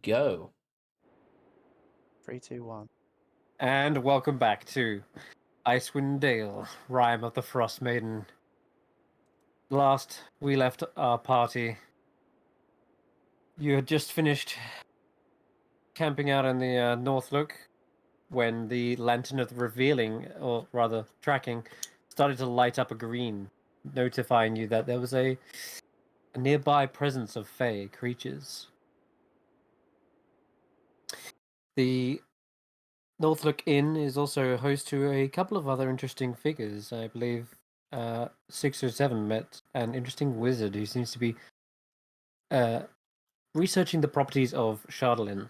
Go. 3, 2, 1. And welcome back to Icewindale, Rime of the Frostmaiden. Last we left our party, you had just finished camping out in the North Look when the lantern of the revealing, or rather tracking, started to light up a green, notifying you that there was a nearby presence of fey creatures. The Northlook Inn is also host to a couple of other interesting figures. I believe 6 or 7 met an interesting wizard who seems to be researching the properties of Chardalin,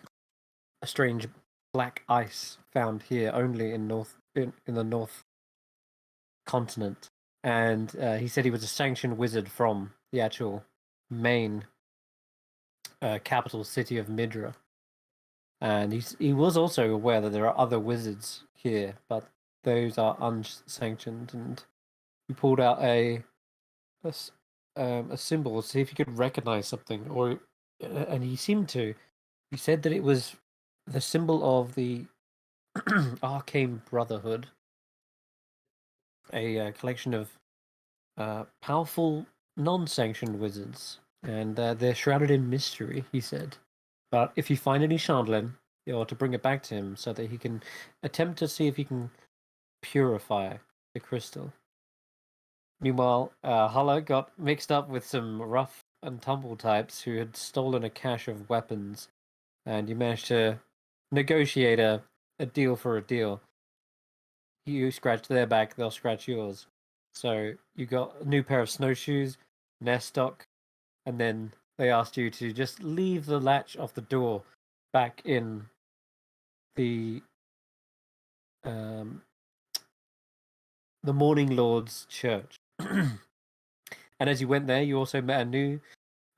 a strange black ice found here only in the North continent. And he said he was a sanctioned wizard from the actual main capital city of Midra. And he was also aware that there are other wizards here, but those are unsanctioned. And he pulled out a symbol to see if he could recognize something, and he seemed to. He said that it was the symbol of the Arcane Brotherhood, a collection of powerful non-sanctioned wizards, and they're shrouded in mystery. He said. But if you find any Chandlin, you're to bring it back to him so that he can attempt to see if he can purify the crystal. Meanwhile, Hulla got mixed up with some rough and tumble types who had stolen a cache of weapons, and you managed to negotiate a deal for a deal. You scratch their back, they'll scratch yours. So you got a new pair of snowshoes, nest stock, and then they asked you to just leave the latch of the door back in the Morning Lord's church. And as you went there, you also met a new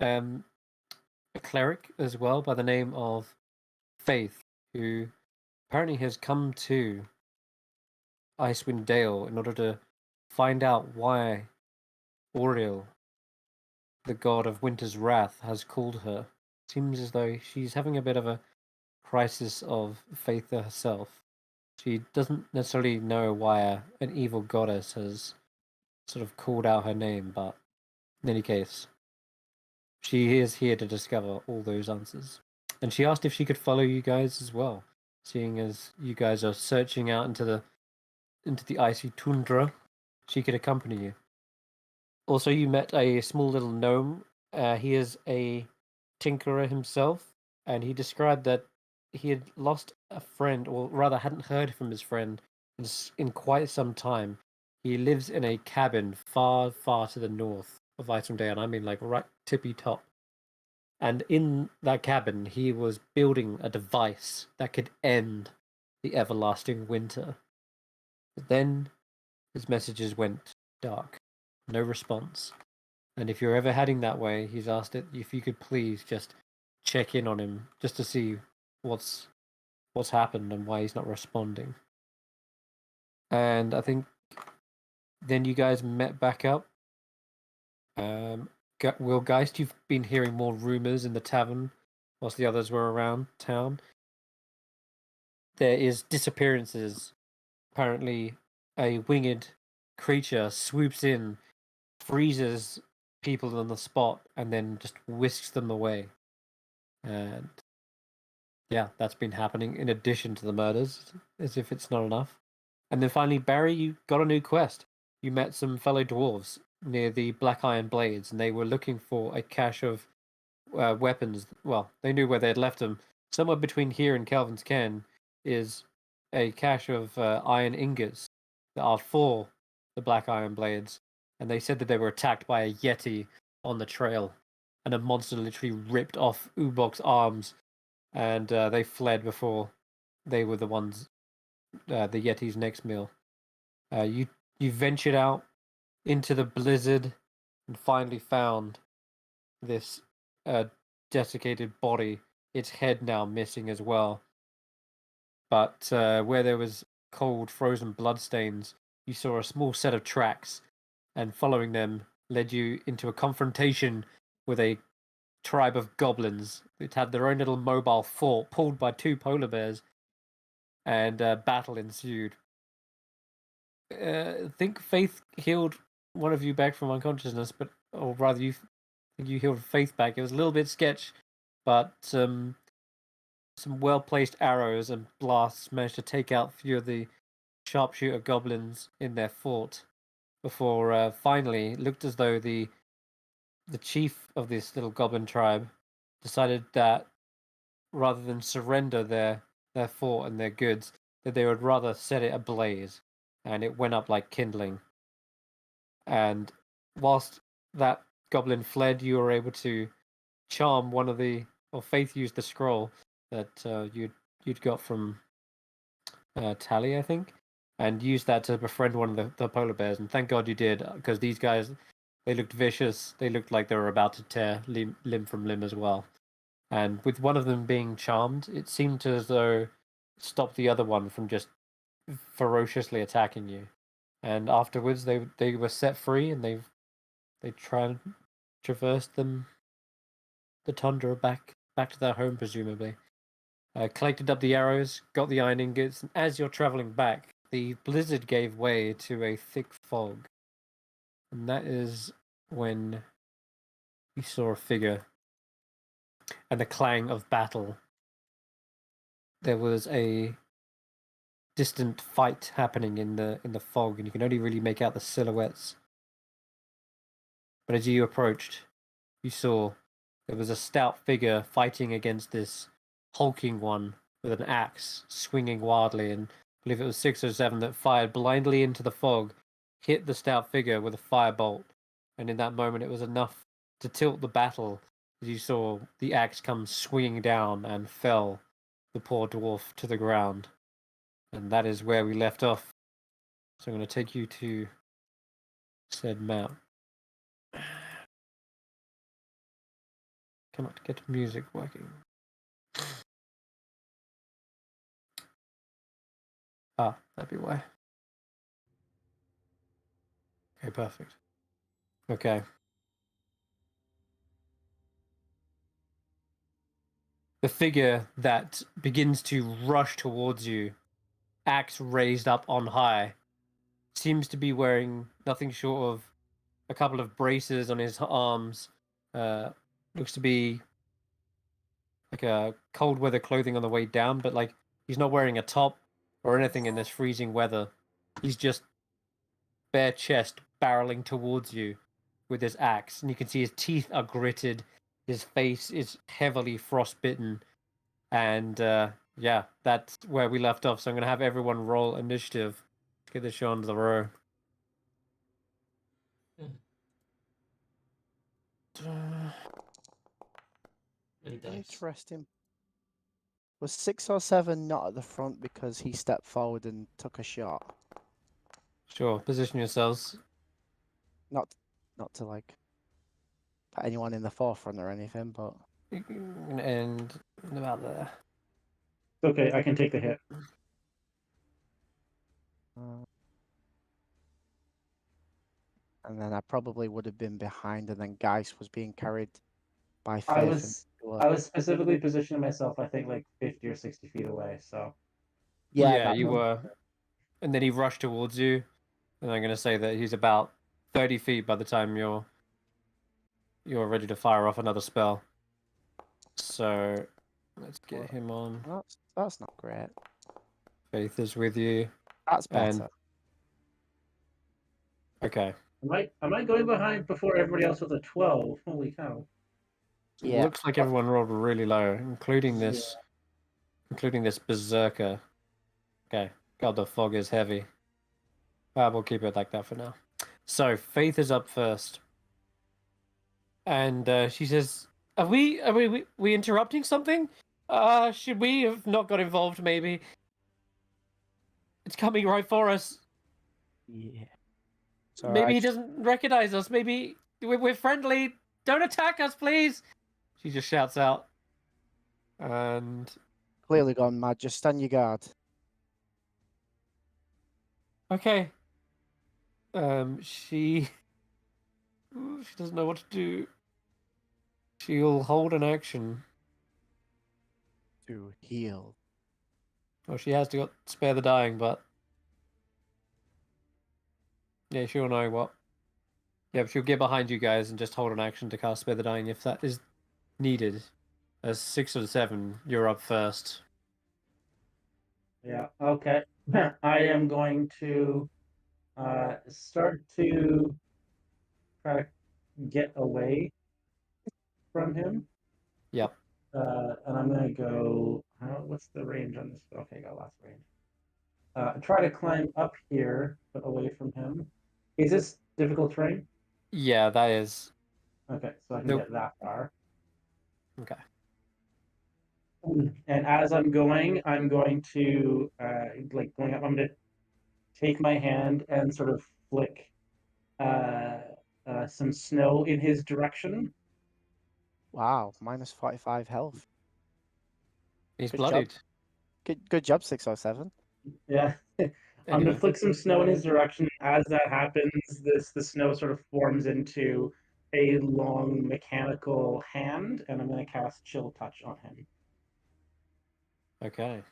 a cleric as well by the name of Faith, who apparently has come to Icewind Dale in order to find out why Oriel, the god of winter's wrath, has called her. Seems as though she's having a bit of a crisis of faith herself. She doesn't necessarily know why an evil goddess has sort of called out her name, but in any case, she is here to discover all those answers. And she asked if she could follow you guys as well, seeing as you guys are searching out into the icy tundra. She could accompany you. Also, you met a small little gnome. He is a tinkerer himself, and he described that he had lost a friend, or rather hadn't heard from his friend in quite some time. He lives in a cabin far, far to the north of Icewindale, and I mean like right tippy top. And in that cabin, he was building a device that could end the everlasting winter. But then his messages went dark. No response. And if you're ever heading that way, he's asked it if you could please just check in on him just to see what's happened and why he's not responding. And I think then you guys met back up. Wealgeist, you've been hearing more rumors in the tavern whilst the others were around town. There is disappearances. Apparently, a winged creature swoops in, freezes people on the spot, and then just whisks them away. And yeah, that's been happening in addition to the murders, as if it's not enough. And then finally, Barry, you got a new quest. You met some fellow dwarves near the Black Iron Blades, and they were looking for a cache of weapons. Well, they knew where they had left them. Somewhere between here and Calvin's Ken is a cache of iron ingots that are for the Black Iron Blades. And they said that they were attacked by a yeti on the trail, and a monster literally ripped off Ubok's arms, and they fled before they were the ones, the yeti's next meal. You ventured out into the blizzard and finally found this desiccated body, its head now missing as well. But where there was cold, frozen bloodstains, you saw a small set of tracks, and following them led you into a confrontation with a tribe of goblins. It had their own little mobile fort pulled by 2 polar bears, and battle ensued. I think Faith healed one of you back from unconsciousness, or rather, you think you healed Faith back. It was a little bit sketch, but some well placed arrows and blasts managed to take out a few of the sharpshooter goblins in their fort. Before finally, it looked as though the chief of this little goblin tribe decided that rather than surrender their fort and their goods, that they would rather set it ablaze, and it went up like kindling. And whilst that goblin fled, you were able to charm one of the, or Faith used the scroll that you'd got from Tally, I think, and used that to befriend one of the polar bears. And thank God you did, because these guys, they looked vicious. They looked like they were about to tear limb from limb as well. And with one of them being charmed, it seemed as though it stopped the other one from just ferociously attacking you. And afterwards, they were set free, and they traversed the tundra back to their home, presumably. Collected up the arrows, got the iron ingots, and as you're traveling back, the blizzard gave way to a thick fog. And that is when you saw a figure and the clang of battle. There was a distant fight happening in the fog, and you can only really make out the silhouettes. But as you approached, you saw there was a stout figure fighting against this hulking one with an axe, swinging wildly, and I believe it was 6 or 7 that fired blindly into the fog, hit the stout figure with a firebolt, and in that moment it was enough to tilt the battle as you saw the axe come swinging down and fell the poor dwarf to the ground. And that is where we left off. So I'm going to take you to said map. Cannot get music working. Ah, that'd be why. Okay, perfect. Okay. The figure that begins to rush towards you, axe raised up on high, seems to be wearing nothing short of a couple of braces on his arms. Looks to be like a cold weather clothing on the way down, but like he's not wearing a top or anything in this freezing weather. He's just bare chest barreling towards you with his axe, and you can see his teeth are gritted, his face is heavily frostbitten, and yeah, that's where we left off. So I'm gonna have everyone roll initiative to get this show on the road. Interesting. Was 6 or 7 not at the front because he stepped forward and took a shot? Sure, position yourselves. Not to like put anyone in the forefront or anything, but And about there. Okay, I can take the hit. and then I probably would have been behind, and then Geist was being carried by Faith. I was specifically positioning myself, I think, like 50 or 60 feet away. So yeah, you were. And then he rushed towards you, and I'm going to say that he's about 30 feet by the time you're ready to fire off another spell. So let's get him on. That's not great. Faith is with you. That's better. Okay. am I going behind before everybody else with a 12? Holy cow! Yeah. Looks like everyone rolled really low, including this berserker. Okay. God, the fog is heavy. We'll keep it like that for now. So Faith is up first, and she says, "Are we interrupting something? Should we have not got involved? Maybe it's coming right for us. Yeah. Maybe he doesn't recognize us. Maybe we're friendly. Don't attack us, please." She just shouts out, and Clearly gone mad. Just stand your guard. okay. She doesn't know what to do. She'll hold an action. To heal. Well, she has to spare the dying, but yeah, she'll know what. Yeah, she'll get behind you guys and just hold an action to cast spare the dying if that is needed. As 6 or 7, you're up first. Yeah. Okay. I am going to start to try to get away from him. Yep. And I'm gonna go. What's the range on this? Okay, got lots of range. Try to climb up here, but away from him. Is this difficult terrain? Yeah, that is. Okay, so I can Nope. get that far. Okay. And as I'm going to like going up. I'm gonna take my hand and sort of flick some snow in his direction. Wow, minus 45 health. He's Good job. bloodied. Good job, 607. Yeah. I'm Anyway. gonna flick some snow in his direction. As that happens, the snow sort of forms into a long mechanical hand, and I'm gonna cast Chill Touch on him. Okay.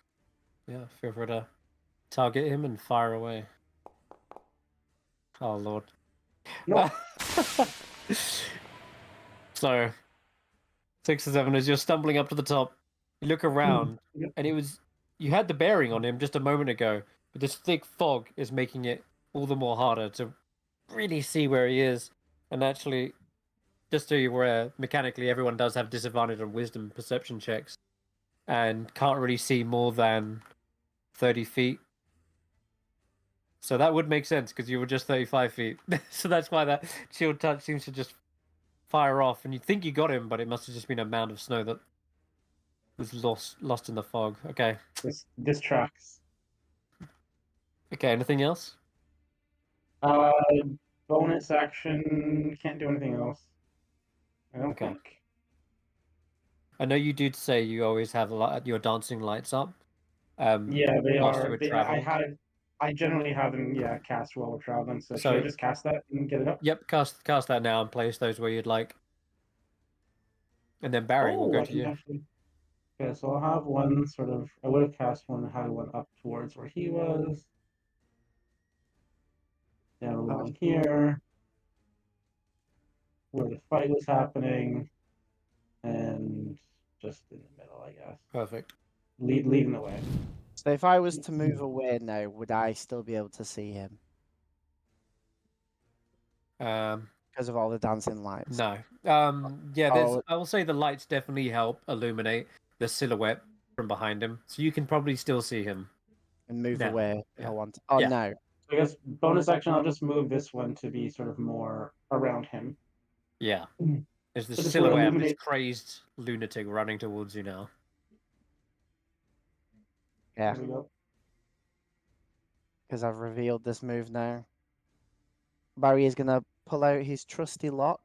Yeah, feel free to target him and fire away. Oh, Lord. No. So, 6 or 7, as you're stumbling up to the top, you look around, and you had the bearing on him just a moment ago, but this thick fog is making it all the more harder to really see where he is. And actually, just so you're aware, mechanically, everyone does have disadvantage on wisdom perception checks, and can't really see more than 30 feet. So that would make sense because you were just 35 feet. So that's why that shield touch seems to just fire off, and you think you got him, but it must have just been a mound of snow that was lost in the fog. Okay. This tracks. Okay. Anything else? Bonus action, can't do anything else. I don't Okay. think. I know you did say you always have your dancing lights up. Yeah, they whilst you are. were traveling. I generally have them, cast while we're traveling. So, should I So- just cast that and get it up? Yep. Cast that now and place those where you'd like. And then Barry will go I to can you. actually. Okay, so I'll have one sort of. I would have cast one and had one up towards where he was. Down one here, where the fight was happening, and just in the middle, I guess. Perfect. Leading the way. So if I was to move away now, would I still be able to see him because of all the dancing lights? No. Yeah. Oh. I will say the lights definitely help illuminate the silhouette from behind him, so you can probably still see him. And move No. away if Yeah. I want. Oh, Yeah. no. So I guess bonus action, I'll just move this one to be sort of more around him. Yeah. There's the So this will silhouette of this illuminate- crazed lunatic running towards you now. Yeah, There we go. because I've revealed this move now. Barry is going to pull out his trusty lock.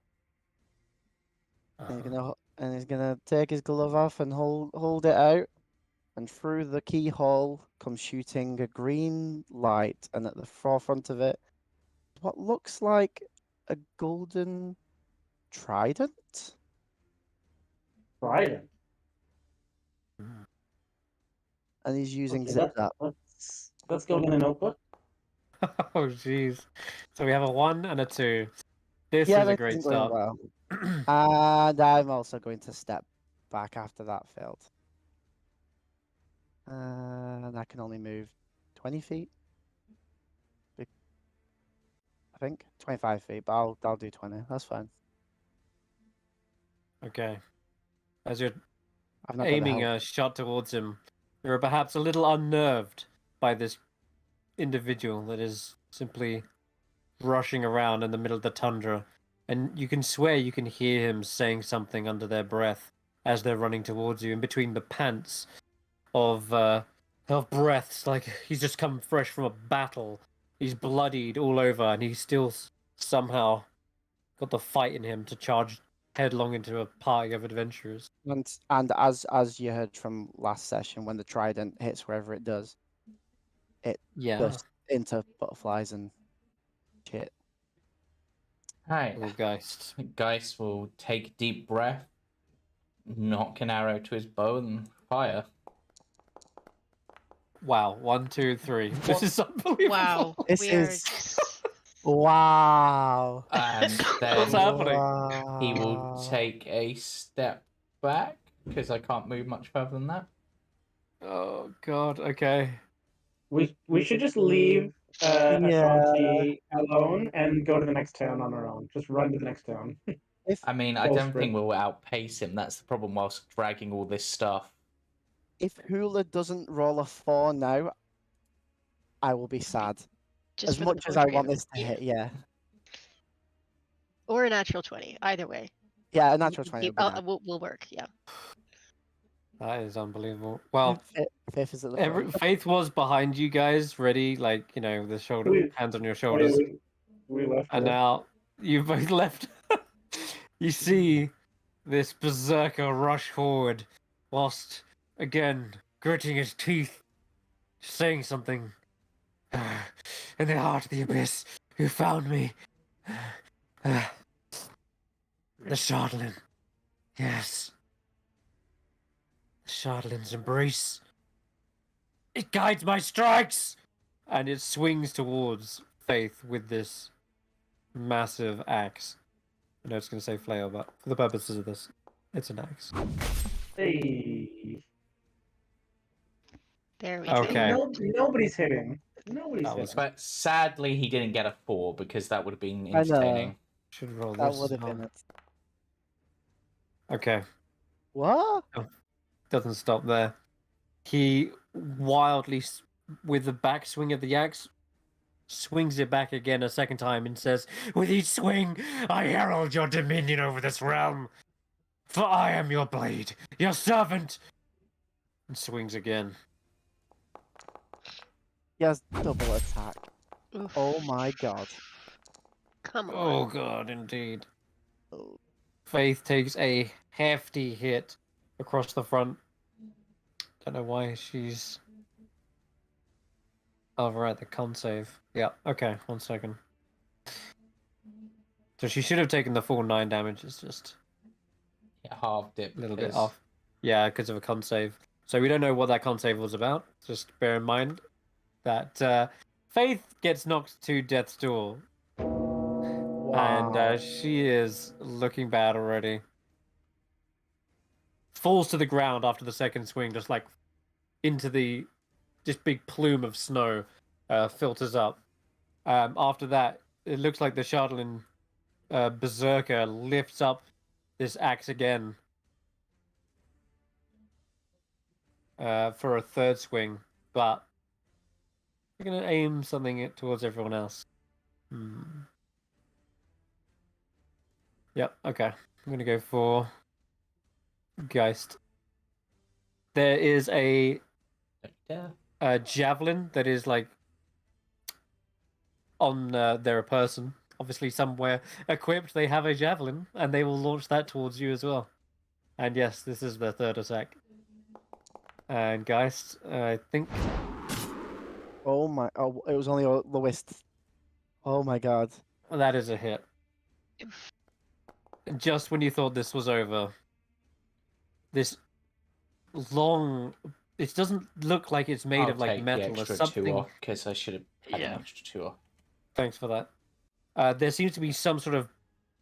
And he's gonna take his glove off and hold it out, and through the keyhole comes shooting a green light, and at the forefront of it, what looks like a golden trident. Trident. And he's using Okay, zip zap. let's go in a notebook. Oh, jeez. So we have a 1 and a 2. This Yeah, is a that great isn't going start. well. And I'm also going to step back after that failed. And I can only move 20 feet. I think 25 feet, but I'll do 20. That's fine. Okay. As you're I've not got the aiming health. a shot towards him, you're perhaps a little unnerved by this individual that is simply rushing around in the middle of the tundra, and you can swear you can hear him saying something under their breath as they're running towards you, in between the pants of breaths, like he's just come fresh from a battle. He's bloodied all over, and he's still somehow got the fight in him to charge headlong into a party of adventurers. And as you heard from last session, when the trident hits wherever it does, it Yeah. bursts into butterflies and shit. Hi. Wealgeist. Geist will take a deep breath nock an arrow to his bow and fire. Wow, 1, 2, 3. This is unbelievable. Wow. This we are. is- Wow. And then What's happening? he will Wow. take a step back because I can't move much further than that. Oh god. Okay. We should just leave Yeah. Ashanti alone and go to the next town on our own. Just run to the next town. If I mean, I Full don't sprint. think we'll outpace him. That's the problem whilst dragging all this stuff. if Hulla doesn't roll a 4 now, I will be sad. Just As for the much as I poetry want of it. this to hit, yeah. Or a natural 20. Either way. Yeah, a natural 20 would be nice. Will work. Yeah. That is unbelievable. Well, Fifth is at the front. Faith was behind you guys, ready, like, you know, the shoulder, We- hands on your Oh, yeah, shoulders. we left. And her. now you both left. You see this berserker rush forward, whilst again gritting his teeth, saying something. In the heart of the abyss, you found me. The Shardlin. Yes. The Shardlin's embrace. It guides my strikes! And it swings towards Faith with this massive axe. I know it's going to say flail, but for the purposes of this, it's an axe. Hey. There we Okay. go. Nobody's hitting. Nobody's That was- hitting. But sadly, he didn't get a 4 because that would have been I know. entertaining. Should roll That this would as have been well. it. Okay. What? Doesn't stop there. He wildly, with the backswing of the axe, swings it back again a second time and says, "With each swing, I herald your dominion over this realm. For I am your blade, your servant." And swings again. He has double attack. Oof. Oh my god. Come on. Oh god, indeed. Oh. Faith takes a hefty hit across the front. Don't know why she's... Oh, right, the con save. Yeah, okay, 1 second. So she should have taken the full 9 damage, it's just Yeah, halved it a little bit because- off. Yeah, because of a con save. So we don't know what that con save was about. Just bear in mind that Faith gets knocked to death's door. Wow. And she is looking bad already. Falls to the ground after the second swing, just like into the this big plume of snow filters up. After that, it looks like the Shardlin berserker lifts up this axe again for a third swing, but we're gonna aim something towards everyone else. Yep, okay. I'm gonna go for Geist. There is a javelin that is like on their person. Obviously, somewhere equipped, they have a javelin, and they will launch that towards you as well. And yes, this is their third attack. And Geist, I think. Oh my. Oh, it was only lowest. Oh my god. That is a hit. Just when you thought this was over, this long. It doesn't look like it's made I'll of like take metal the or extra something. 2 off because I should have had Yeah. an extra 2 off. Thanks for that. There seems to be some sort of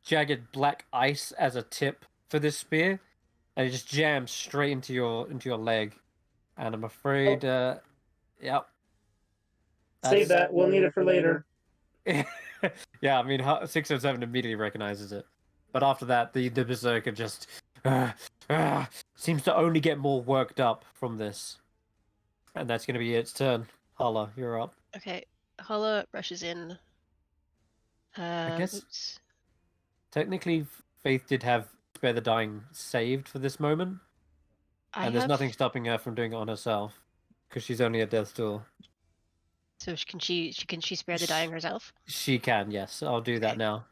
jagged black ice as a tip for this spear, and it just jams straight into your leg. And I'm afraid, yep. Save that. We'll need it for later. Yeah, I mean, 607 immediately recognizes it. But after that, the berserker just seems to only get more worked up from this. And that's going to be its turn. Hulla, you're up. Okay. Hulla rushes in. guess- Oops. Technically, Faith did have Spare the Dying saved for this moment. And there's nothing stopping her from doing it on herself. Because she's only at death's door. So can she spare the dying herself? She can, yes. I'll do that Okay. now.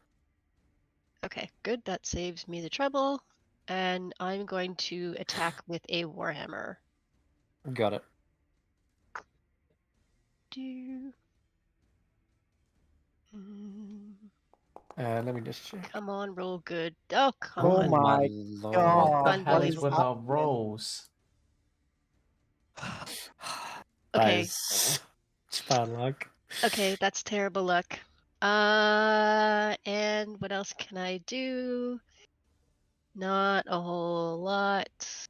Okay, good. That saves me the trouble. And I'm going to attack with a warhammer. Got it. Do. Mm. Let me just check. Come on, roll good. Oh, come Oh on. my lord. God. What the hell what is is with our happening? rolls? That Okay. is such bad luck. Okay, that's terrible luck. And what else can I do? Not a whole lot.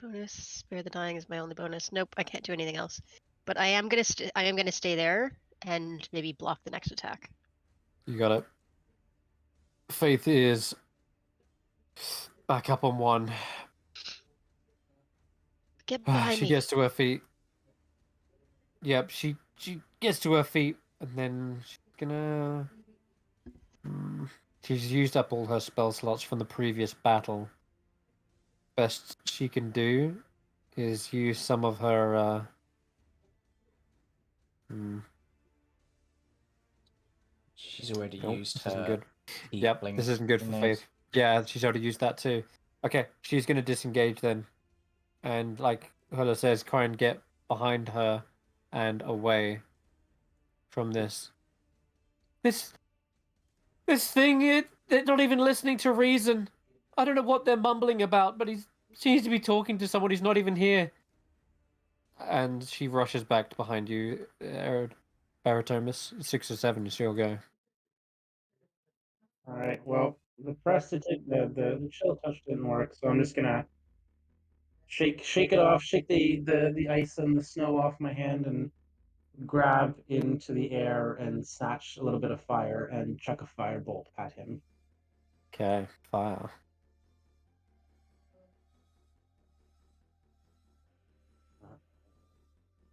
Bonus, spare the dying is my only bonus. Nope, I can't do anything else. But I am gonna stay there and maybe block the next attack. You got it. Faith is back up on one. Get behind She me. gets to her feet. Yep, she gets to her feet, and then she's gonna. She's used up all her spell slots from the previous battle. Best she can do is use some of her. She's already Nope, used this isn't her. good. heat Yep, blink this isn't good for grenade. Faith. Yeah, she's already used that too. Okay, she's gonna disengage then, and like Hulla says, try and get behind her and away from this. This thing, they're not even listening to reason. I don't know what they're mumbling about, but he seems to be talking to someone who's not even here. And she rushes back behind you, Barritomus. 6 or 7, she'll go. All right. Well, the the chill touch didn't work, so I'm just gonna shake it off, shake the ice and the snow off my hand, and grab into the air and snatch a little bit of fire and chuck a firebolt at him. Okay, fire.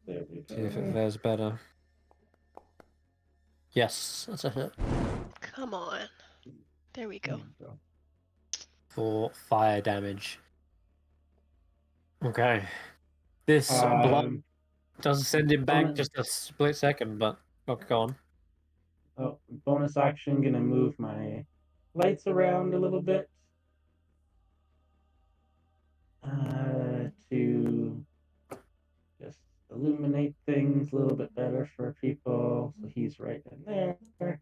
There we See if go. it fares better. Yes, that's a hit. Come on. There we go. For fire damage. Okay. This blood does send him back just a split second, but go on. Oh, bonus action, gonna move my lights around a little bit to just illuminate things a little bit better for people. So he's right in there.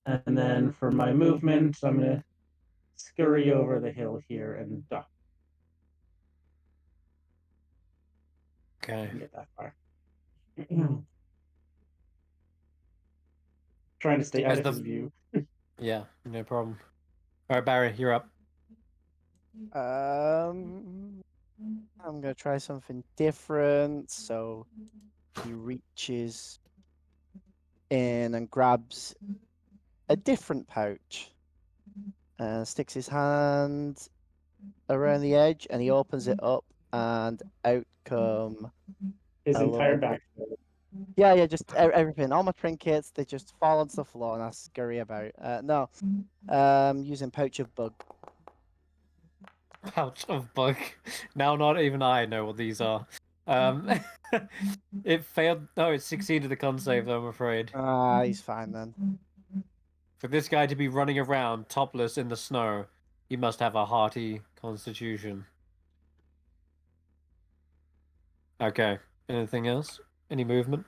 And then for my movement, I'm gonna scurry over the hill here and duck. Okay. Get that far. Trying to stay out As of his view. Yeah, no problem. Alright, Barry, you're up. I'm gonna try something different. So he reaches in and grabs a different pouch, sticks his hand around the edge, and he opens it up, and out come His a entire little- back. Yeah, just everything. All my trinkets, they just fall onto the floor, and I scurry about. No, using pouch of bug. Pouch of bug. Now not even I know what these are. It failed. No, it succeeded the con save, though, I'm afraid. Ah, he's fine then. For this guy to be running around topless in the snow, he must have a hearty constitution. Okay. Anything else? Any movement?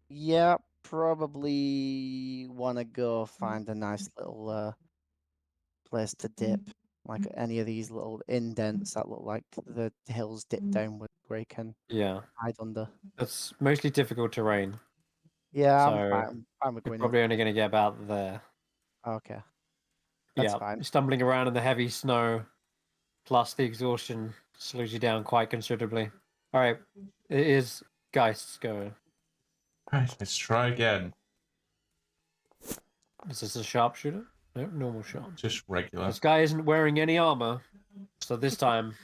Yeah, probably want to go find a nice little place to dip, like any of these little indents that look like the hills dip downward where you can Yeah. hide under. It's mostly difficult terrain. Yeah, So, I'm fine. I'm You're going in. probably only going to get about there. Okay, that's Yeah. fine. Stumbling around in the heavy snow, plus the exhaustion, slows you down quite considerably. Alright. It is Geist's go. Right, let's try again. Is this a sharpshooter? No, normal shot. Just regular. This guy isn't wearing any armor, so this time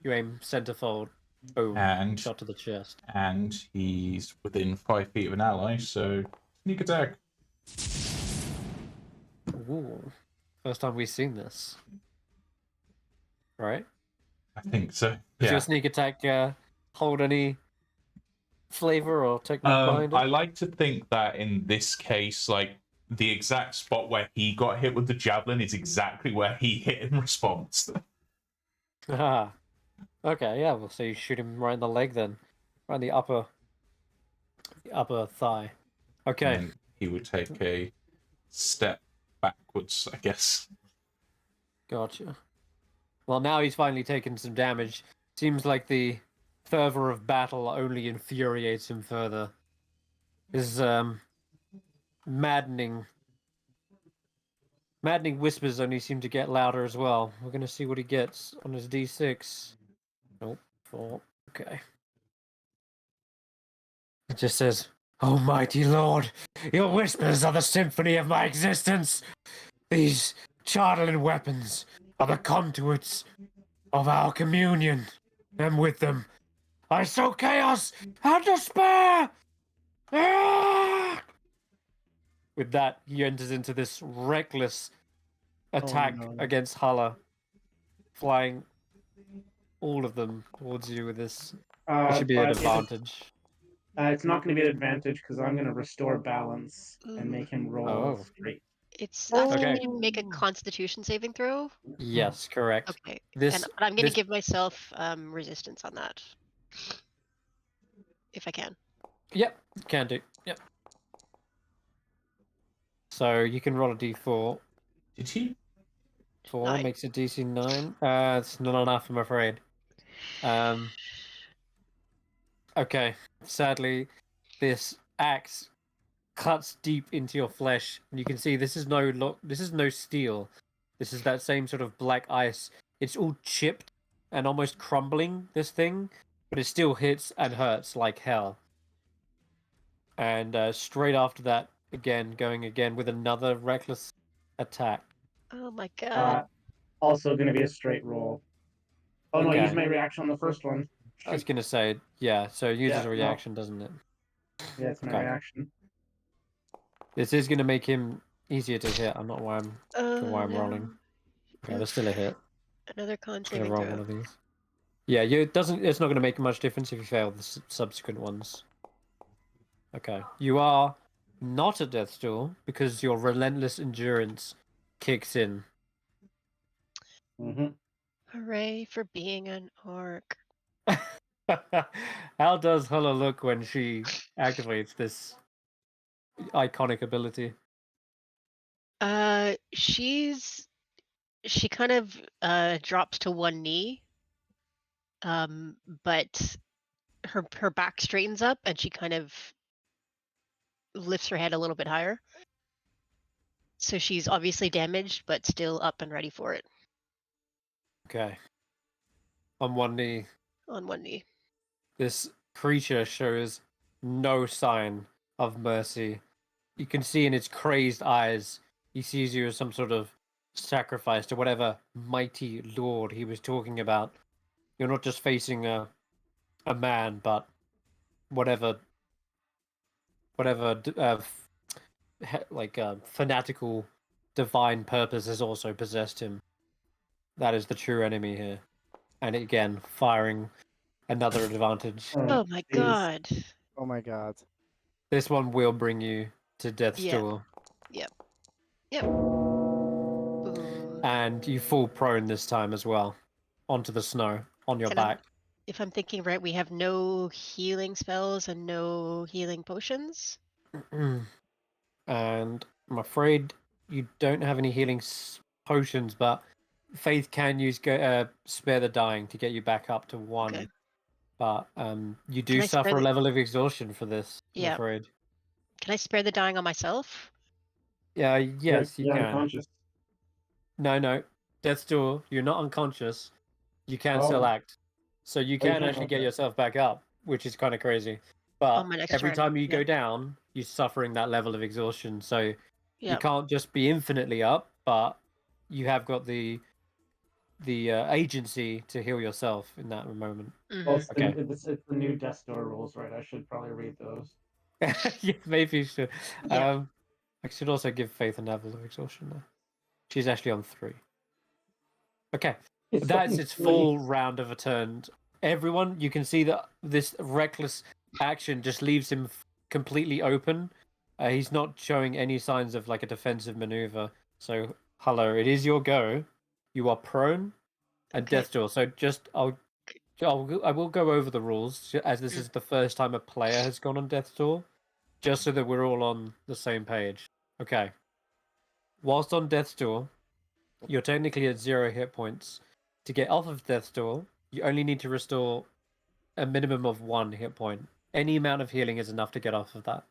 you aim centerfold. Boom. And Shot to the chest. and he's within 5 feet of an ally, so sneak attack. Ooh. First time we've seen this. Right? I think so. Does Yeah. your sneak attack hold any flavor or technique behind it? I like to think that in this case, like the exact spot where he got hit with the javelin is exactly where he hit in response. Ah. Okay, yeah, well, so you shoot him right in the leg then. Right in the upper upper thigh. Okay. And he would take a step backwards, I guess. Gotcha. Well, now he's finally taken some damage. Seems like the fervor of battle only infuriates him further. His maddening whispers only seem to get louder as well. We're gonna see what he gets on his D6. Nope, 4. Okay. It just says, "Oh, mighty Lord, your whispers are the symphony of my existence. These chartling weapons are the conduits of our communion, and with them, I sow chaos and despair!" Ah! With that, he enters into this reckless attack no. against Hulla, flying all of them towards you with this. It should be an advantage. It's not going to be an advantage because I'm going to restore balance and make him roll Oh. straight. It's asking Okay. me to make a Constitution saving throw. Yes, correct. Okay. This, And I'm going to this- give myself resistance on that, if I can. Yep, can do. Yep. So you can roll a d4. Did he? 4 9. makes it DC 9. It's not enough, I'm afraid. Okay. Sadly, this axe cuts deep into your flesh, and you can see this is no steel. This is that same sort of black ice. It's all chipped and almost crumbling, this thing, but it still hits and hurts like hell. And straight after that, going again with another reckless attack. Oh my god. Also going to be a straight roll. Oh no, I Okay. used my reaction on the first one. I was gonna say, yeah. So it uses Yeah, a no. reaction, doesn't it? Yeah, it's my Okay. reaction. This is gonna make him easier to hit. I'm not why I'm No. rolling. Okay, there's still a hit. Another con Just gonna saving roll throw. one of these. Yeah, it's not gonna make much difference if you fail the subsequent ones. Okay, you are not at death's door because your relentless endurance kicks in. Mm-hmm. Hooray for being an orc. How does Hulla look when she activates this iconic ability? She kind of drops to one knee. But her back straightens up and she kind of lifts her head a little bit higher. So she's obviously damaged, but still up and ready for it. Okay. On one knee. On one knee. This creature shows no sign of mercy. You can see in its crazed eyes, he sees you as some sort of sacrifice to whatever mighty lord he was talking about. You're not just facing a man, but whatever fanatical divine purpose has also possessed him. That is the true enemy here. And again, firing another advantage. Oh my god. Oh my god. This one will bring you to death's Yeah. door. Yep. Boom. And you fall prone this time as well. Onto the snow, on your And back. If I'm thinking right, we have no healing spells and no healing potions. And I'm afraid you don't have any healing potions, but Faith can use Spare the Dying to get you back up to 1. Okay. But you do Can I spare suffer a the- level of exhaustion for this, I'm Yeah. afraid. Can I spare the dying on myself? Yeah, yes, you You're can. unconscious. No. Death's Door, you're not unconscious. You can still Oh. act. So you you can can, actually get okay. yourself back up, which is kind of crazy. But my next every turn, time you yeah. go down, you're suffering that level of exhaustion. So you Yeah. can't just be infinitely up, but you have got the agency to heal yourself in that moment. Well, it's, Okay. it's the new Death Door rules, right? I should probably read those. Yeah, maybe you should. Yeah. I should also give Faith a level of exhaustion though. She's actually on 3. Okay. That's on its 3. full round of a turn. Everyone, you can see that this reckless action just leaves him completely open. He's not showing any signs of like a defensive maneuver. So, Hulla, it is your go. You are prone and Okay. death's door. So just I will go over the rules as this is the first time a player has gone on death's door. just so that we're all on the same page. Okay. Whilst on death's door, you're technically at 0 hit points. To get off of death's door, you only need to restore a minimum of 1 hit point. Any amount of healing is enough to get off of that.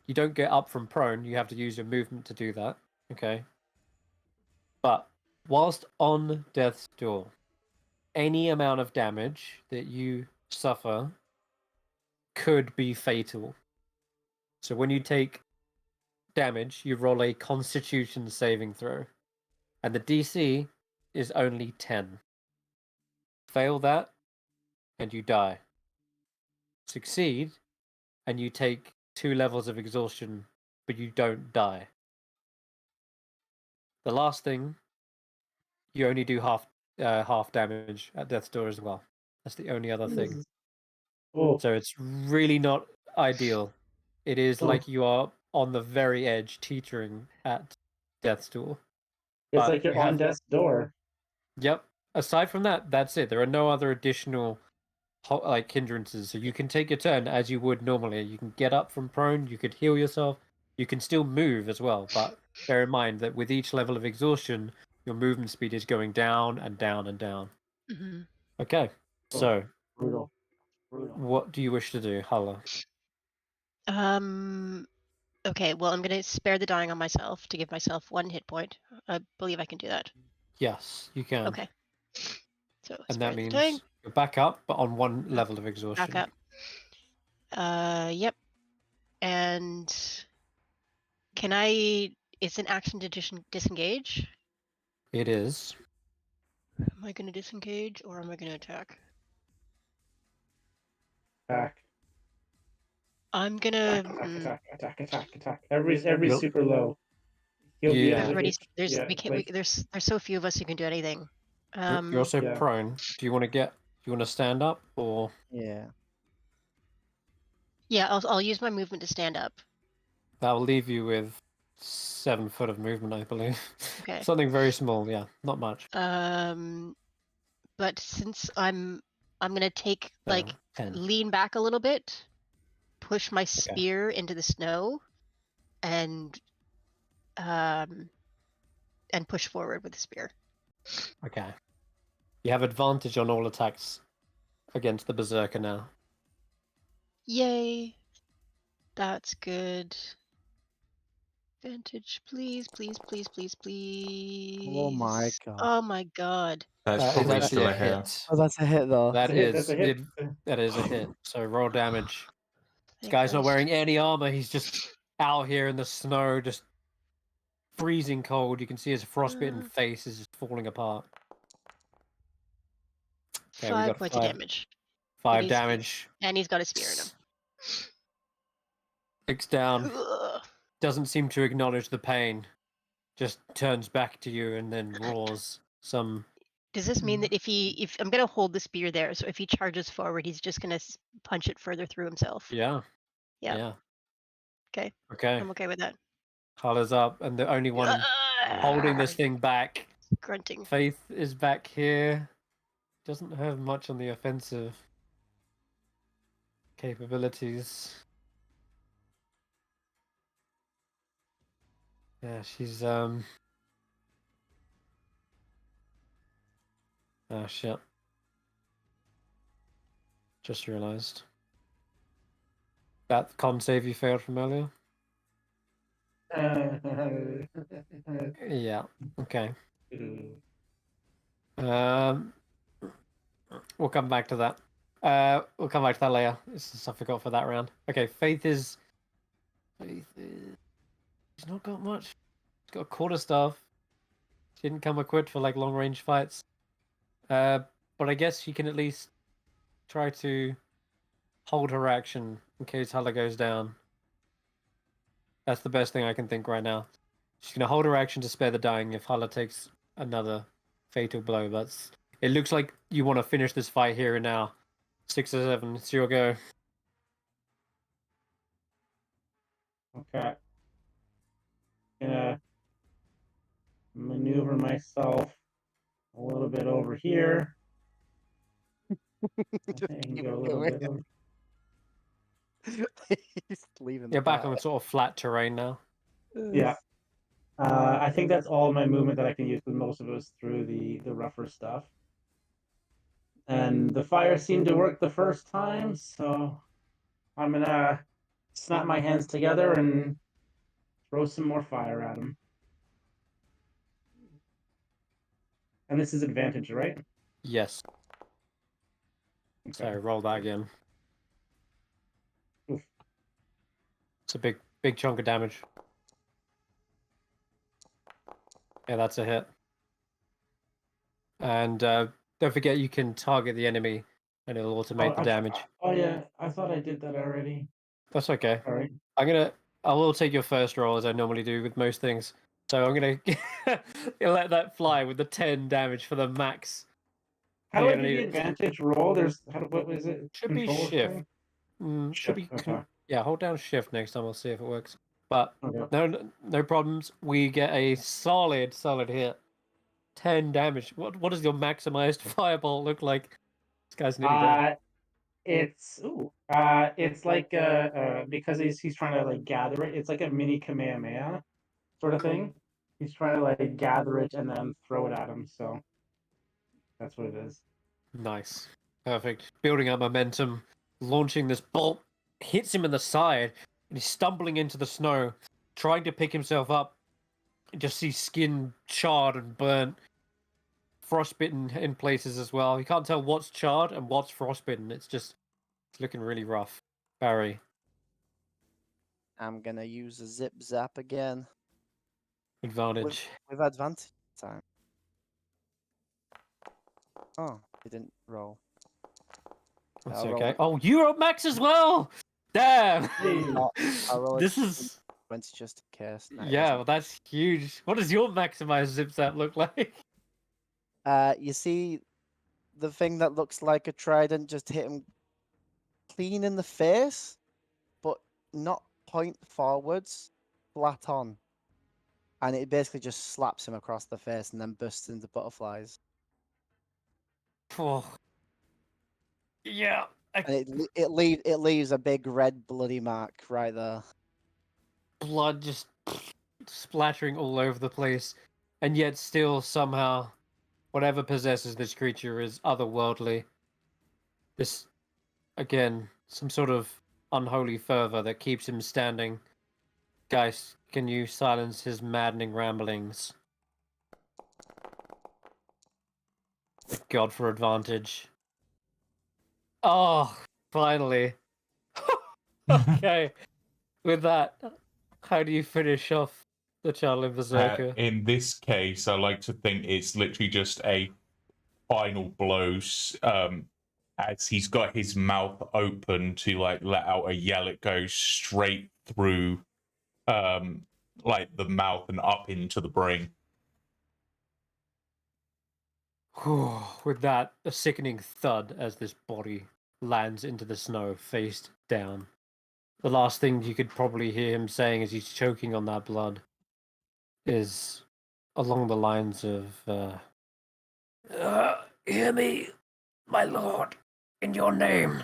You don't get up from prone. You have to use your movement to do that. Okay. But whilst on death's door, any amount of damage that you suffer could be fatal. So when you take damage, you roll a Constitution saving throw, and the DC is only 10. Fail that, and you die. Succeed, and you take 2 levels of exhaustion, but you don't die. The last thing, you only do half damage at death's door as well. That's the only other thing. Oh, So it's really not ideal. It is Oh. like you are on the very edge, teetering at death's door. it's But like you're you on have- death's door. Yep. Aside from that, that's it. There are no other additional like hindrances. So you can take your turn as you would normally. You can get up from prone. You could heal yourself. You can still move as well. But bear in mind that with each level of exhaustion, your movement speed is going down and down and down. Hmm. Okay. Oh. So Brutal. what do you wish to do, Hulla? Okay, well, I'm going to spare the dying on myself to give myself 1 hit point. I believe I can do that. Yes, you can. Okay. So And spare that the means dying. you're back up, but on 1 level of exhaustion. Back up. Yep. And can I? It's an action to disengage. It is. Am I going to disengage or am I going to attack? Attack. I'm gonna. Attack. Every Nope. super low. He'll be Yeah. able to Already, hit- there's yeah, we can't. like- There's so few of us who can do anything. You're also Yeah. prone. Do you want to stand up or? Yeah. Yeah, I'll use my movement to stand up. That'll leave you with 7 foot of movement, I believe. Okay. Something very small, yeah, not much. But since I'm gonna take like 10. lean back a little bit, push my spear into the snow, and push forward with the spear. Okay. You have advantage on all attacks against the berserker now. Yay! That's good. Advantage, please, please, please, please, please. Oh my god. Oh my god. That's That is probably actually still a a hit. hit. Oh, that's a hit though. That That's a hit. that is a hit. So roll damage. This Thank guy's not Christ. wearing any armor. He's just out here in the snow, just freezing cold. You can see his frostbitten face is just falling apart. Okay, we 5 got points of damage. 5 He's- damage. And he's got a spear in him. 6 down. Ugh. Doesn't seem to acknowledge the pain. Just turns back to you and then roars some. Does this mean that if I'm gonna hold the spear there, so if he charges forward, he's just gonna punch it further through himself? Yeah. Yeah. Yeah. Okay. Okay. I'm okay with that. Hulla's up, and the only one holding this thing back. Grunting. Faith is back here. Doesn't have much on the offensive capabilities. Yeah, she's Oh shit. Just realized. That con save you failed from earlier? Yeah. Okay. We'll come back to that. We'll come back to that later. It's just I forgot for that round. Okay, Faith is. She's not got much. She's got a quarter staff. She didn't come equipped for like long range fights. But I guess she can at least try to hold her action in case Hulla goes down. That's the best thing I can think right now. She's gonna hold her action to spare the dying if Hulla takes another fatal blow. It looks like you want to finish this fight here and now. 6 or 7, it's your go. Okay. Gonna maneuver myself a little bit over here. Just And keep go a little going. bit over. He's leaving You're the back party. on sort of flat terrain now. Yeah. I think that's all my movement that I can use, because most of it was through the rougher stuff. And the fire seemed to work the first time, so I'm gonna snap my hands together and throw some more fire at him. And this is advantage, right? Yes. So roll that again. Oof. It's a big chunk of damage. Yeah, that's a hit. And don't forget you can target the enemy and it'll automate the damage. Oh yeah, I thought I did that already. That's okay. All right. I will take your first roll as I normally do with most things. So I'm gonna let that fly with the 10 damage for the max. How do You're I gonna do the need- advantage roll? What was it? Should be Control shift. thing? Should be Shift, okay. yeah. Hold down shift next time. I'll see if it works. But Okay. no problems. We get a solid hit. 10 damage. What does your maximized fireball look like? This guy's nearly dead. It's like because he's trying to like gather it. It's like a mini Kamehameha sort of thing. He's trying to like gather it and then throw it at him. So that's what it is. Nice. Perfect. Building up momentum, launching this bolt, hits him in the side, and he's stumbling into the snow, trying to pick himself up. You just see skin charred and burnt, frostbitten in places as well. You can't tell what's charred and what's frostbitten. It's looking really rough. Barry. I'm gonna use a zip zap again. Advantage. With advantage time. Oh, he didn't roll. That's I'll roll okay. it. Oh, you rolled max as well! Damn! I'll roll This it is... 20 just in case. No, it Yeah, doesn't. well, that's huge. What does your maximized zip zap look like? You see the thing that looks like a trident just hit him clean in the face, but not point forwards, flat on. And it basically just slaps him across the face and then bursts into butterflies. Oh. Yeah. And it leaves a big red bloody mark right there. Blood just splattering all over the place, and yet still somehow whatever possesses this creature is otherworldly. This, again, some sort of unholy fervor that keeps him standing. Guys, can you silence his maddening ramblings? Thank God for advantage. Oh, finally. Okay. With that, how do you finish off the Charlie Berserker? In this case, I like to think it's literally just a final blow. As he's got his mouth open to like let out a yell, it goes straight through, like the mouth and up into the brain. With that, a sickening thud as this body lands into the snow, face down. The last thing you could probably hear him saying as he's choking on that blood is along the lines of, hear me, my lord, in your name.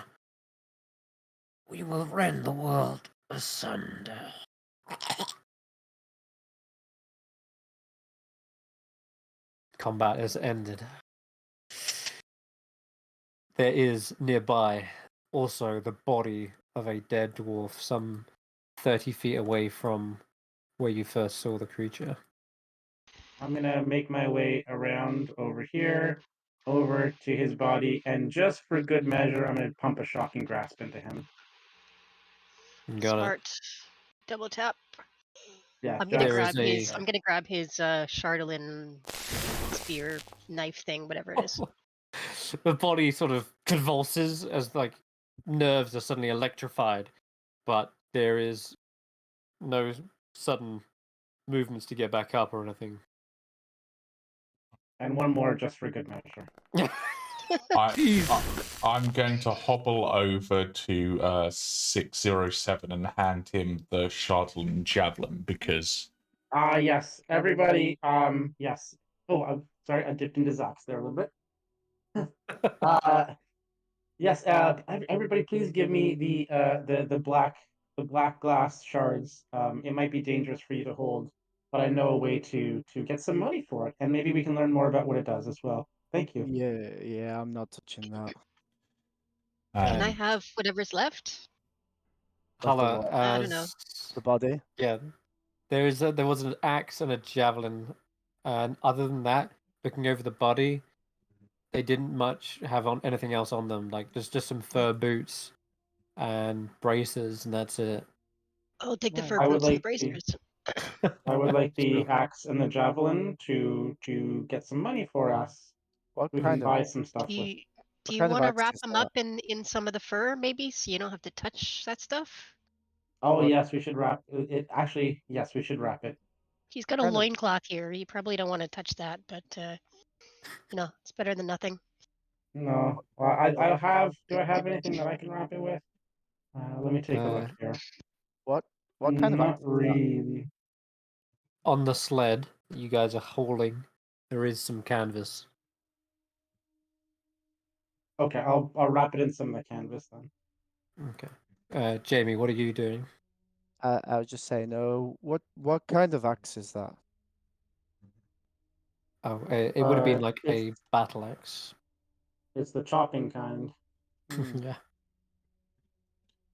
We will rend the world asunder. Combat has ended. There is nearby also the body of a dead dwarf, some 30 feet away from where you first saw the creature. I'm gonna make my way around over here, over to his body, and just for good measure, I'm gonna pump a shocking grasp into him. Got Smart. Double tap. Yeah, I'm gonna There grab is his. I'm gonna grab his Chardolin spear knife thing, whatever it is. The body sort of convulses as like nerves are suddenly electrified, but there is no sudden movements to get back up or anything. And one more just for good measure. I'm going to hobble over to 607 and hand him the Chardolin Javelin because... Yes, everybody, yes. Oh, I'm sorry, I dipped into Zaps there a little bit. Yes. Everybody, please give me the black glass shards. It might be dangerous for you to hold, but I know a way to get some money for it, and maybe we can learn more about what it does as well. Thank you. Yeah, I'm not touching that. Can I And have whatever's left? Left the Hulla, what? I don't know. The body? yeah, there was an axe and a javelin, and other than that, looking over the body, they didn't much have on anything else on them. Like there's just some fur boots and braces, and that's it. I'll take the Right. fur I would boots and the like the bracers. I would like the Sure. axe and the javelin to get some money for us. What We can kind of buy some stuff Do with. you, do what you kind of want to axe wrap is them that? up in some of the fur, maybe, so you don't have to touch that stuff? Oh What yes, we should wrap it. Actually, yes, we should wrap it. He's got a kind of loincloth here. You probably don't want to touch that, but it's better than nothing. No, well, I have. Do I have anything that I can wrap it with? Let me take a look here. what kind of axe Not is that? really. On the sled you guys are hauling, there is some canvas. Okay, I'll wrap it in some of the canvas then. Okay. Jamie, what are you doing? I was just saying, what kind of axe is that? Oh, it would have been like It's a battle axe. it's the chopping kind. Hmm. Yeah.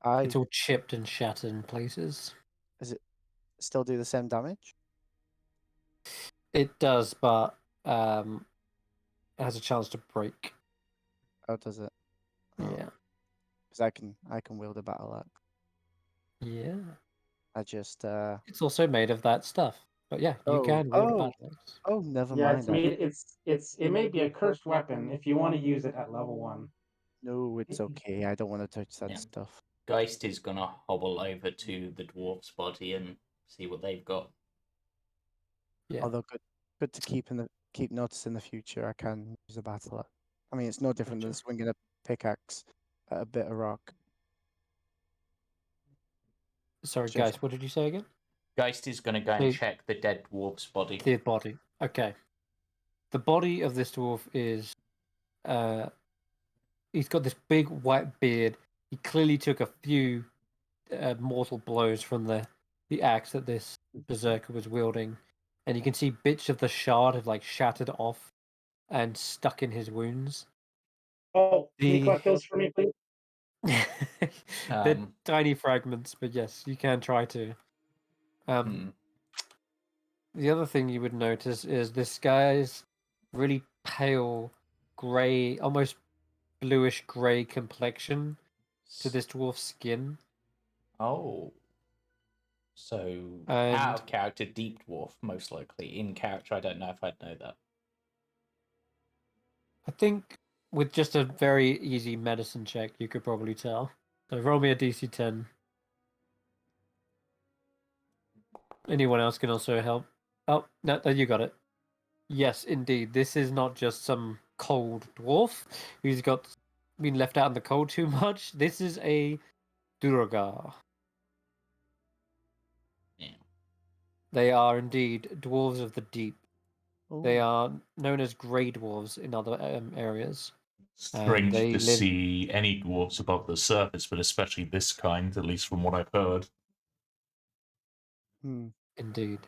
I It's all chipped and shattered in places. Does it still do the same damage? It does, but it has a chance to break. Oh, does it? Yeah. Because I can wield a battle axe. Yeah. I just It's also made of that stuff. But yeah, you can wield a battle axe. oh, never Yeah, it's mind. made. It may be a cursed weapon if you want to use it at level 1. No, it's okay. I don't want to touch that Yeah. stuff. Geist is gonna hobble over to the dwarf's body and see what they've got. Yeah. Although good to keep notice in the future. I can use a battle axe. I mean, it's no different than swinging a pickaxe at a bit of rock. Sorry, Just- guys, what did you say again? Geist is gonna go and The- check the dead dwarf's body. The body. Okay. The body of this dwarf is he's got this big white beard. He clearly took a few mortal blows from the axe that this berserker was wielding, and you can see bits of the shard have like shattered off and stuck in his wounds. Oh, can you The collect those for me, please? they're tiny fragments, but yes, you can try to. The other thing you would notice is this guy's really pale, grey, almost bluish grey complexion to this dwarf's skin. Oh. So, And- out of character, deep dwarf, most likely. In character, I don't know if I'd know that. I think with just a very easy medicine check, you could probably tell. So roll me a DC 10. Anyone else can also help. Oh, no, you got it. Yes, indeed. This is not just some cold dwarf who's been left out in the cold too much. This is a Duergar. Yeah. They are indeed dwarves of the deep. They Oh, are known as grey dwarves in other areas. Strange they to live- see any dwarfs above the surface, but especially this kind, at least from what I've heard. Indeed.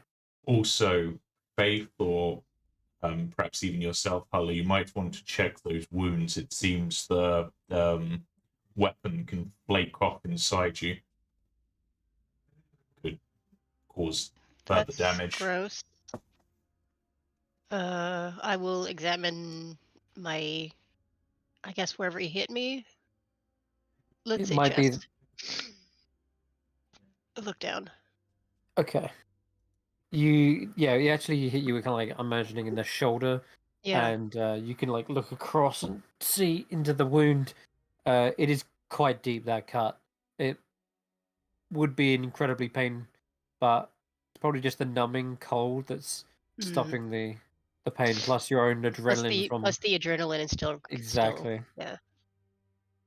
Also, Faith, or perhaps even yourself, Hulla, you might want to check those wounds. It seems the weapon can flake off inside you. Could cause further That's damage. gross. I will examine I guess wherever he hit me. Let's It say might be- chest. Look down. Okay. He actually hit you kind of like imagining in the shoulder, Yeah. and you can like look across and see into the wound. It is quite deep, that cut. It would be an incredibly pain, but it's probably just the numbing cold that's stopping the pain, plus your own adrenaline Plus the adrenaline is still exactly yeah.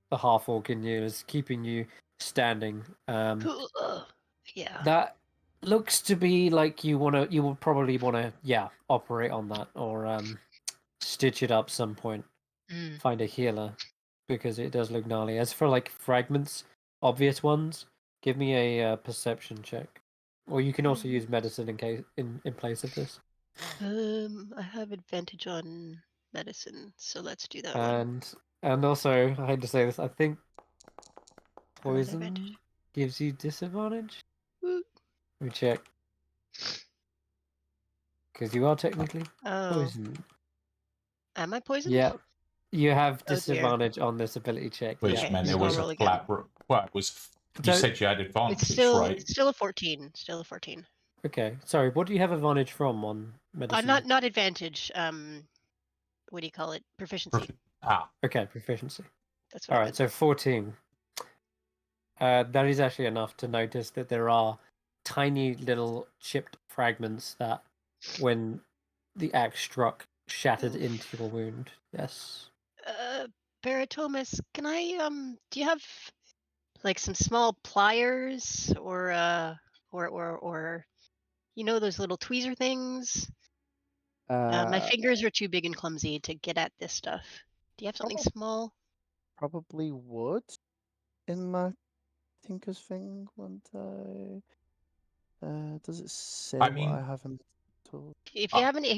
the half-orc in you is keeping you standing. Yeah. That looks to be like you will probably wanna operate on that or stitch it up some point. Mm. Find a healer. because it does look gnarly. As for like fragments, obvious ones, give me a perception check, or you can also use medicine in place of this. I have advantage on medicine, so let's do that one. And also, I hate to say this, I think I'm at poison advantage. gives you disadvantage. Woot. Let me check. Because you are technically Oh, poisoned. am I poisoned? Yeah, you have Oh, dear. disadvantage on this ability check. Which Okay, meant so it was I'll a roll again. flat. Well, it was. You So- said you had It's advantage, right? still a 14. Still a 14. Okay, sorry. What do you have advantage from on medicine? Not advantage. What do you call it? Proficiency. Okay, proficiency. That's what All I right, meant. so 14. That is actually enough to notice that there are tiny little chipped fragments that, when the axe struck, shattered into your wound. Yes. Barritomus, can I do you have like some small pliers or you know those little tweezer things? My fingers are too big and clumsy to get at this stuff. Do you have something small? Probably would in my Tinker's thing, won't I? Does it say I what mean- I have in the tool? If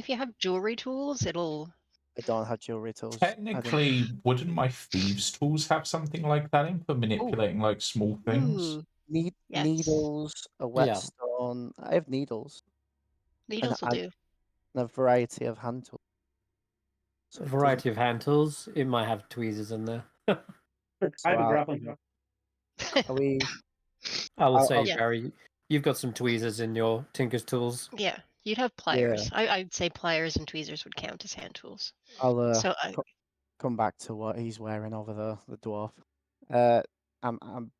you have jewelry tools, it'll. I don't have jewelry tools. I didn't- Technically, wouldn't my thieves' tools have something like that in for manipulating like small things? Ooh, Need yes. needles, a whetstone. I have needles Needles will and- do. and a variety of hand tools. So it Variety of hand tools. It might have tweezers in there. I have a Wow. grappling hook. doesn't- Are we? I will I'll- say, I'll- Yeah. Barry, you've got some tweezers in your Tinker's tools. Yeah, you'd have pliers. I'd say pliers and tweezers would count as hand tools. I'll So come back to what he's wearing over there, the dwarf. I'm.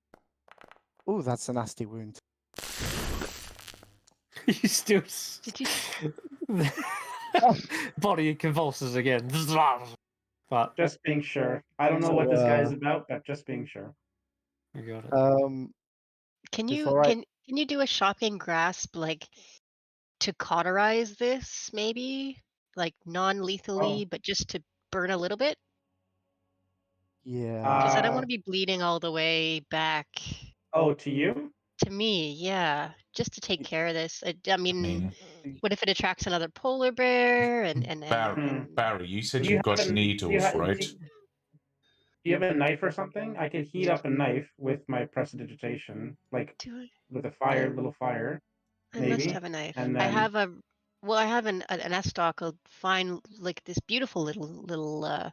Oh, that's a nasty wound. You still. Did you? Body convulses again. But Just being sure. I don't know what this guy is about, but just being sure. you got it. Can you Before I- can you do a shocking grasp like to cauterize this maybe like non-lethally, but just to burn a little bit? Yeah. Because I don't want to be bleeding all the way back Oh, to you? to me. Yeah, just to take care of this. I mean, mean, what if it attracts another polar bear Barry, you said Do you you've got have a- needles, right? Do you have a knife or something? I could heat up a knife with my prestidigitation, like Do I? with a little fire. I must Maybe, have a knife. and I then- have I have an S-stock, a fine, like this beautiful little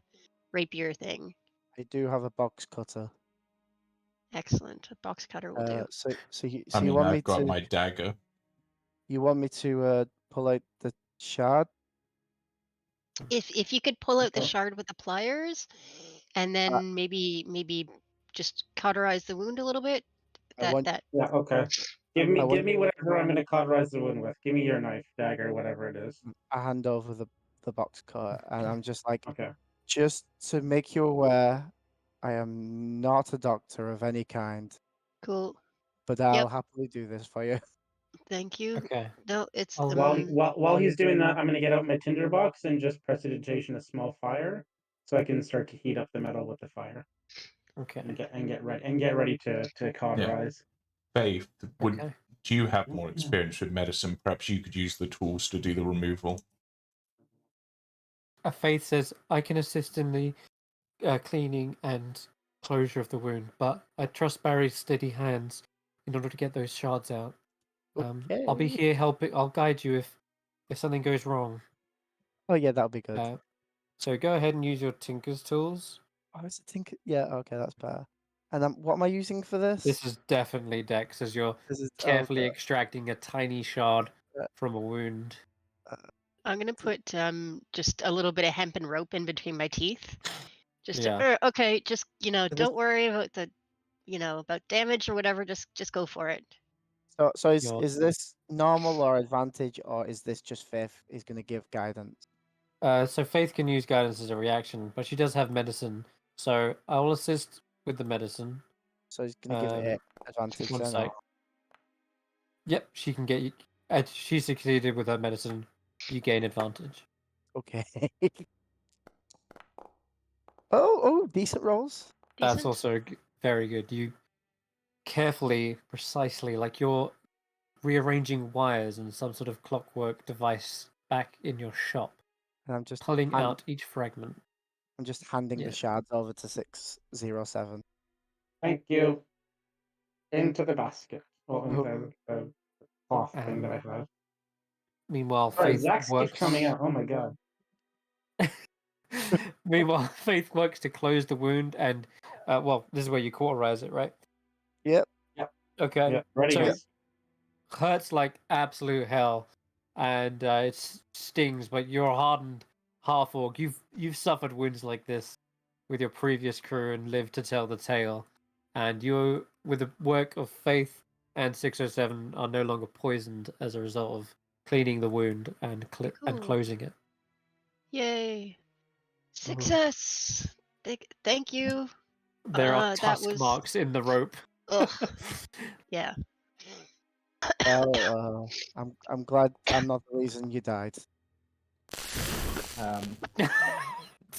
rapier thing. I do have a box cutter. Excellent. A box cutter will do. So you I mean, want me I've got to? my dagger. You want me to pull out the shard? If you could pull out the Oh. shard with the pliers, and then maybe just cauterize the wound a little bit. I want- Yeah, okay. Give I want- me whatever I'm gonna cauterize the wound with. Give me your knife, dagger, whatever it is. I hand over the box cutter, and I'm just like, Okay. just to make you aware, I am not a doctor of any kind, Cool. but I'll happily do this for you. Thank you. Okay. No, it's While he's doing that, I'm gonna get out my tinder box and just prestidigitation a small fire, so I can start to heat up the metal with the fire Okay. and get ready to cauterize. Faith, Okay. do you have more experience with medicine? Perhaps you could use the tools to do the removal. Faith says, I can assist in the cleaning and closure of the wound, but I trust Barry's steady hands in order to get those shards out. I'll be Okay. here helping. I'll guide you if something goes wrong. Oh yeah, that'll be good. So go ahead and use your Tinker's tools. I was thinking, yeah, okay, that's better. And what am I using for this? This is definitely Dex, as you're This is carefully okay. extracting a tiny shard Yeah. from a wound. I'm gonna put just a little bit of hempen rope in between my teeth. Just Yeah. okay, just this- don't worry about the about damage or whatever. Just go for it. So Your- is this normal or advantage, or is this just Faith is going to give guidance? So Faith can use guidance as a reaction, but she does have medicine. So I will assist with the medicine. So he's going to give it advantage One then. sec. Yep, she can get you. She succeeded with her medicine. You gain advantage. Okay. Oh, decent rolls. That's Decent? also very good. You carefully, precisely, like you're rearranging wires and some sort of clockwork device back in your shop, And I'm just pulling out each fragment. I'm just handing Yeah. the shards over to 607. Thank you. Into the basket. Well, Oh. into the cloth thing that I had. Meanwhile, Sorry, Faith Zach's keep works. coming out. Oh my god. Meanwhile, Faith works to close the wound, and well, this is where you cauterize it, right? Yep. Okay. Yeah, ready, So guys. hurts like absolute hell, and it stings. But you're a hardened half-orc. You've suffered wounds like this with your previous crew and lived to tell the tale. And you, with the work of Faith and 607, are no longer poisoned as a result of cleaning the wound and Cool. closing it. Yay! Success. Thank you. There are that tusk was- marks in the rope. Ugh. Yeah. Well, I'm glad I'm not the reason you died.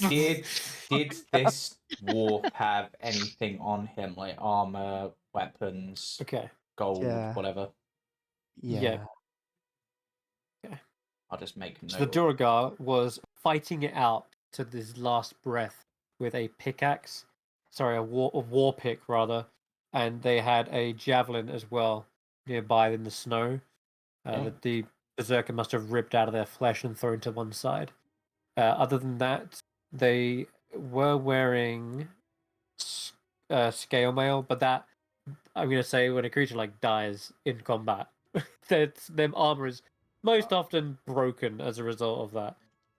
Did this dwarf have anything on him, like armor, weapons, Okay. gold, Yeah. whatever? Yeah. I'll just make a note. So the Duragar was fighting it out to his last breath with a pickaxe. Sorry, a war pick rather, and they had a javelin as well nearby in the snow. That the berserker must have ripped out of their flesh and thrown to one side. Other than that, they were wearing scale mail, but that I'm gonna say when a creature like dies in combat, their armor is most often broken as a result of that.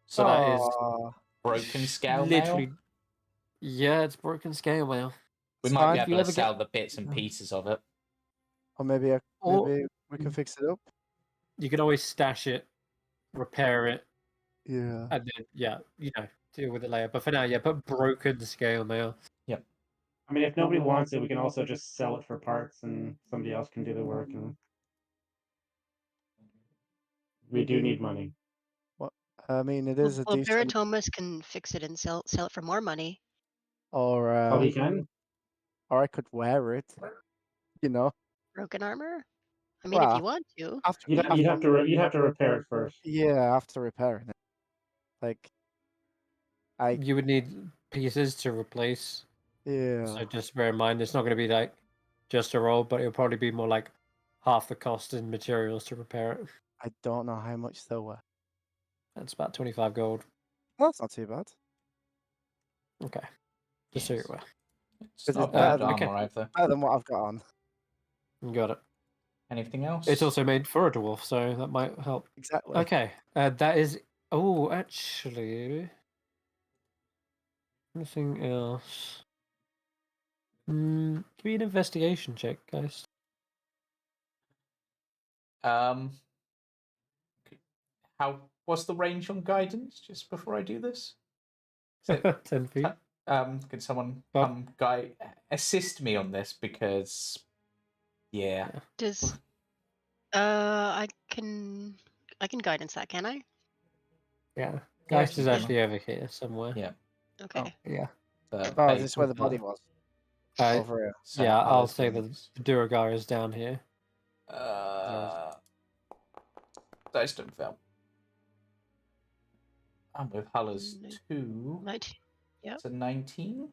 So that is Aw, broken scale literally, mail. yeah, it's broken scale mail. We it's might fine. be If you able to ever get- sell the bits and pieces of it. Or maybe Or- maybe we can fix it up. You can always stash it, repair it, Yeah. and then deal with it later. But for now, put broken scale mail. I mean, if nobody wants it, we can also just sell it for parts and somebody else can do the work. And we do need money. I mean, it is a Well, decent. Barritomus can fix it and sell it for more money. Or Oh, he can? or I could wear it. You know. Broken armor? I mean, if Well, you want to. After, You'd have to repair it first. yeah, after repairing it. Like, You would need pieces to replace. yeah. So just bear in mind, it's not going to be like just a roll, but it'll probably be more like half the cost in materials to repair it. I don't know how much they were. That's about 25 gold. Well, that's not too bad. Okay. Just so Yes. you're aware. It's Is not it bad better- okay. armor either. Better than what I've got on. You got it. Anything else? It's also made for a dwarf, so that might help. Exactly. Okay. That is. Oh, actually. Anything else? Give me an investigation check, guys. What's the range on guidance? Just before I do this, Is it- 10 feet. can someone Bob? assist me on this because, yeah. Does I can guidance that, can I? Yeah. Yeah, Geist is yeah. actually over here somewhere. Yeah. Okay. Yeah. Oh, is this where the body was? Uh, Over here. yeah, I'll say the Duragar is down here. Dice don't fail. And with Hulla's 2, 19. Yep. it's a 19.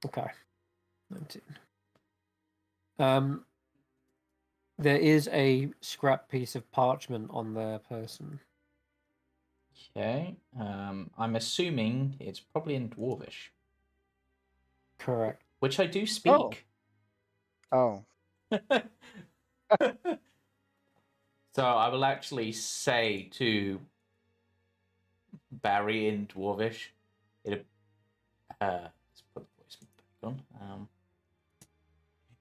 Okay. 19. There is a scrap piece of parchment on their person. Okay. I'm assuming it's probably in Dwarvish, Correct. which I do speak. Oh. So I will actually say to Barry in Dwarvish, let's put the voice back on.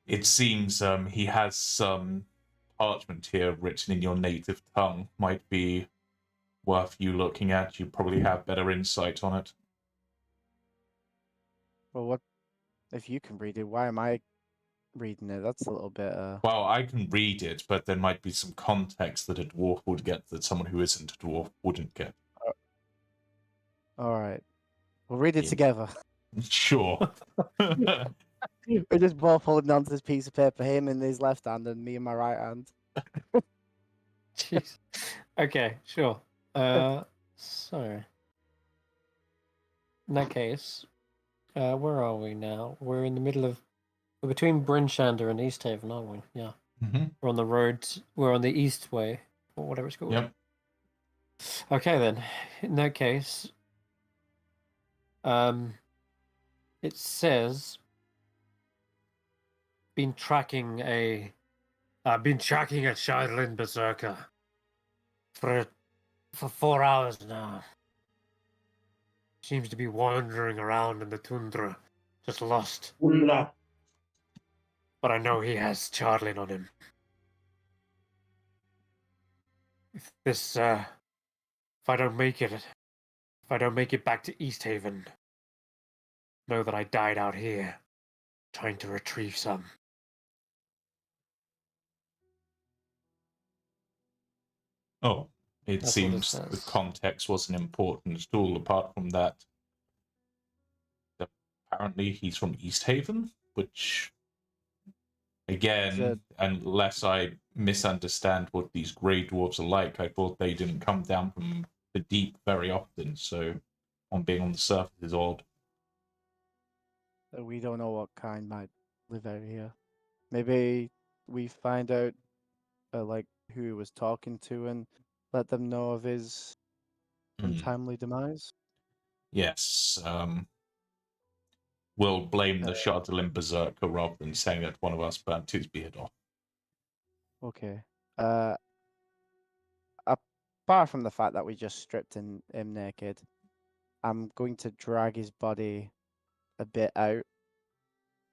It seems he has some parchment here written in your native tongue. Might be worth you looking at. You probably have better insight on it. Well, what if you can read it? Why am I reading it? That's a little bit. Well, I can read it, but there might be some context that a dwarf would get that someone who isn't a dwarf wouldn't get. All right. We'll read it Yeah. together. Sure. We're just both holding onto this piece of paper, him in his left hand and me in my right hand. Jeez. Okay, sure. So in that case, where are we now? We're in the middle of. We're between Bryn Shander and East Haven, aren't we? Yeah. hmm We're on the road. We're on the east way, or whatever it's called. Yep. Okay then. In that case, it says been tracking a Shaolin Berserker for 4 hours now. Seems to be wandering around in the tundra, just lost. Hulla. But I know he has Charlin on him. If I don't make it back to East Haven, know that I died out here, trying to retrieve some. Oh, it That's what it seems the says. context wasn't important at all, apart from that. Apparently, he's from East Haven, which, again, unless I misunderstand what these grey dwarves are like, I thought they didn't come down from the deep very often, so on being on the surface is odd. We don't know what kind might live out here. Maybe we find out like who he was talking to and let them know of his untimely demise. Yes, we'll blame the Shardolin Berserker rather than saying that one of us burnt his beard off. Okay. Apart from the fact that we just stripped him naked, I'm going to drag his body a bit out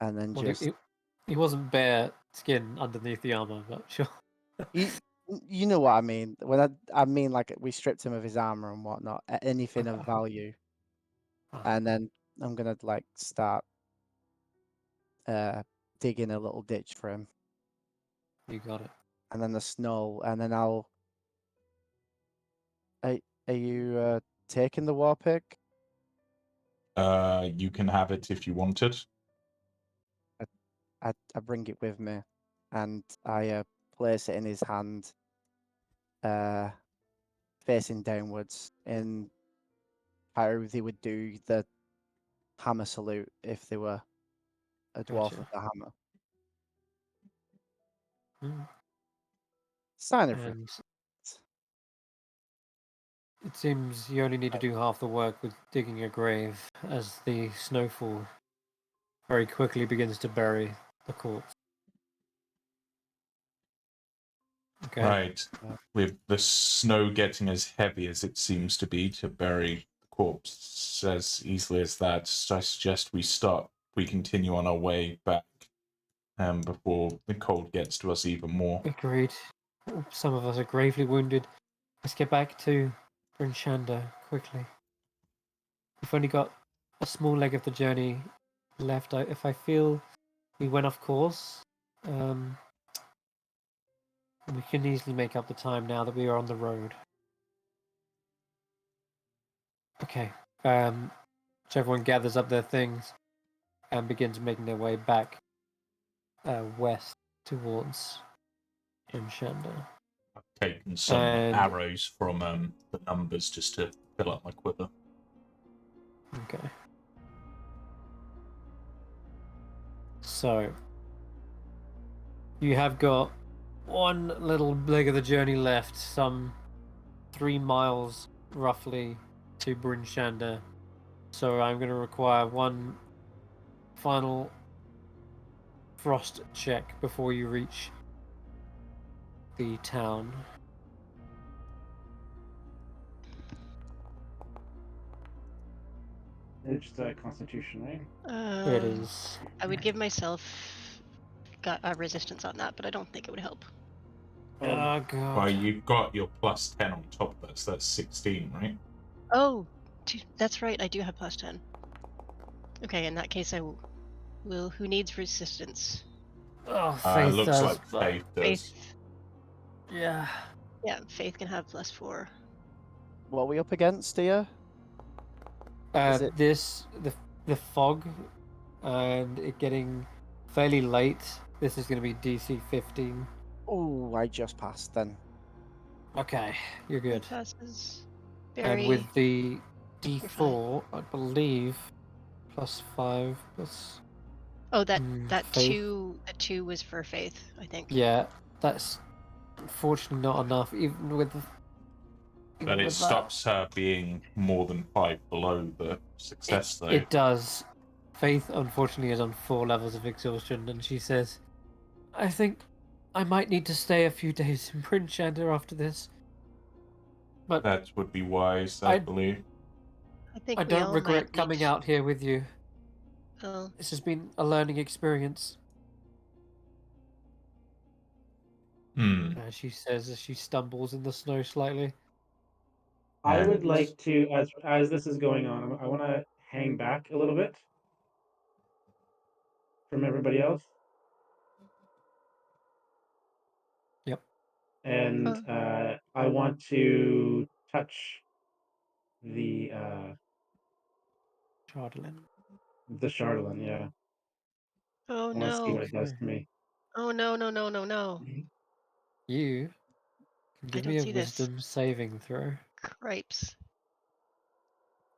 and then Well, just... he wasn't bare skin underneath the armor, but sure. You know what I mean. When I mean, like, we stripped him of his armor and whatnot, anything of value. And then I'm going to, like, start digging a little ditch for him. You got it. And then the snow, and then I'll... Are you taking the war pick? You can have it if you want it. I bring it with me, and I place it in his hand, facing downwards, in how they would do the hammer salute if they were a dwarf Gotcha. with a hammer. Mm. Sign of And it seems you only need to do half the work with digging a grave, as the snowfall very quickly begins to bury the corpse. Okay. Right. With the snow getting as heavy as it seems to be to bury the corpse as easily as that, I suggest we continue on our way back before the cold gets to us even more. Agreed. Some of us are gravely wounded. Let's get back to Bryn Shander quickly. We've only got a small leg of the journey left. If I feel we went off course, we can easily make up the time now that we are on the road. Okay. So everyone gathers up their things and begins making their way back west towards Bryn Shander. I've taken some arrows from the numbers just to fill up my quiver. Okay. So, you have got one little leg of the journey left, some 3 miles roughly to Bryn Shander. So I'm going to require one final frost check before you reach the town. It's just a constitution, right? It is. I would give myself a resistance on that, but I don't think it would help. Oh god. Well, you've got your plus 10 on top of that, so that's 16, right? Oh, that's right. I do have plus 10. Okay, in that case, I will. Who needs resistance? Oh, Faith looks does. like Faith does. Faith. Yeah. Yeah, Faith can have plus 4. What are we up against here? Is it- The fog and it getting fairly late. This is going to be DC 15. Oh, I just passed then. Okay, you're good. Passes. And Very. with the fine. D4, I believe, +5 plus. Oh, that faith. that two was for Faith, I think. Yeah, that's unfortunately not enough, even with. But it stops her being more than 5 below the success, though. It does. Faith, unfortunately, is on 4 levels of exhaustion, and she says, I think I might need to stay a few days in Prince Shander after this. But that would be wise, I believe. I think I we don't all regret might coming need... out here with you. Oh. This has been a learning experience. She says as she stumbles in the snow slightly. I would like to, as this is going on, I want to hang back a little bit from everybody else. Yep. And I want to touch the Chardolin. The Chardolin, yeah. Oh I want to see no. what it does to me. Oh no, no, no, no, no. You can give me a wisdom saving throw. Cripes.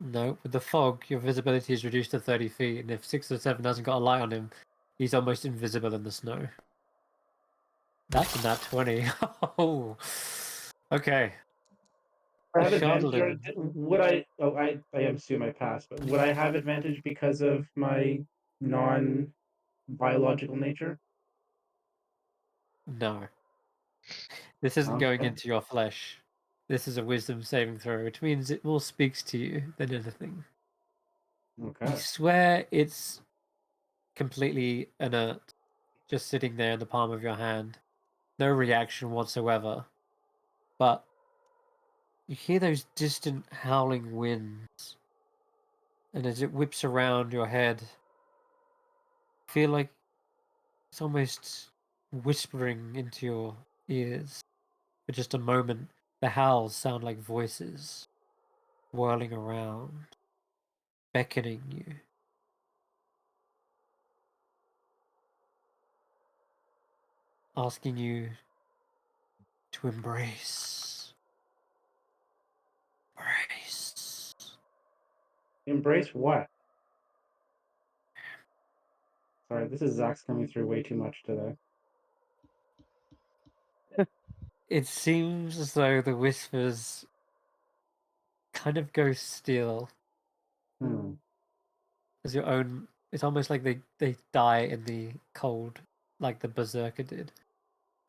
No, with the fog, your visibility is reduced to 30 feet, and if 6 or 7 hasn't got a light on him, he's almost invisible in the snow. That's a nat 20. Oh, okay. I have advantage. Chardolin. Would I? Oh, I assume I passed, but would I have advantage because of my non-biological nature? No. This isn't going into your flesh. This is a wisdom saving throw, which means it more speaks to you than anything. Okay. You swear it's completely inert, just sitting there in the palm of your hand. No reaction whatsoever. But you hear those distant howling winds. And as it whips around your head, you feel like it's almost whispering into your ears. For just a moment, the howls sound like voices, whirling around, beckoning you. Asking you to embrace. Embrace. Embrace what? Sorry, this is Zach's coming through way too much today. It seems as though the whispers kind of go still. As your own, it's almost like they die in the cold, like the Berserker did.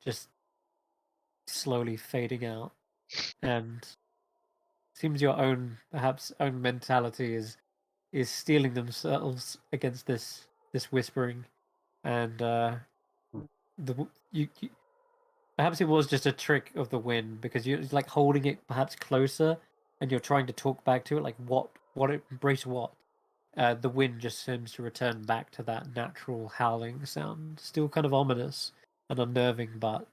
Just slowly fading out. And it seems your own, perhaps own mentality is steeling themselves against this whispering. And you perhaps it was just a trick of the wind, because you're like holding it perhaps closer and you're trying to talk back to it, like what embrace what. The wind just seems to return back to that natural howling sound. Still kind of ominous and unnerving, but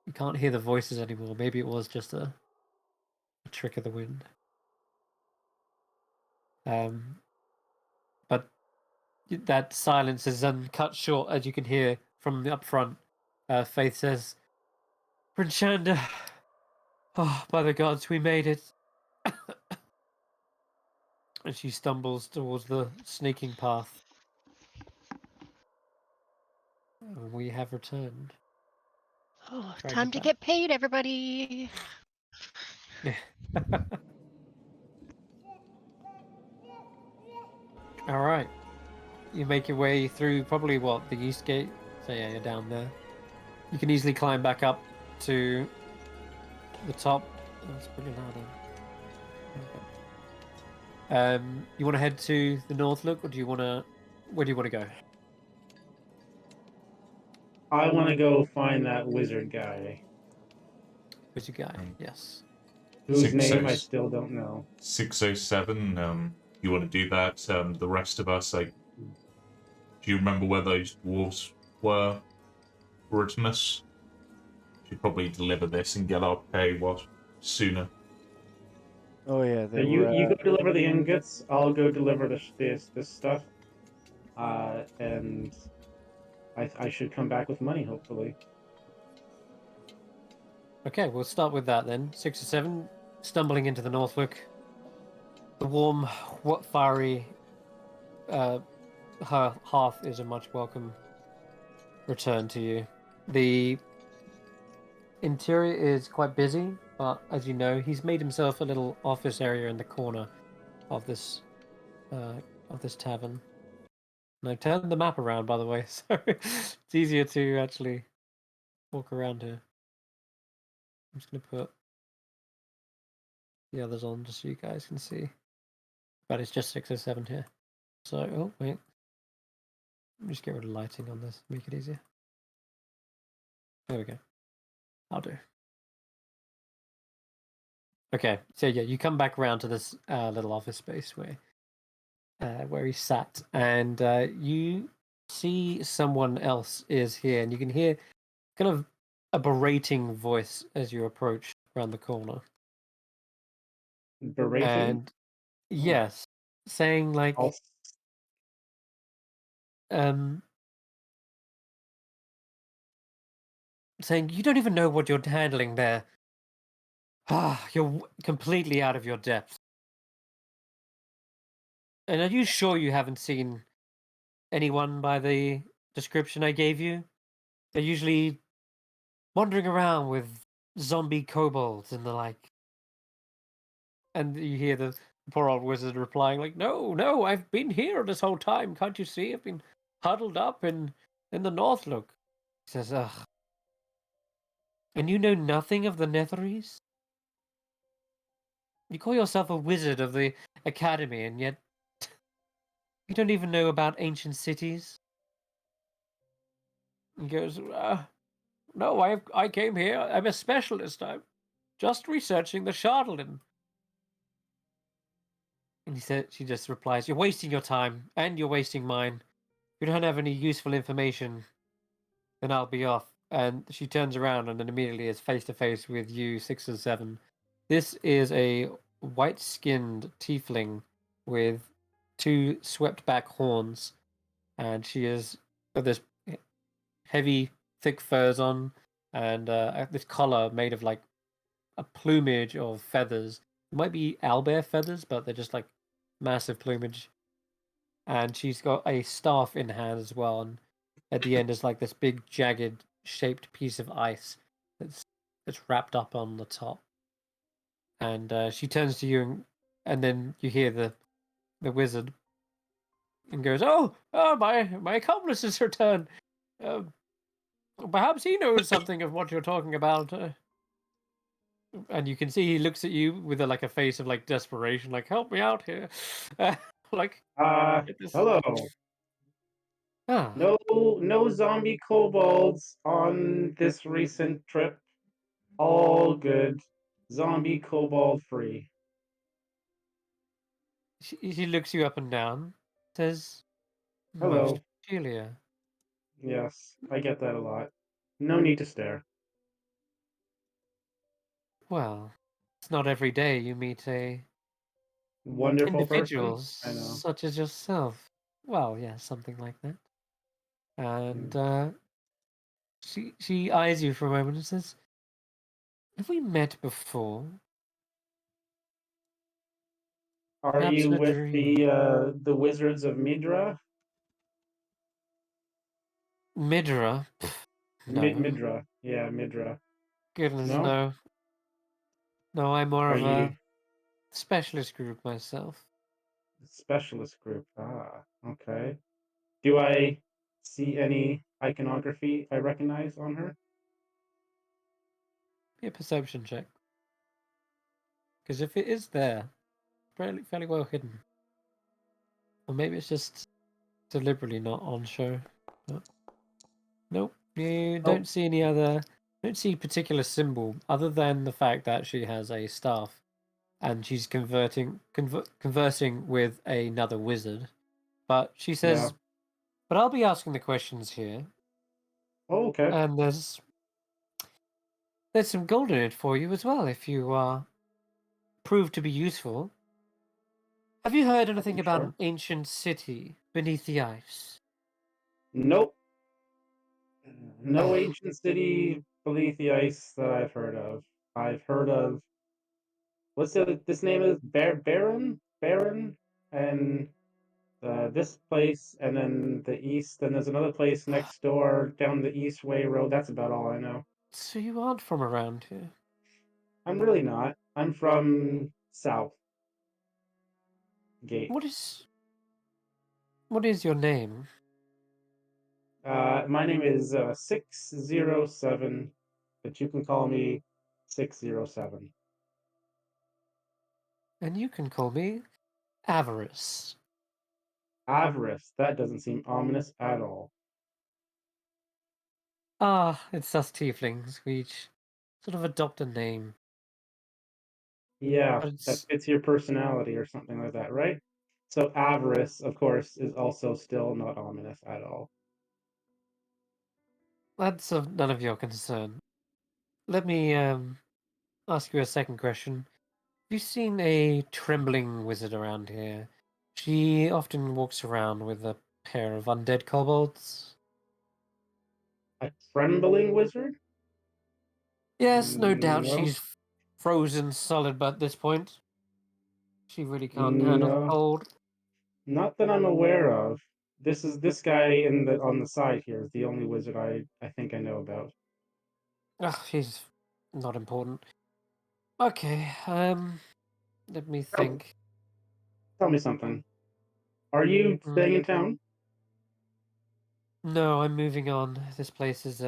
you can't hear the voices anymore. Maybe it was just a trick of the wind. But that silence is then cut short, as you can hear from the up front. Faith says, Prince Shander, oh, by the gods, we made it. And she stumbles towards the sneaking path. And we have returned. Oh, time to get paid, everybody. All right. You make your way through probably the east gate. So yeah, you're down there. You can easily climb back up to the top. Oh, that's pretty loud. You want to head to the North Look, or do you want to? Where do you want to go? I want to go find that wizard guy. Wizard guy, yes. Whose name I still don't know. 607. You want to do that? The rest of us, do you remember where those dwarves were? Barritomus? Should probably deliver this and get our pay sooner. Oh yeah, So they you were. go deliver the ingots. I'll go deliver this stuff. And I should come back with money, hopefully. Okay, we'll start with that then. 6 or 7, stumbling into the Northwick. The warm, fiery hearth is a much welcome return to you. The interior is quite busy, but as you know, he's made himself a little office area in the corner of this tavern. And I turned the map around, by the way, so it's easier to actually walk around here. I'm just going to put the others on just so you guys can see. But it's just 6 or 7 here. So, oh, wait. Let me just get rid of lighting on this, make it easier. There we go. I'll do. Okay, so yeah, you come back around to this little office space where he sat, and you see someone else is here, and you can hear kind of a berating voice as you approach around the corner. Berating? And yes, saying like, saying you don't even know what you're handling there. Ah, you're completely out of your depth. And are you sure you haven't seen anyone by the description I gave you? They're usually wandering around with zombie kobolds and the like. And you hear the poor old wizard replying like, no, I've been here this whole time. Can't you see? I've been huddled up in the North. Look. He says, ugh. And you know nothing of the Netherese? You call yourself a wizard of the academy, and yet you don't even know about ancient cities? He goes, no, I came here. I'm a specialist. I'm just researching the Chardalin. And she just replies, you're wasting your time, and you're wasting mine. If you don't have any useful information, then I'll be off. And she turns around and then immediately is face to face with you, 6 or 7. This is a white-skinned tiefling with 2 swept-back horns, and she has this heavy, thick furs on, and this collar made of like a plumage of feathers. It might be owlbear feathers, but they're just like massive plumage. And she's got a staff in hand as well, and at the end is like this big jagged shaped piece of ice that's wrapped up on the top. And she turns to you, and then you hear the wizard and goes, "Oh, my accomplice has returned. Perhaps he knows something of what you're talking about." And you can see he looks at you with like a face of like desperation, like, "Help me out here." Like, hello. Ah. No zombie kobolds on this recent trip. All good. Zombie kobold free. She looks you up and down, says, Hello. "Most peculiar." Yes, I get that a lot. No need to stare. Well, it's not every day you meet a Wonderful individuals person. I know. such as yourself. Well, yeah, something like that. And she eyes you for a moment and says, "Have we met before?" Are Perhaps you in a with dream. the Wizards of Midra? Midra? No. Midra. Yeah, Midra. Goodness, No? no. No, I'm more Are of you a specialist group myself. specialist group? Ah, okay. Do I see any iconography I recognize on her? Be a perception check. Because if it is there, fairly well hidden. Or maybe it's just deliberately not on show. But nope, you don't see any other. Don't see particular symbol other than the fact that she has a staff, and she's conversing with another wizard. But she says, Yeah. "But I'll be asking the questions here, Oh, okay. and there's some gold in it for you as well if you prove to be useful. Have you heard anything about Sure. an ancient city beneath the ice? Nope. No Oh. ancient city beneath the ice that I've heard of. I've heard of this name is Baron, and this place, and then the east, and there's another place next door down the Eastway Road. That's about all I know. So you aren't from around here? I'm really not. I'm from South Gate. What is your name? My name is 607, but you can call me 607. And you can call me Avarice. Avarice. That doesn't seem ominous at all. Ah, it's us tieflings. We each sort of adopt a name. Yeah, But that fits your personality or something like that, right? So avarice, of course, is also still not ominous at all. that's of none of your concern. Let me ask you a second question. Have you seen a trembling wizard around here? She often walks around with a pair of undead kobolds. A trembling wizard? Yes, no doubt No, she's frozen solid by this point. She really can't handle the no, cold. not that I'm aware of. This guy on the side here is the only wizard I think I know about. Ugh, she's not important. Okay, let me think. Tell me something. Are you staying in town? No, I'm moving on. This place is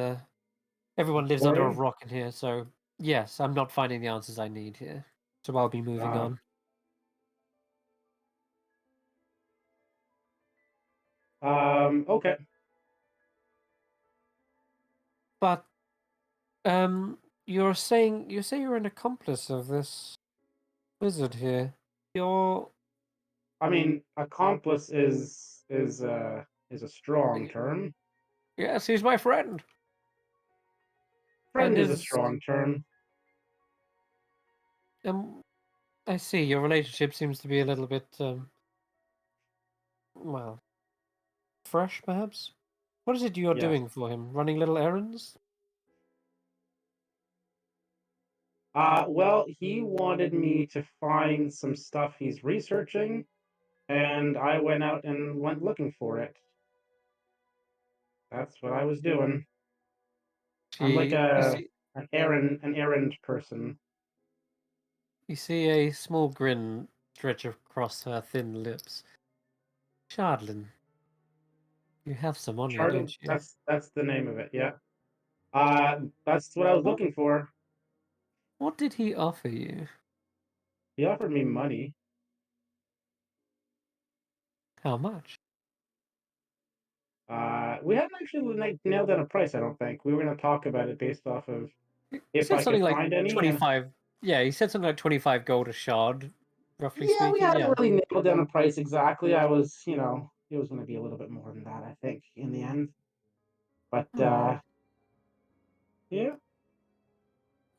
everyone lives under a Boring? rock in here, so yes, I'm not finding the answers I need here. So I'll be moving on. Okay. But you say you're an accomplice of this wizard here. You're I mean, accomplice is a strong term. yes, he's my friend. Friend And is a his strong term. I see your relationship seems to be a little bit well, fresh perhaps. What is it you're Yes. doing for him? Running little errands? Well, he wanted me to find some stuff he's researching, and I went out and went looking for it. That's what I was doing. I'm like an errand person. You see a small grin stretch across her thin lips. Shardlin, you have some on you, Chardon, don't you? that's the name of it, yeah. That's what I was looking for. What did he offer you? He offered me money. How much? We haven't actually nailed down a price, I don't think. We were gonna talk about it based off of He if said I something could like find any. 25. Yeah, he said something like 25 gold a shard, roughly Yeah, we speaking. hadn't Yeah. really nailed down a price exactly. I was, it was gonna be a little bit more than that, I think, in the end. But yeah.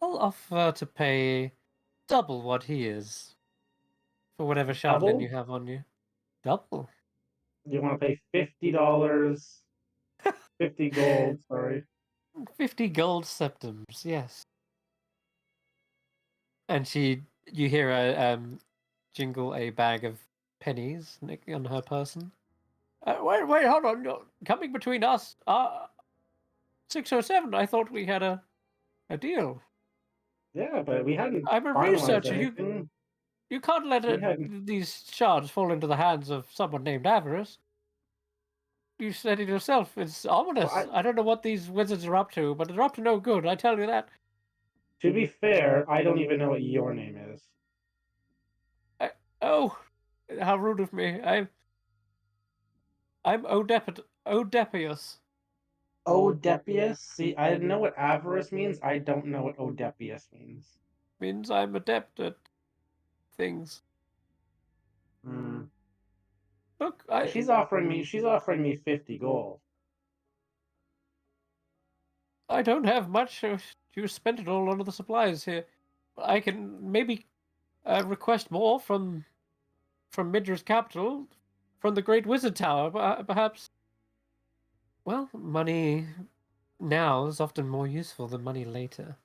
I'll offer to pay double what he is for whatever Shardlin Double? you have on you. Double? You want to pay $50, 50 gold, sorry. 50 gold septums, yes. And you hear a jingle a bag of pennies on her person. Wait, hold on. You're coming between us. 607. I thought we had a deal. Yeah, but we hadn't I'm a finalized researcher. anything. You can't let We hadn't. these shards fall into the hands of someone named Avarice. You said it yourself. It's ominous. Well, I don't know what these wizards are up to, but they're up to no good. I tell you that. to be fair, I don't even know what your name is. Oh, how rude of me. I'm Odepius. Odepius? See, I know what avarice means. I don't know what Odepius means. Means I'm adept at things. Hmm. Look, She's offering me 50 gold. I don't have much. You spent it all on the supplies here. I can maybe request more from Midra's capital, from the Great Wizard Tower, perhaps. Well, money now is often more useful than money later,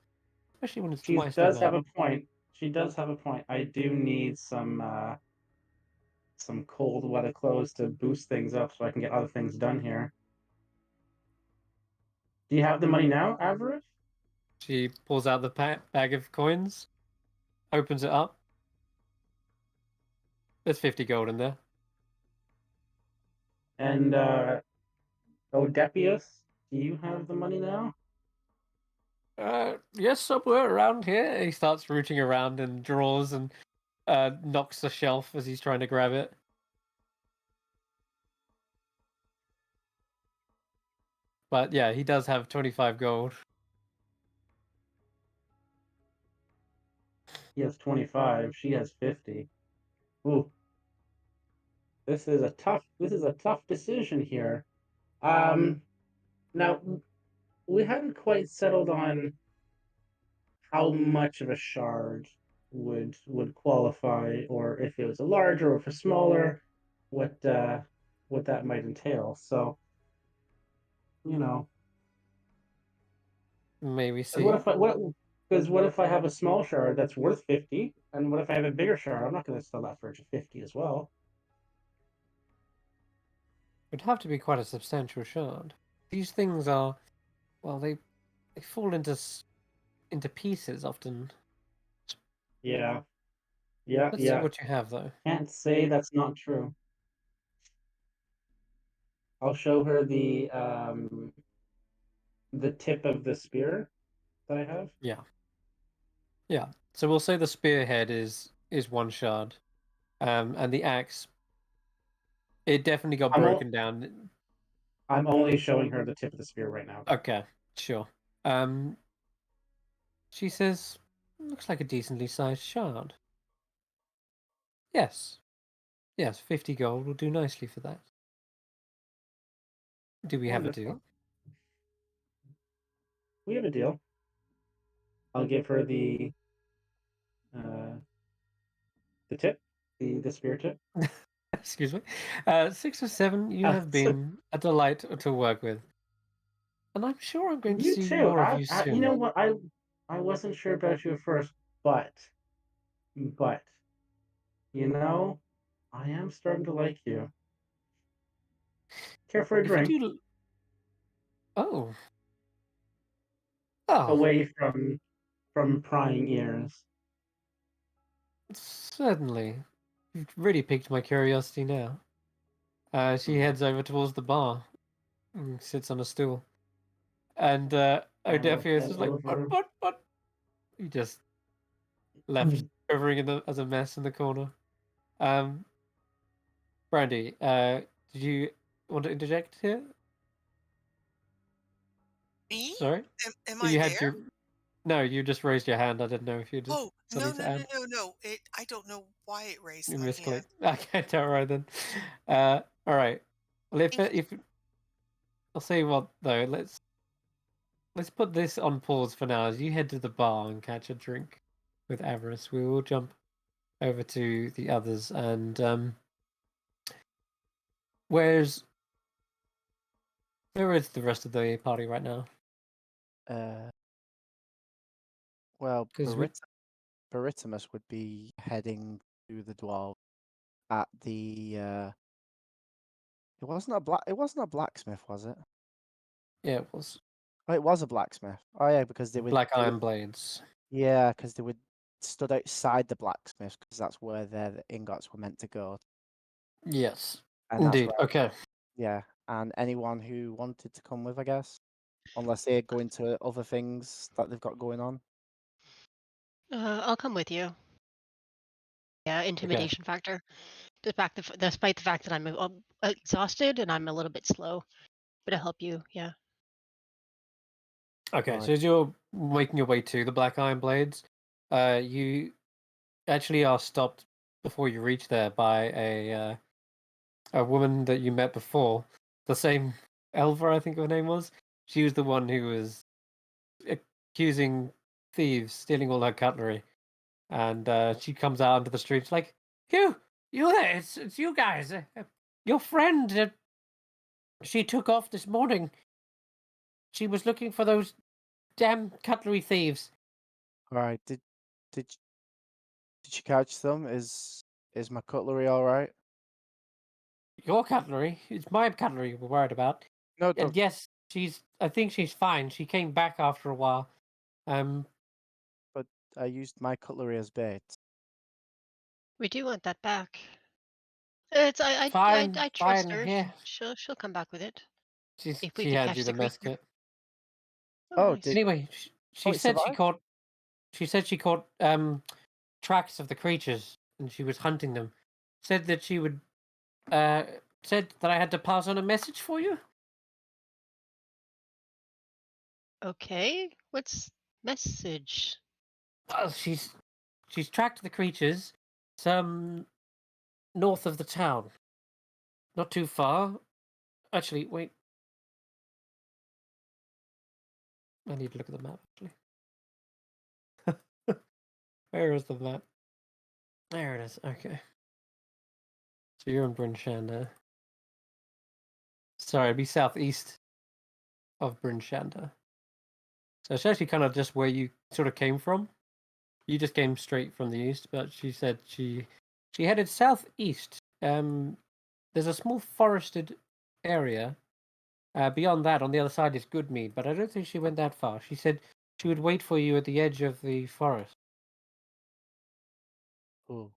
especially when it's She twice the does have amount. a point. She does have a point. I do need some cold weather clothes to boost things up so I can get other things done here. Do you have the money now, Average? She pulls out the bag of coins, opens it up. There's 50 gold in there. And Odepius, do you have the money now? Yes, somewhere around here. He starts rooting around in drawers and knocks the shelf as he's trying to grab it. But yeah, he does have 25 gold. He has 25. She has 50. Ooh. This is a tough decision here. Now we hadn't quite settled on how much of a shard would qualify, or if it was a larger or if a smaller, what that might entail. So, you know, Maybe 'cause see. what if I have a small shard that's worth 50, and what if I have a bigger shard? I'm not going to sell that for 50 as well. It'd have to be quite a substantial shard. These things are, well, they fall into pieces often. Yeah. Let's see what you have though. Can't say that's not true. I'll show her the tip of the spear that I have. Yeah. Yeah. So we'll say the spearhead is one shard, and the axe. It definitely got broken down. I'm only showing her the tip of the spear right now. Okay, sure. She says, looks like a decently sized shard. Yes. Yes, 50 gold will do nicely for that. Do we have a deal? We have a deal. I'll give her the tip, the spear tip. Excuse me. 6 or 7, you have been a delight to work with. And I'm sure I'm going to see more of you soon. You know what? I wasn't sure about you at first, but you know, I am starting to like you. Care for a drink? Oh. Away from prying ears. Certainly. You've really piqued my curiosity now. She heads over towards the bar and sits on a stool. And Odepius is like, what? He just left covering as a mess in the corner. Brandee, did you want to interject here? Me? Sorry? Am I there? No, you just raised your hand. I didn't know if you just something to add. No. I don't know why it raised You my misclicked. hand. Okay, all right then. All right. Well, if I'll say what though, let's put this on pause for now as you head to the bar and catch a drink with Avarice. We will jump over to the others and where is the rest of the party right now? Well, 'Cause Barritomus would be heading to the dwarf at the. It wasn't a blacksmith, was it? Yeah, it was Oh, it was a blacksmith. Oh yeah, because they black iron blades. Yeah, because they would stood outside the blacksmith because that's where the ingots were meant to go. Yes, And that's indeed. where, Okay. yeah, and anyone who wanted to come with, I guess, unless they go into other things that they've got going on. I'll come with you. Yeah, intimidation factor. Despite the fact that I'm exhausted and I'm a little bit slow, but I'll help you. Yeah. Okay, Right. so as you're making your way to the black iron blades, you actually are stopped before you reach there by a woman that you met before, the same Elva, I think her name was. She was the one who was accusing thieves, stealing all her cutlery. And she comes out onto the streets like, you there, it's you guys. Your friend, she took off this morning. She was looking for those damn cutlery thieves. All right. Did you catch them? Is my cutlery all right? Your cutlery? It's my cutlery we're worried about. No, And don't. yes, I think she's fine. She came back after a while. But I used my cutlery as bait. We do want that back. It's Fine, I trust fine, her. yeah. She'll come back with it if we She could hands catch you the the mess creature. kit. Oh, nice. did Anyway, she it said survive? she said she caught tracks of the creatures and she was hunting them. Said that she would said that I had to pass on a message for you. Okay, what's message? Well, she's tracked the creatures some north of the town. Not too far. Actually, wait. I need to look at the map, actually. Where is the map? There it is. Okay. So you're in Bryn Shander. Sorry, it'd be southeast of Bryn Shander. So it's actually kind of just where you sort of came from. You just came straight from the east, but she said she headed southeast. There's a small forested area. Beyond that, on the other side is Goodmead, but I don't think she went that far. She said she would wait for you at the edge of the forest. Oh,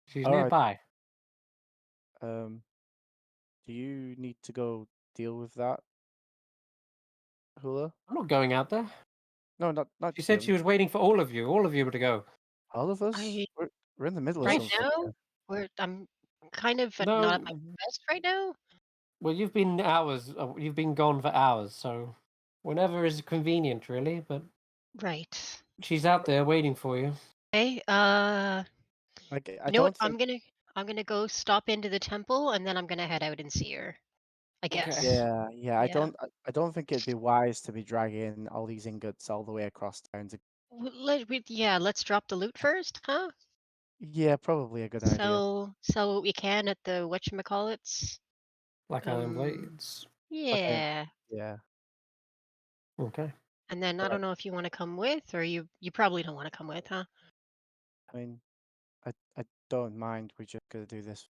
She's all right. nearby. Do you need to go deal with that, Hulla? I'm not going out there. No, not She said you. she was waiting for all of you. All of you were to go. All of us? I We're in the middle of right something. now I'm kind of not No, at my best right now. well, you've been hours. You've been gone for hours, so whenever is convenient, really. But Right. she's out there waiting for you. Okay. Like, I You know what? don't think. I'm gonna go stop into the temple and then I'm gonna head out and see her. I guess. Okay. Yeah. Yeah. I don't think it'd be wise to be dragging all these ingots all the way across town to. Let's drop the loot first, huh? Yeah, probably a good idea. So what we can at the whatchamacallits. Like Iron Blades. Yeah. Yeah. Okay. And then I Right. don't know if you want to come with or you probably don't want to come with, huh? I mean, I don't mind. We're just gonna do this.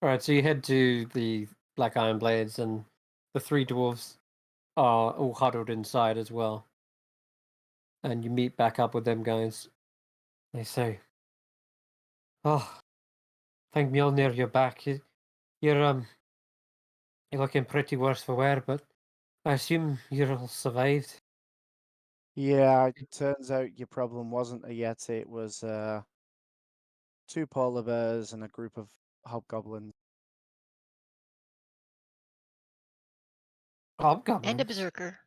All right. So you head to the Black Iron Blades, and the three dwarves are all huddled inside as well. And you meet back up with them guys. They say, "Oh, thank Mjolnir, you're back. You're looking pretty worse for wear, but I assume you're all survived." Yeah, it turns out your problem wasn't a Yeti. It was two polar bears and a group of hobgoblins. And a Hobgoblins. berserker.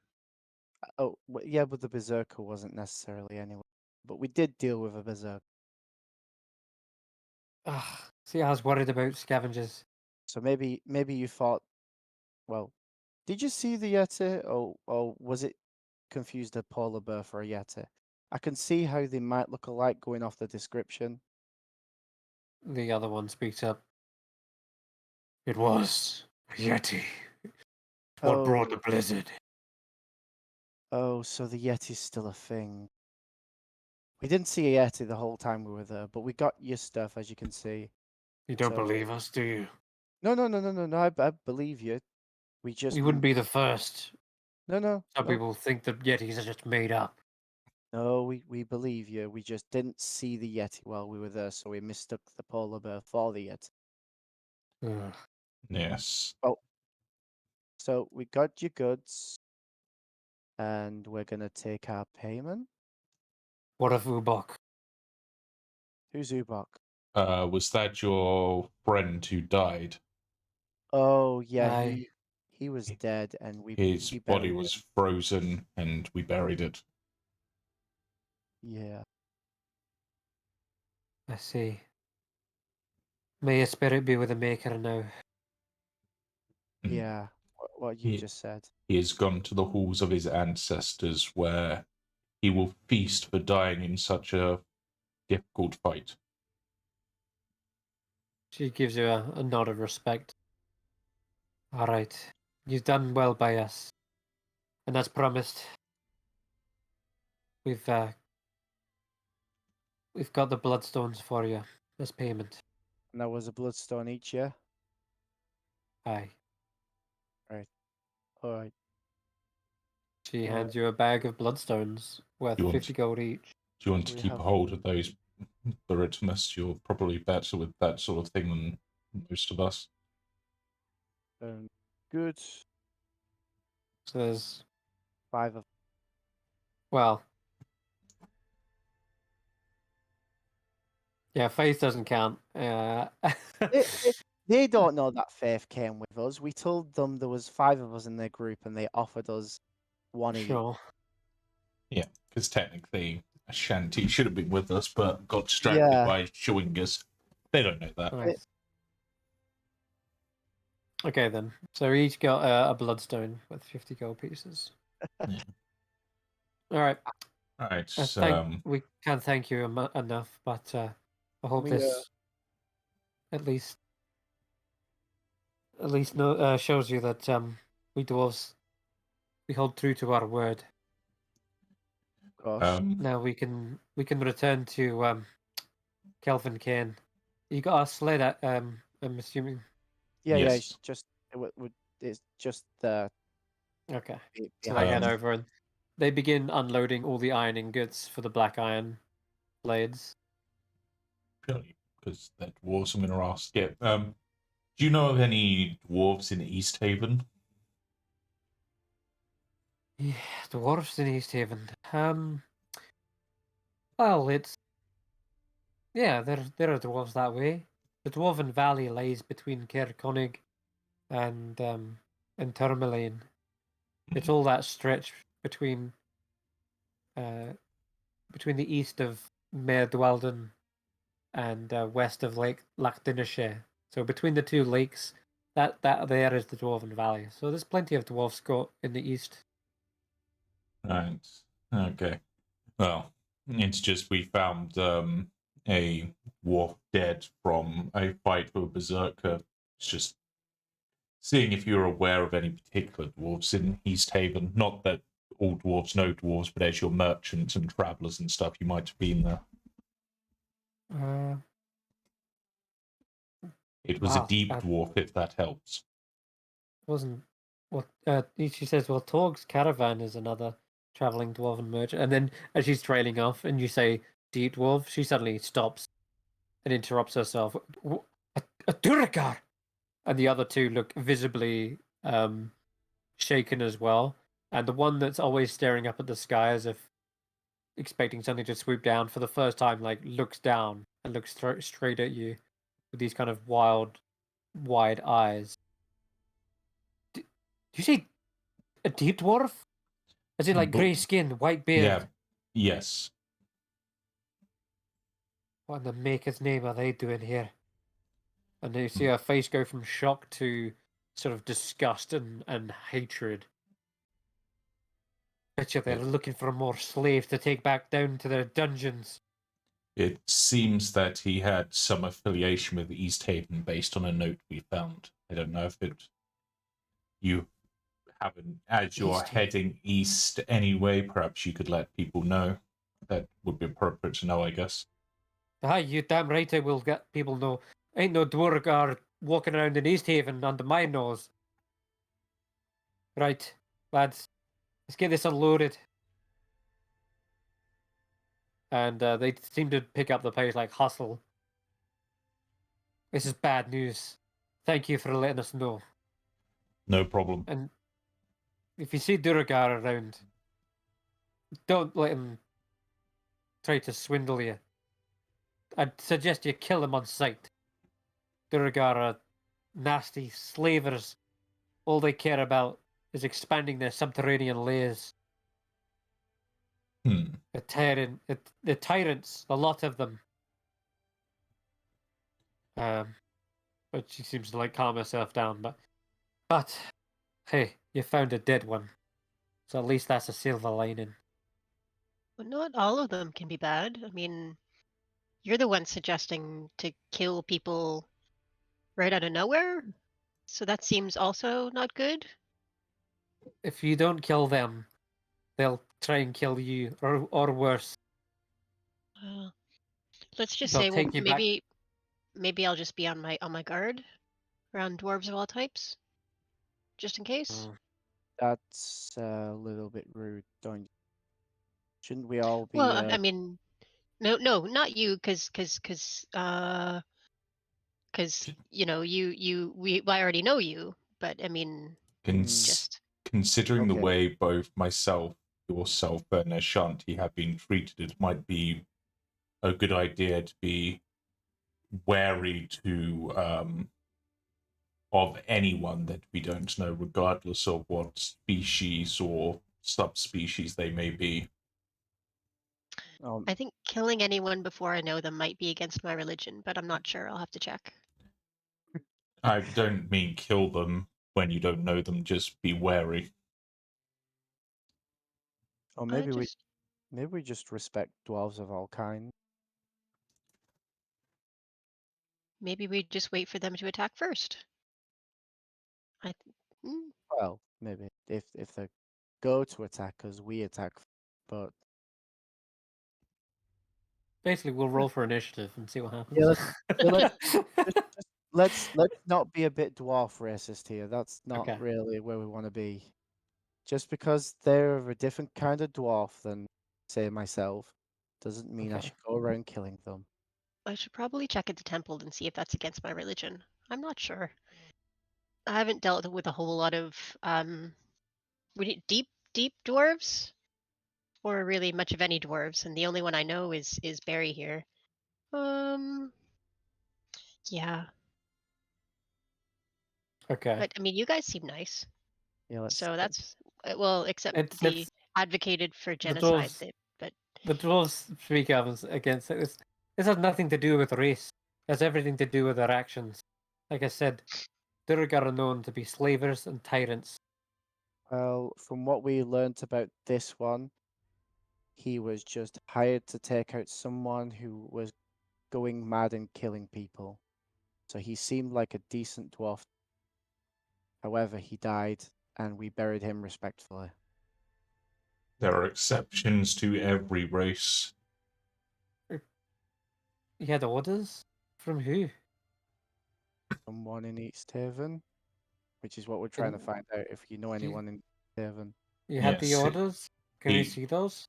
Oh, yeah, but the berserker wasn't necessarily anyway. But we did deal with a berserker. See, I was worried about scavengers. So maybe you thought, well, did you see the Yeti, or was it confused a polar bear for a Yeti? I can see how they might look alike going off the description. The other one speaks up. It was a Yeti. What brought the blizzard? Oh, so the Yeti's still a thing. We didn't see a Yeti the whole time we were there, but we got your stuff, as you can see. You don't So- believe us, do you? No, I believe you. We just You wouldn't be the first. no. Some people think that Yetis are just made up. No, we believe you. We just didn't see the Yeti while we were there, so we mistook the polar bear for the Yeti. Ugh. Yes. Oh, so we got your goods, and we're gonna take our payment. What of Ubok? Who's Ubok? Was that your friend who died? Oh yeah, Aye. he was dead, and His we body buried was him. frozen, and we buried it. Yeah. I see. May your spirit be with the Maker now. Mhm. Yeah. what you just said. He has gone to the halls of his ancestors, where he will feast for dying in such a difficult fight. She gives you a nod of respect. All right, you've done well by us, and as promised, we've got the bloodstones for you as payment. And there was a bloodstone each, yeah? Aye. All right. She hands you a bag of bloodstones worth You want 50 gold each. Do you want to We keep have- a hold of those, Barritomus? You're probably better with that sort of thing than most of us. Good. So there's, 5 of well, yeah, Faith doesn't count. They don't know that Faith came with us. We told them there was 5 of us in their group, and they offered us 1 each. Sure. Yeah, because technically Ashanti should have been with us, but got distracted Yeah. by Chewingas. They don't know that. Nice. Okay then. So we each got a bloodstone with 50 gold pieces. Yeah. All right. All right. We can't thank you enough, but I hope this at least shows you that we dwarves we hold true to our word. Gosh. Now we can return to Kelvin Kane. You got a sled at I'm assuming. Yeah, yes. it's just Okay. So behind they head us. over and they begin unloading all the ironing goods for the black iron blades. Purely because they're dwarves, I'm going to ask it. Do you know of any dwarves in East Haven? Yeah, dwarves in East Haven. Well, it's there are dwarves that way. The Dwarven Valley lies between Caer-Konig and Tourmaline. It's all that stretch between the east of Maer Dweldon and west of Lake Lachdinashe. So between the two lakes, that there is the Dwarven Valley. So there's plenty of dwarves got in the east. Right. Okay. Well, it's just we found a dwarf dead from a fight with a berserker. It's just seeing if you're aware of any particular dwarves in East Haven. Not that all dwarves know dwarves, but as your merchants and travellers and stuff, you might have been there. It was a deep dwarf, if that helps. Wasn't what she says? Well, Torg's caravan is another traveling dwarven merchant, and then as she's trailing off, and you say deep dwarf, she suddenly stops and interrupts herself. A Duergar! And the other two look visibly shaken as well. And the one that's always staring up at the sky as if expecting something to swoop down for the first time, like looks down and looks straight at you with these kind of wild, wide eyes. Do you say a deep dwarf? As in like grey skin, white beard? Yeah. Yes. What in the maker's name are they doing here? And you see her face go from shock to sort of disgust and hatred. Betcha they're looking for more slaves to take back down to their dungeons. It seems that he had some affiliation with East Haven based on a note we found. I don't know if you haven't, as you're heading east anyway, perhaps you could let people know. That would be appropriate to know, I guess. Aye, you damn right I will get people know. Ain't no Dwargar walking around in East Haven under my nose. Right, lads, let's get this unloaded. And they seem to pick up the pace like hustle. This is bad news. Thank you for letting us know. No problem. And if you see Duragar around, don't let him try to swindle you. I'd suggest you kill him on sight. Duragar are nasty slavers. All they care about is expanding their subterranean lairs. The tyrants, a lot of them. But she seems to like calm herself down. But Hey, you found a dead one. So at least that's a silver lining. But not all of them can be bad. I mean, you're the one suggesting to kill people right out of nowhere, so that seems also not good. If you don't kill them, they'll try and kill you, or worse. Let's just They'll say, well, take you back. maybe I'll just be on my guard around dwarves of all types, just in case. That's a little bit rude, don't you? Shouldn't we all be? Well, I mean, no, not you, because you know I already know you, but I mean, just Considering the Okay. way both myself, yourself, and Ashanti have been treated, it might be a good idea to be wary of anyone that we don't know, regardless of what species or subspecies they may be. I think killing anyone before I know them might be against my religion, but I'm not sure. I'll have to check. I don't mean kill them when you don't know them, just be wary. Or maybe we just respect dwarves of all kinds. Maybe we just wait for them to attack first. Well, maybe if they go to attack us, we attack. But Basically, we'll roll for initiative and see what happens. let's not be a bit dwarf racist here. That's not Okay. really where we want to be. Just because they're of a different kind of dwarf than, say, myself, doesn't mean I Okay. should go around killing them. I should probably check at the temple and see if that's against my religion. I'm not sure. I haven't dealt with a whole lot of deep dwarves, or really much of any dwarves, and the only one I know is Barry here. Yeah. Okay. But I mean, you guys seem nice. Yeah, so that's well, except it's advocated for the genocide. dwarves. But The dwarves speak up against it. This has nothing to do with race. It has everything to do with their actions. Like I said, Durgar are known to be slavers and tyrants. Well, from what we learnt about this one, he was just hired to take out someone who was going mad and killing people. So he seemed like a decent dwarf. However, he died, and we buried him respectfully. There are exceptions to every race. He had orders? From who? Someone in East Haven, which is what we're trying to find out, if you know anyone in East Haven. You had the orders? Can we see those?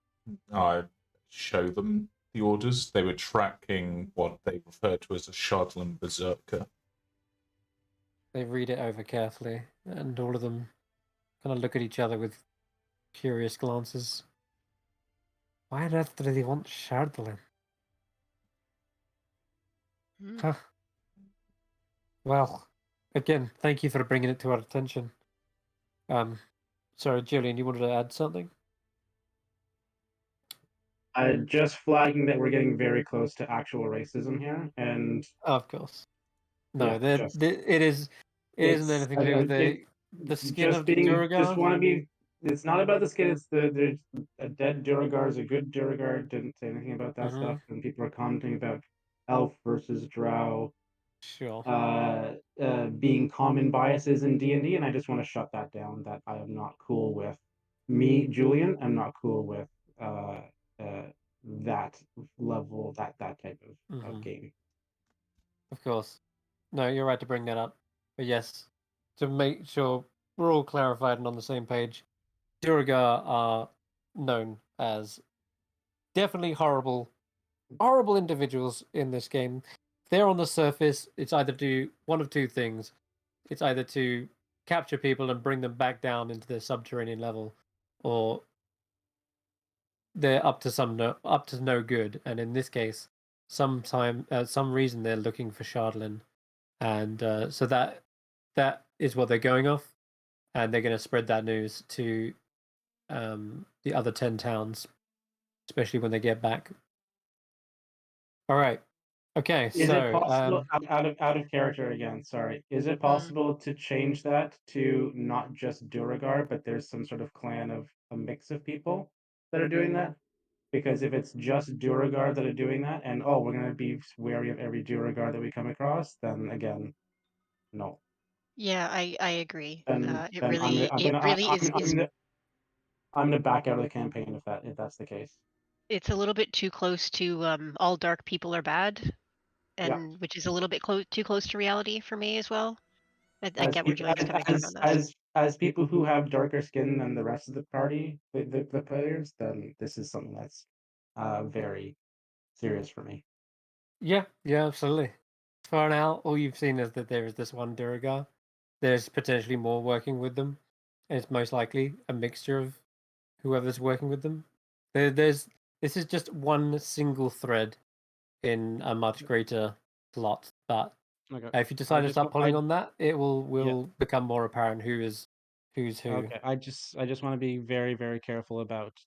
I show them the orders. They were tracking what they refer to as a Shardland Berserker. They read it over carefully, and all of them kind of look at each other with curious glances. Why on earth do they want Shardland? Huh. Well, again, thank you for bringing it to our attention. Sorry, Julian, you wanted to add something? Just flagging that we're getting very close to actual racism here, and of course, no, yeah, it isn't anything to do with the skin of Duragar. Just want to be. It's not about the skin. It's a dead Duragar is a good Duragar. Didn't say anything about that stuff, and people are commenting about elf versus drow. Sure. Being common biases in D&D, and I just want to shut that down. That I am not cool with. Me, Julian, I'm not cool with that level, that type of game. Of course. No, you're right to bring that up. But yes, to make sure we're all clarified and on the same page, Duragar are known as definitely horrible individuals in this game. They're on the surface, it's either do one of two things. It's either to capture people and bring them back down into the subterranean level, or they're up to no good. And in this case, some reason they're looking for Shardlin, and so that is what they're going off, and they're going to spread that news to the other 10 towns, especially when they get back. All right, Okay, Is so it possible out of character again? Sorry. Is it possible to change that to not just Duragar, but there's some sort of clan of a mix of people that are doing that? Because if it's just Duragar that are doing that, and we're gonna be wary of every Duragar that we come across, then again, no. Yeah, I agree. Then It then I'm gonna really it really is I'm gonna back out of the campaign if that's the case. it's a little bit too close to all dark people are bad, Yeah. and which is a little bit too close to reality for me as well. I As get where people Julian's coming from on this. as people who have darker skin than the rest of the party, the players, then this is something that's very serious for me. yeah, absolutely. For now, all you've seen is that there is this one Duragar. There's potentially more working with them. And it's most likely a mixture of whoever's working with them. This is just one single thread in a much greater plot. But Okay. if you decide to start pulling on that, it will become more apparent who's who. Okay. I just want to be very, very careful about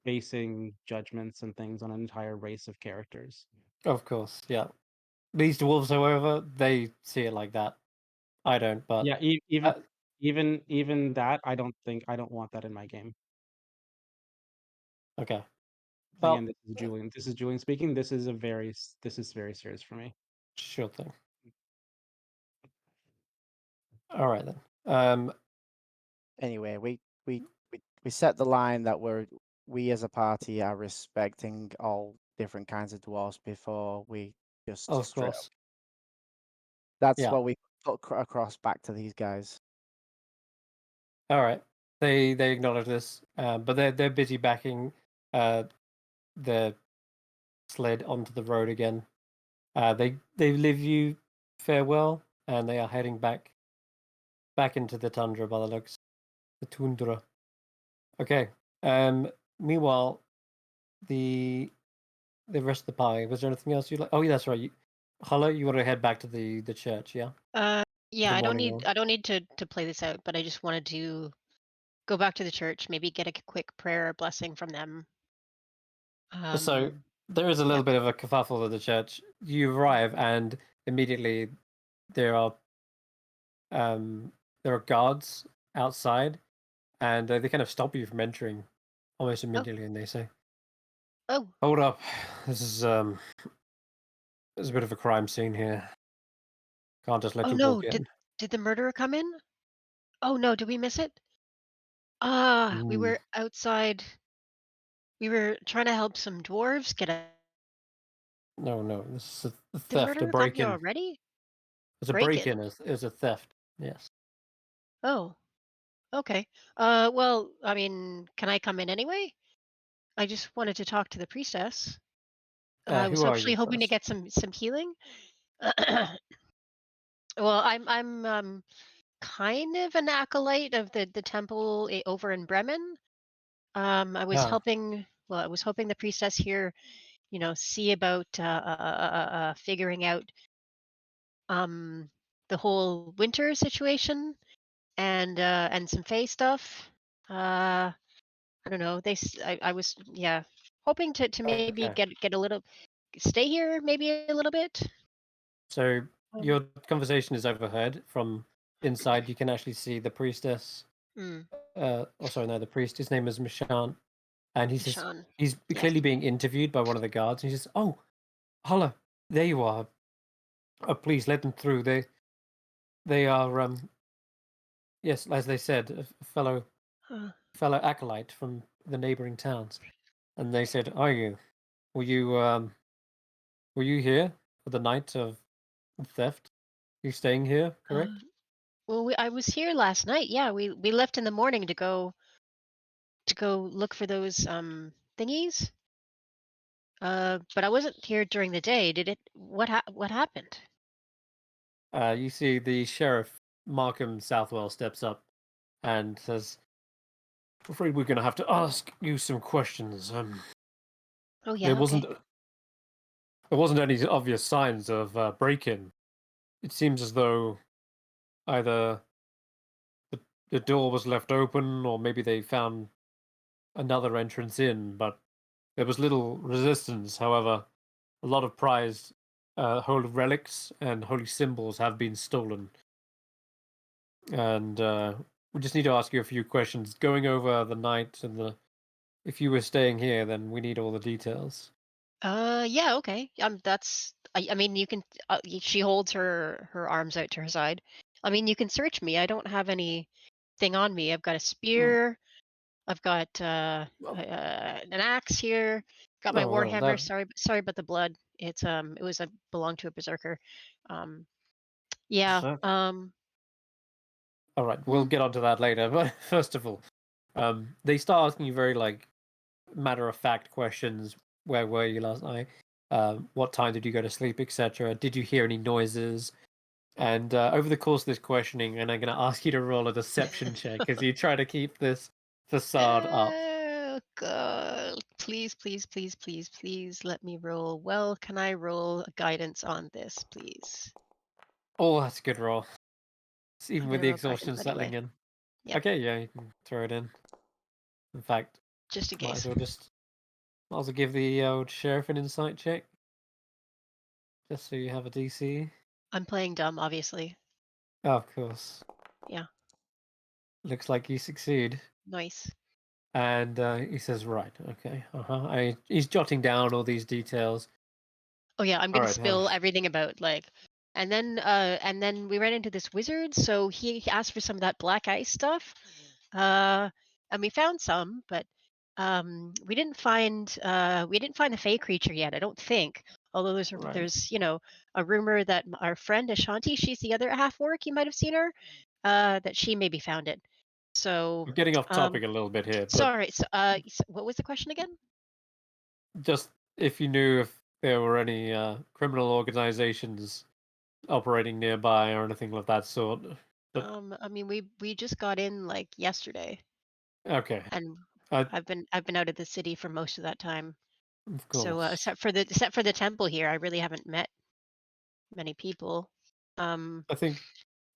basing judgments and things on an entire race of characters. Of course, yeah. These dwarves, however, they see it like that. I don't, but Yeah, even that, I don't want that in my game. okay. Well, Well, again, this is Julian. This is Julian speaking. This is very serious for me. sure thing. All right then. Anyway, we set the line that we as a party are respecting all different kinds of dwarves before we just Of straight up. course. That's Yeah. what we put across back to these guys. All right. They acknowledge this, but they're busy backing the sled onto the road again. They leave you farewell, and they are heading back into the tundra by the looks. The tundra. Okay. Meanwhile, the rest of the party. Was there anything else you like? Oh, yeah, that's right. Hulla, you want to head back to the church, yeah? Yeah, The I don't morning need one. to play this out, but I just wanted to go back to the church, maybe get a quick prayer or blessing from them. So there is a little bit of a kerfuffle at the church. You arrive, and immediately there are guards outside, and they kind of stop you from entering almost immediately, and they say, Oh, "Hold up, this is there's a bit of a crime scene here. Can't just let oh you no! walk in." Did the murderer come in? Oh no! Did we miss it? We Mm. were outside. We were trying to help some dwarves get a. No, this is a The theft, a murderer got here break-in. already? It's a Break-in. break-in. Is a theft. Yes. Oh, okay. Well, I mean, can I come in anyway? I just wanted to talk to the priestess. I was Who are actually you hoping to first? get some healing. Well, I'm kind of an acolyte of the temple over in Bremen. I was Ah, helping. Well, I was hoping the priestess here, see about figuring out the whole winter situation and some Fae stuff. I don't know. I was hoping to maybe okay. get a little stay here maybe a little bit. So your conversation is overheard from inside. You can actually see the priestess. Mm, Sorry, no, the priest. His name is Mishan, and he says Sean. he's Yes. clearly being interviewed by one of the guards. And he says, "Oh, Holla, there you are. Oh, please let them through. They are yes, as they said, a fellow acolyte from the neighboring towns." And they said, "Are you? Were you here for the night of theft? You staying here, correct?" Well, I was here last night. Yeah, we left in the morning to go look for those thingies. But I wasn't here during the day. Did it? What happened? You see the sheriff, Markham Southwell, steps up and says, "I'm afraid we're going to have to ask you some questions. Oh There yeah, okay. wasn't any obvious signs of break-in. It seems as though either the door was left open, or maybe they found another entrance in, but there was little resistance. However, a lot of prized holy relics and holy symbols have been stolen. And we just need to ask you a few questions. Going over the night and if you were staying here, then we need all the details. Yeah, okay. That's. I mean, you can. She holds her arms out to her side. I mean, you can search me. I don't have anything on me. I've got a spear. I've got an axe here. Got my Oh, well, warhammer. that... Sorry about the blood. It was belonged to a berserker. Yeah. Berserker. All right, we'll get onto that later. But first of all, they start asking you very like matter-of-fact questions. Where were you last night? What time did you go to sleep, etc.? Did you hear any noises? And over the course of this questioning, and I'm going to ask you to roll a deception check as you try to keep this facade up. Oh God! Please, please, please, please, please let me roll. Well, can I roll guidance on this, please? Oh, that's a good roll. Even I'm with gonna the roll exhaustion guidance settling anyway. in. Yep. Okay, yeah, you can throw it in. In fact, Just in might case. as well give the old sheriff an insight check. Just so you have a DC. I'm playing dumb, obviously. Oh, of course. Yeah. Looks like you succeed. Nice. And he says, right, okay, he's jotting down all these details. Oh yeah, I'm gonna Alright, spill everything about like, and then we ran into this wizard, so he asked for some of that black ice stuff, and we found some, but we didn't find the fey creature yet. I don't think. Although Right. there's a rumor that our friend Ashanti, she's the other half-orc, you might have seen her, that she maybe found it. So We're getting off topic a little bit here, but sorry. So, what was the question again? just if you knew if there were any criminal organizations operating nearby or anything of that sort. But I mean, we just got in like yesterday, okay, and I, I've been out of the city for most of that time. of So course. except for the temple here, I really haven't met many people. I think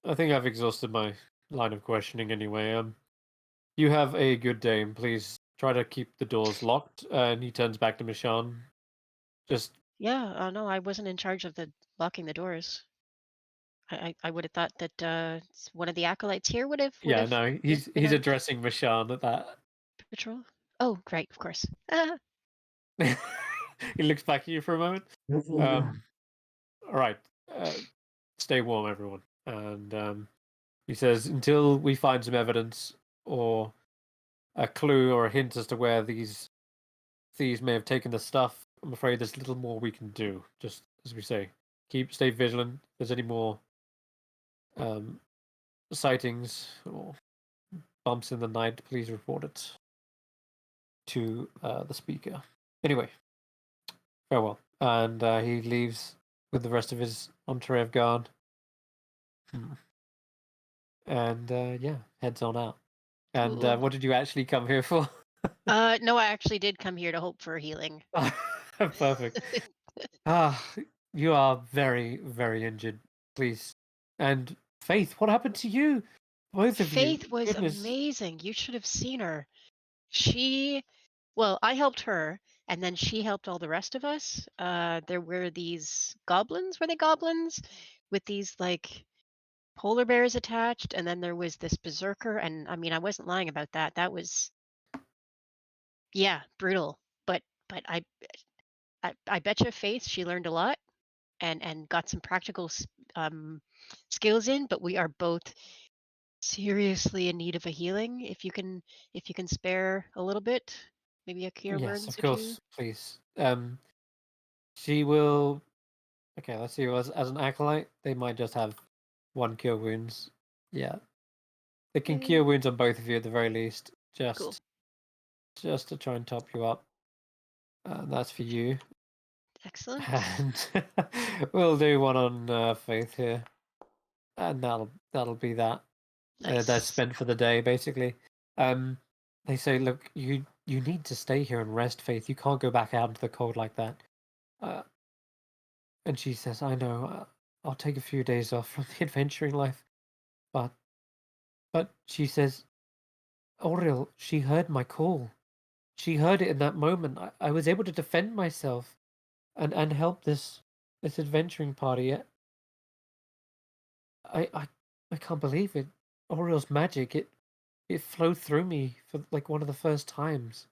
I've exhausted my line of questioning anyway. You have a good day, and please try to keep the doors locked. And he turns back to Mishan. Just yeah, no, I wasn't in charge of the locking the doors. I would have thought that one of the acolytes here would have no, he's been on addressing Mishan at that. patrol. Oh, great, of course. He looks back at you for a moment. All right, stay warm, everyone. And he says, until we find some evidence or a clue or a hint as to where these thieves may have taken the stuff, I'm afraid there's little more we can do. Just as we say, stay vigilant. If there's any more sightings or bumps in the night, please report it to the speaker. Anyway, farewell. And he leaves with the rest of his entourage of guard. And heads on out. And Cool. what did you actually come here for? No, I actually did come here to hope for healing. Perfect. You are very, very injured. Please. And Faith, what happened to you? Both of you. Faith was amazing. You should have seen her. I helped her, and then she helped all the rest of us. There were these goblins. Were they goblins? With these like polar bears attached, and then there was this berserker. And I mean, I wasn't lying about that. That was, yeah, brutal. But I bet you Faith, she learned a lot and got some practical skills in. But we are both seriously in need of a healing. If you can spare a little bit, maybe a cure Yes, wounds of or course, two. please. She will. Okay, let's see. As an acolyte, they might just have one cure wounds. Yeah, they can cure wounds on both of you at the very least. Cool. Just to try and top you up. That's for you. Excellent. And we'll do one on Faith here, and that'll be that. Nice. They're spent for the day, basically. They say, look, you need to stay here and rest, Faith. You can't go back out into the cold like that. And she says, I know, I'll take a few days off from the adventuring life. But she says, Auriel, she heard my call. She heard it in that moment. I was able to defend myself. and help this adventuring party. I can't believe it. Oriel's magic, it flowed through me for like one of the first times.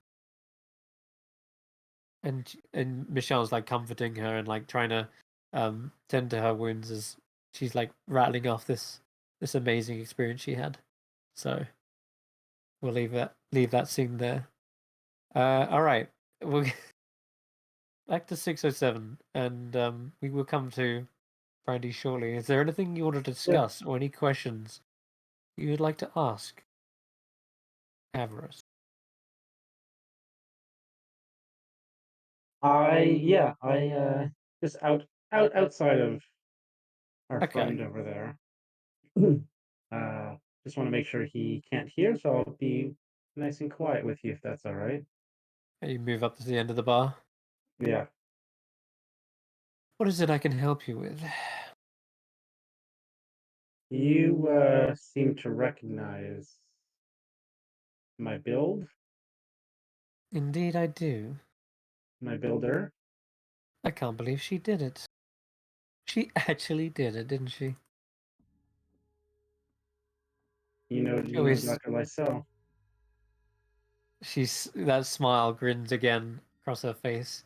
And Michelle's like comforting her and like trying to tend to her wounds as she's like rattling off this amazing experience she had. So we'll leave that scene there. All right, we'll back to 607, and we will come to Brandee shortly. Is there anything you want to discuss or any questions you would like to ask Avarice? I just outside of our Okay. friend over there. Just want to make sure he can't hear, so I'll be nice and quiet with you if that's all right. You move up to the end of the bar. Yeah. What is it I can help you with? You seem to recognize my build, Indeed, I do. my builder. I can't believe she did it. She actually did it, didn't she? You know Dr. Lysell. That smile grins again across her face.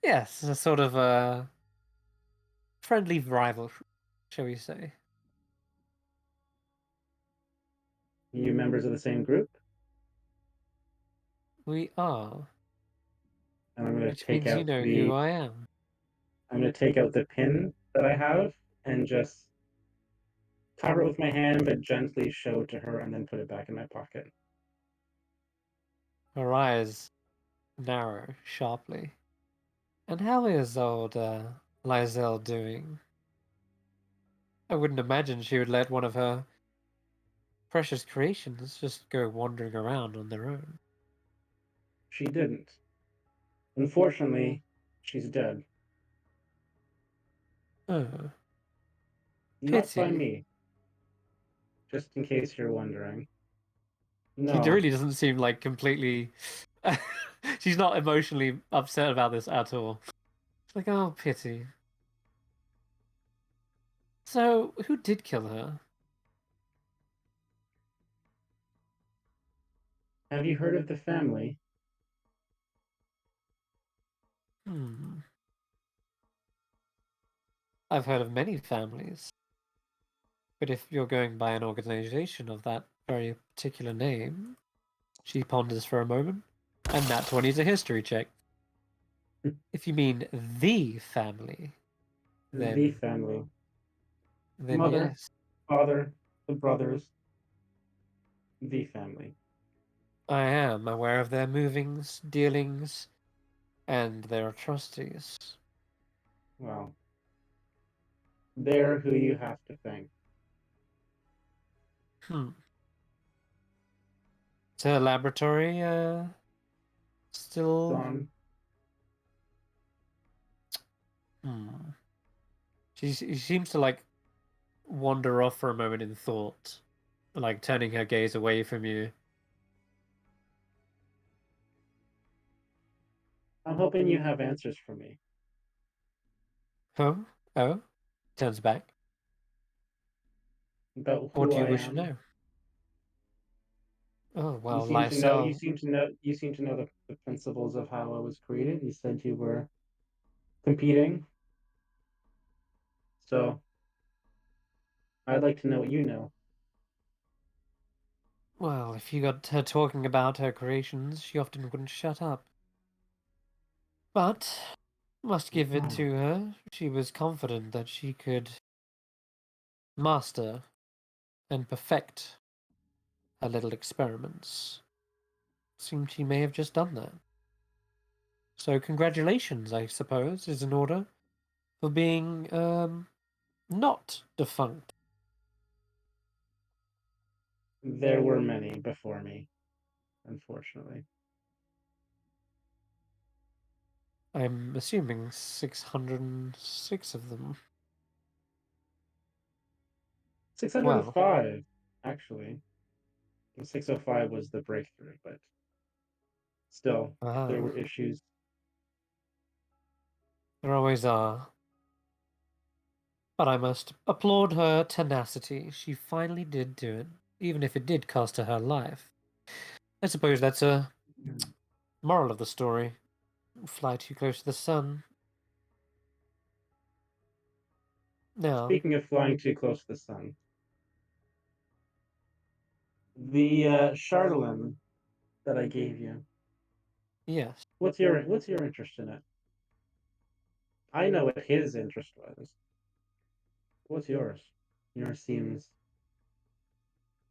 Yes, a sort of a friendly rival, shall we say? You members of the same group? We are. And I'm going to Which take means out you know who I am. I'm going to take out the pin that I have and just cover it with my hand, but gently show it to her and then put it back in my pocket. Her eyes narrow sharply. And how is old Lysell doing? I wouldn't imagine she would let one of her precious creations just go wandering around on their own. She didn't. Unfortunately, she's dead. Oh. Not by Pity. me. Just in case you're wondering. No. She really doesn't seem like completely... She's not emotionally upset about this at all. It's like, oh, pity. So, who did kill her? Have you heard of the family? I've heard of many families. But if you're going by an organization of that very particular name... She ponders for a moment. And that 20 is a history check. If you mean the family, then... The family. Then Mother, yes. father, the brothers. The family. I am aware of their movings, dealings, and their atrocities. Well, they're who you have to thank. Is her laboratory still gone? She seems to like wander off for a moment in thought, like turning her gaze away from you. I'm hoping you have answers for me. Oh, turns back. About who What do you I wish to am. know? Oh well, You seem to know the principles of how I was created. You said you were competing, so I'd like to know what you know. Well, if you got her talking about her creations, she often wouldn't shut up. But must give it to her. She was confident that she could master and perfect her little experiments. Seems she may have just done that. So congratulations, I suppose, is in order for being not defunct. There were many before me, unfortunately. I'm assuming 606 of them. 605, actually. 605 was the breakthrough, but still, there were issues. There always are. But I must applaud her tenacity. She finally did do it, even if it did cost her her life. I suppose that's a moral of the story. Fly too close to the sun. Now, Speaking of flying too close to the sun, the Charlatan that I gave you. yes. What's your interest in it? I know what his interest was. What's yours? Yours seems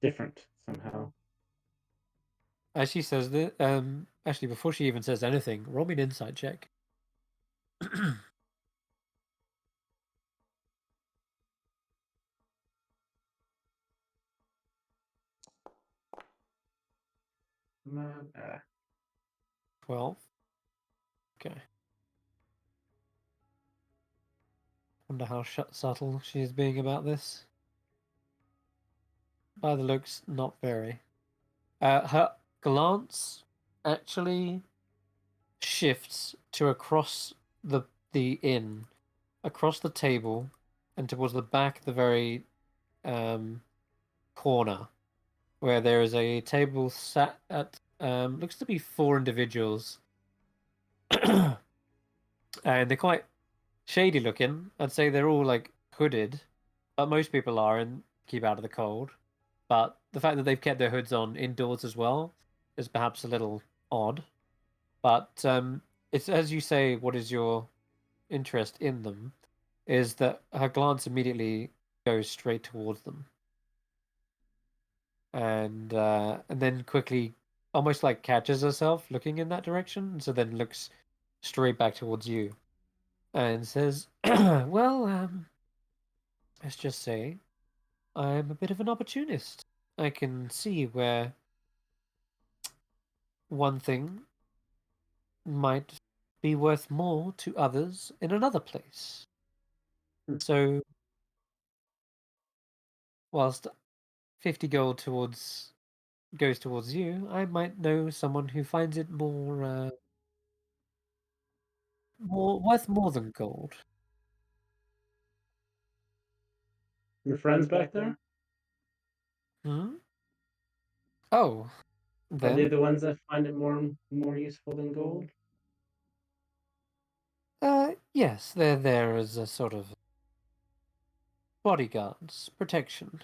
different somehow. As she says that, actually, before she even says anything, roll me an insight check. Uh, 12. Okay. Wonder how subtle she is being about this. By the looks, not very. Her glance actually shifts to across the inn, across the table, and towards the back, the very corner, where there is a table sat at looks to be 4 individuals, and they're quite shady looking. I'd say they're all like hooded, but most people are and keep out of the cold. But the fact that they've kept their hoods on indoors as well is perhaps a little odd. But it's as you say, what is your interest in them? Is that her glance immediately goes straight towards them, and then quickly, almost like catches herself looking in that direction, and so then looks straight back towards you, and says, "Well, let's just say I'm a bit of an opportunist. I can see where one thing might be worth more to others in another place. So, whilst 50 gold goes towards you, I might know someone who finds it more worth more than gold." your friends back there? Hmm? Oh, Are they then, the ones that find it more useful than gold? yes, they're there as a sort of bodyguards, protection.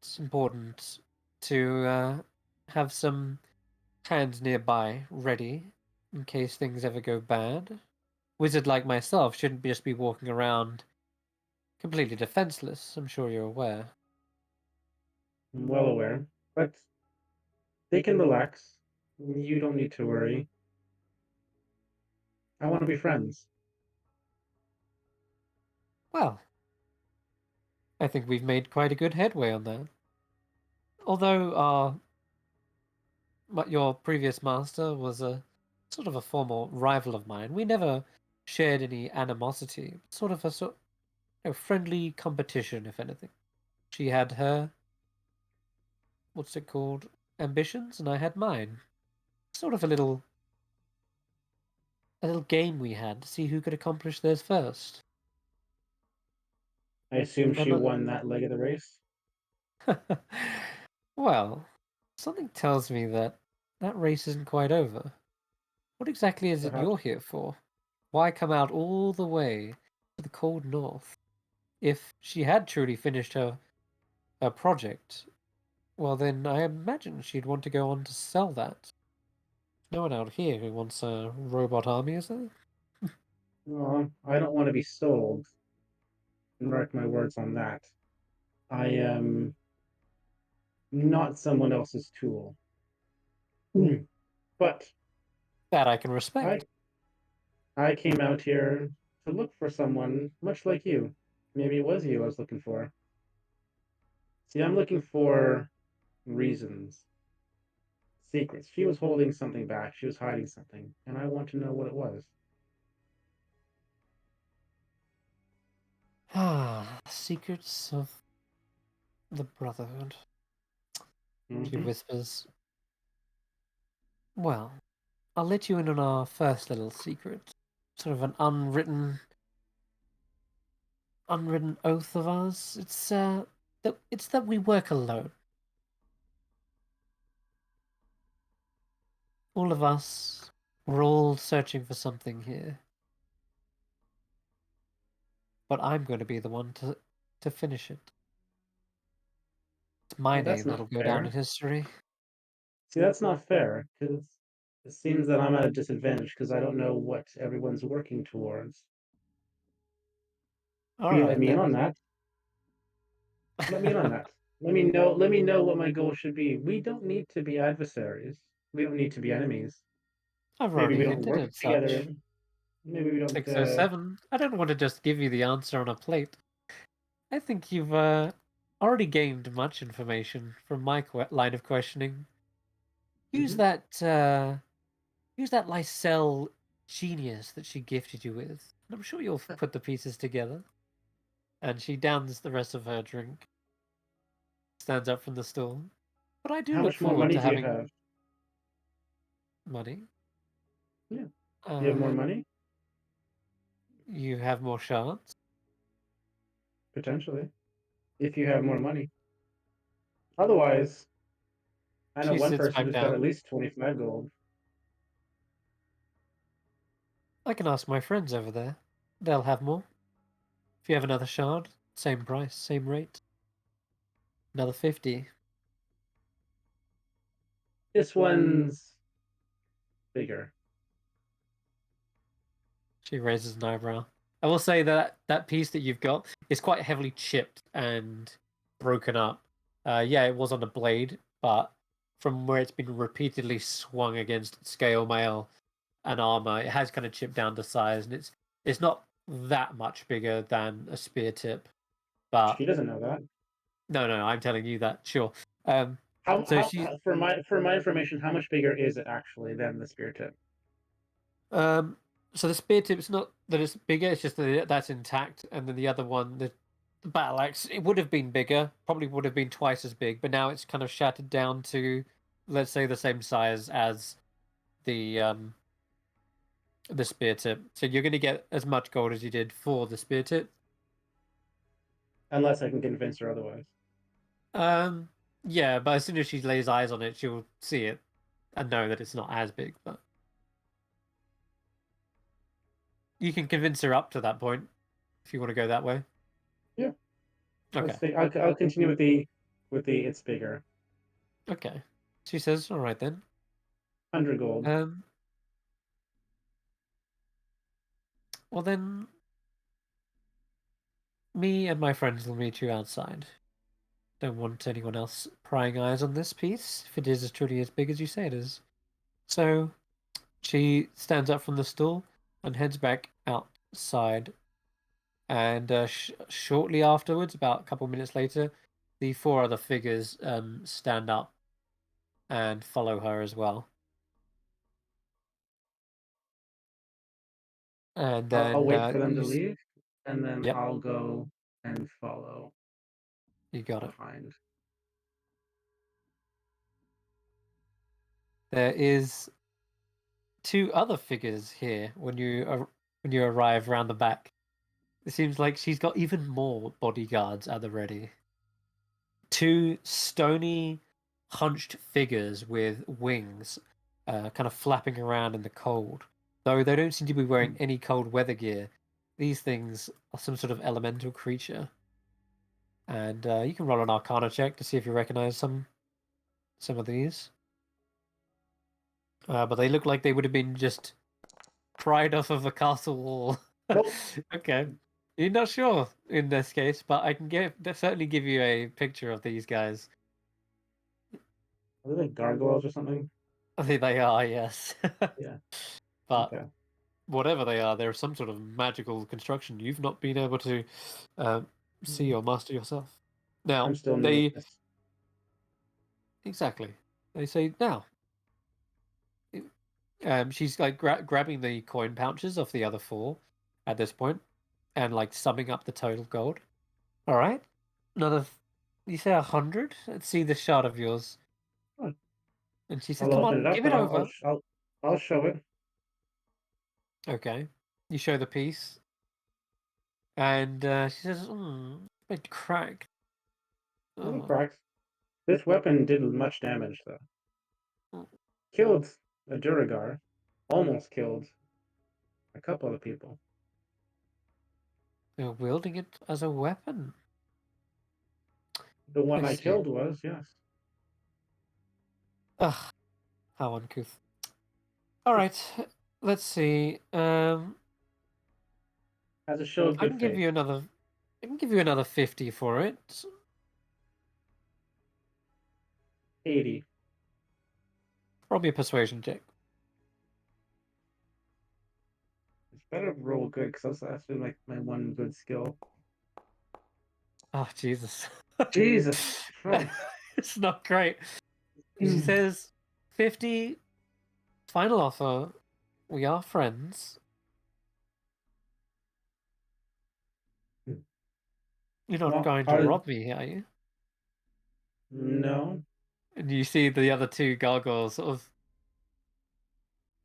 It's important to have some hands nearby, ready, in case things ever go bad. Wizard like myself shouldn't just be walking around completely defenseless, I'm sure you're aware. I'm well aware, but they can relax. You don't need to worry. I want to be friends. Well, I think we've made quite a good headway on that. Although your previous master was a sort of a former rival of mine, we never shared any animosity. Sort of a friendly competition, if anything. She had her, what's it called, ambitions, and I had mine. Sort of a little game we had to see who could accomplish theirs first. I assume she But won that leg of the race. well, something tells me that race isn't quite over. What exactly is it Perhaps. you're here for? Why come out all the way to the cold north? If she had truly finished her project, well then I imagine she'd want to go on to sell that. No one out here who wants a robot army, is there? Well, I don't want to be sold. Mark my words on that. I am not someone else's tool. But That I can respect. I came out here to look for someone much like you. Maybe it was you I was looking for. See, I'm looking for reasons, secrets. She was holding something back. She was hiding something, and I want to know what it was. Ah, secrets of the Brotherhood. She whispers. Well, I'll let you in on our first little secret. sort of an unwritten oath of ours. It's that we work alone. All of us, we're all searching for something here. But I'm going to be the one to finish it. It's my That's name not that'll go down in fair. history. See, that's not fair, because it seems that I'm at a disadvantage because I don't know what everyone's working towards. All Can you right, let me in then. on that? Let me in on that. Let me know. Let me know what my goal should be. We don't need to be adversaries. We don't need to be enemies. I've Maybe already we don't hinted work at together. such. Maybe we don't. 607. I don't want to just give you the answer on a plate. I think you've already gained much information from my line of questioning. Use that Lysel genius that she gifted you with. I'm sure you'll put the pieces together. And she downs the rest of her drink. Stands up from the stool. But I do How look much more forward money to do you having have? money. Yeah. You have more Um, money? You have more shards. Potentially. If you have more money. Otherwise, I know She one sits person back who's got at down. least 25 gold. I can ask my friends over there. They'll have more. If you have another shard, same price, same rate. Another 50. This one's bigger. She raises an eyebrow. I will say that that piece that you've got is quite heavily chipped and broken up. Yeah, it was on a blade, but from where it's been repeatedly swung against scale mail and armor, it has kind of chipped down to size, and it's not that much bigger than a spear tip. But She doesn't know that. no, I'm telling you that. Sure. For my information, how much bigger is it actually than the spear tip? So the spear tip's not that it's bigger; it's just that that's intact, and then the other one, the battle axe, it would have been bigger, probably would have been twice as big, but now it's kind of shattered down to, let's say, the same size as the spear tip. So you're going to get as much gold as you did for the spear tip. Unless I can convince her otherwise. Yeah, but as soon as she lays eyes on it, she'll see it and know that it's not as big. But you can convince her up to that point if you want to go that way. Yeah. Okay. I'll continue with the it's bigger. Okay. She says, "All right then." 100 gold. Well then, me and my friends will meet you outside. Don't want anyone else prying eyes on this piece, if it is truly as big as you say it is. So, she stands up from the stool and heads back outside. And shortly afterwards, about a couple minutes later, the four other figures stand up and follow her as well. And then I'll wait for them to leave, and then I'll go and follow. You got it. Behind. There is two other figures here when you arrive round the back. It seems like she's got even more bodyguards at the ready. Two stony, hunched figures with wings, kind of flapping around in the cold. Though they don't seem to be wearing any cold weather gear. These things are some sort of elemental creature. And you can roll an Arcana check to see if you recognize some of these. But they look like they would have been just pried off of a castle wall. Nope. Okay. You're not sure in this case, but I can certainly give you a picture of these guys. Are they like gargoyles or something? I think they are, yes. Yeah. But whatever they are, they're some sort of magical construction you've not been able to see or master yourself. Now, I'm still new at this. Exactly. They say, now. She's like grabbing the coin pouches off the other four at this point and like summing up the total gold. All right. Another, you say 100? Let's see the shard of yours. Oh. And she says, I'll come open on, it up give it over. I'll show it. Okay. You show the piece, and she says, "It's a bit cracked." Little Oh. cracks. This weapon did much damage, though. Killed a Duragar. Almost killed a couple of people. They're wielding it as a weapon. The one I see. killed was, yes. Ugh, how uncouth. All right, let's see. Has it showed I good can faith? give you another. I can give you another 50 for it. 80. Probably a persuasion check. It's better roll good because that's been like my one good skill. Oh Jesus! Jesus Christ! It's not great. She says, 50. Final offer. We are friends. You're not Well, going to rob me, are you? No. And you see the other two gargoyles sort of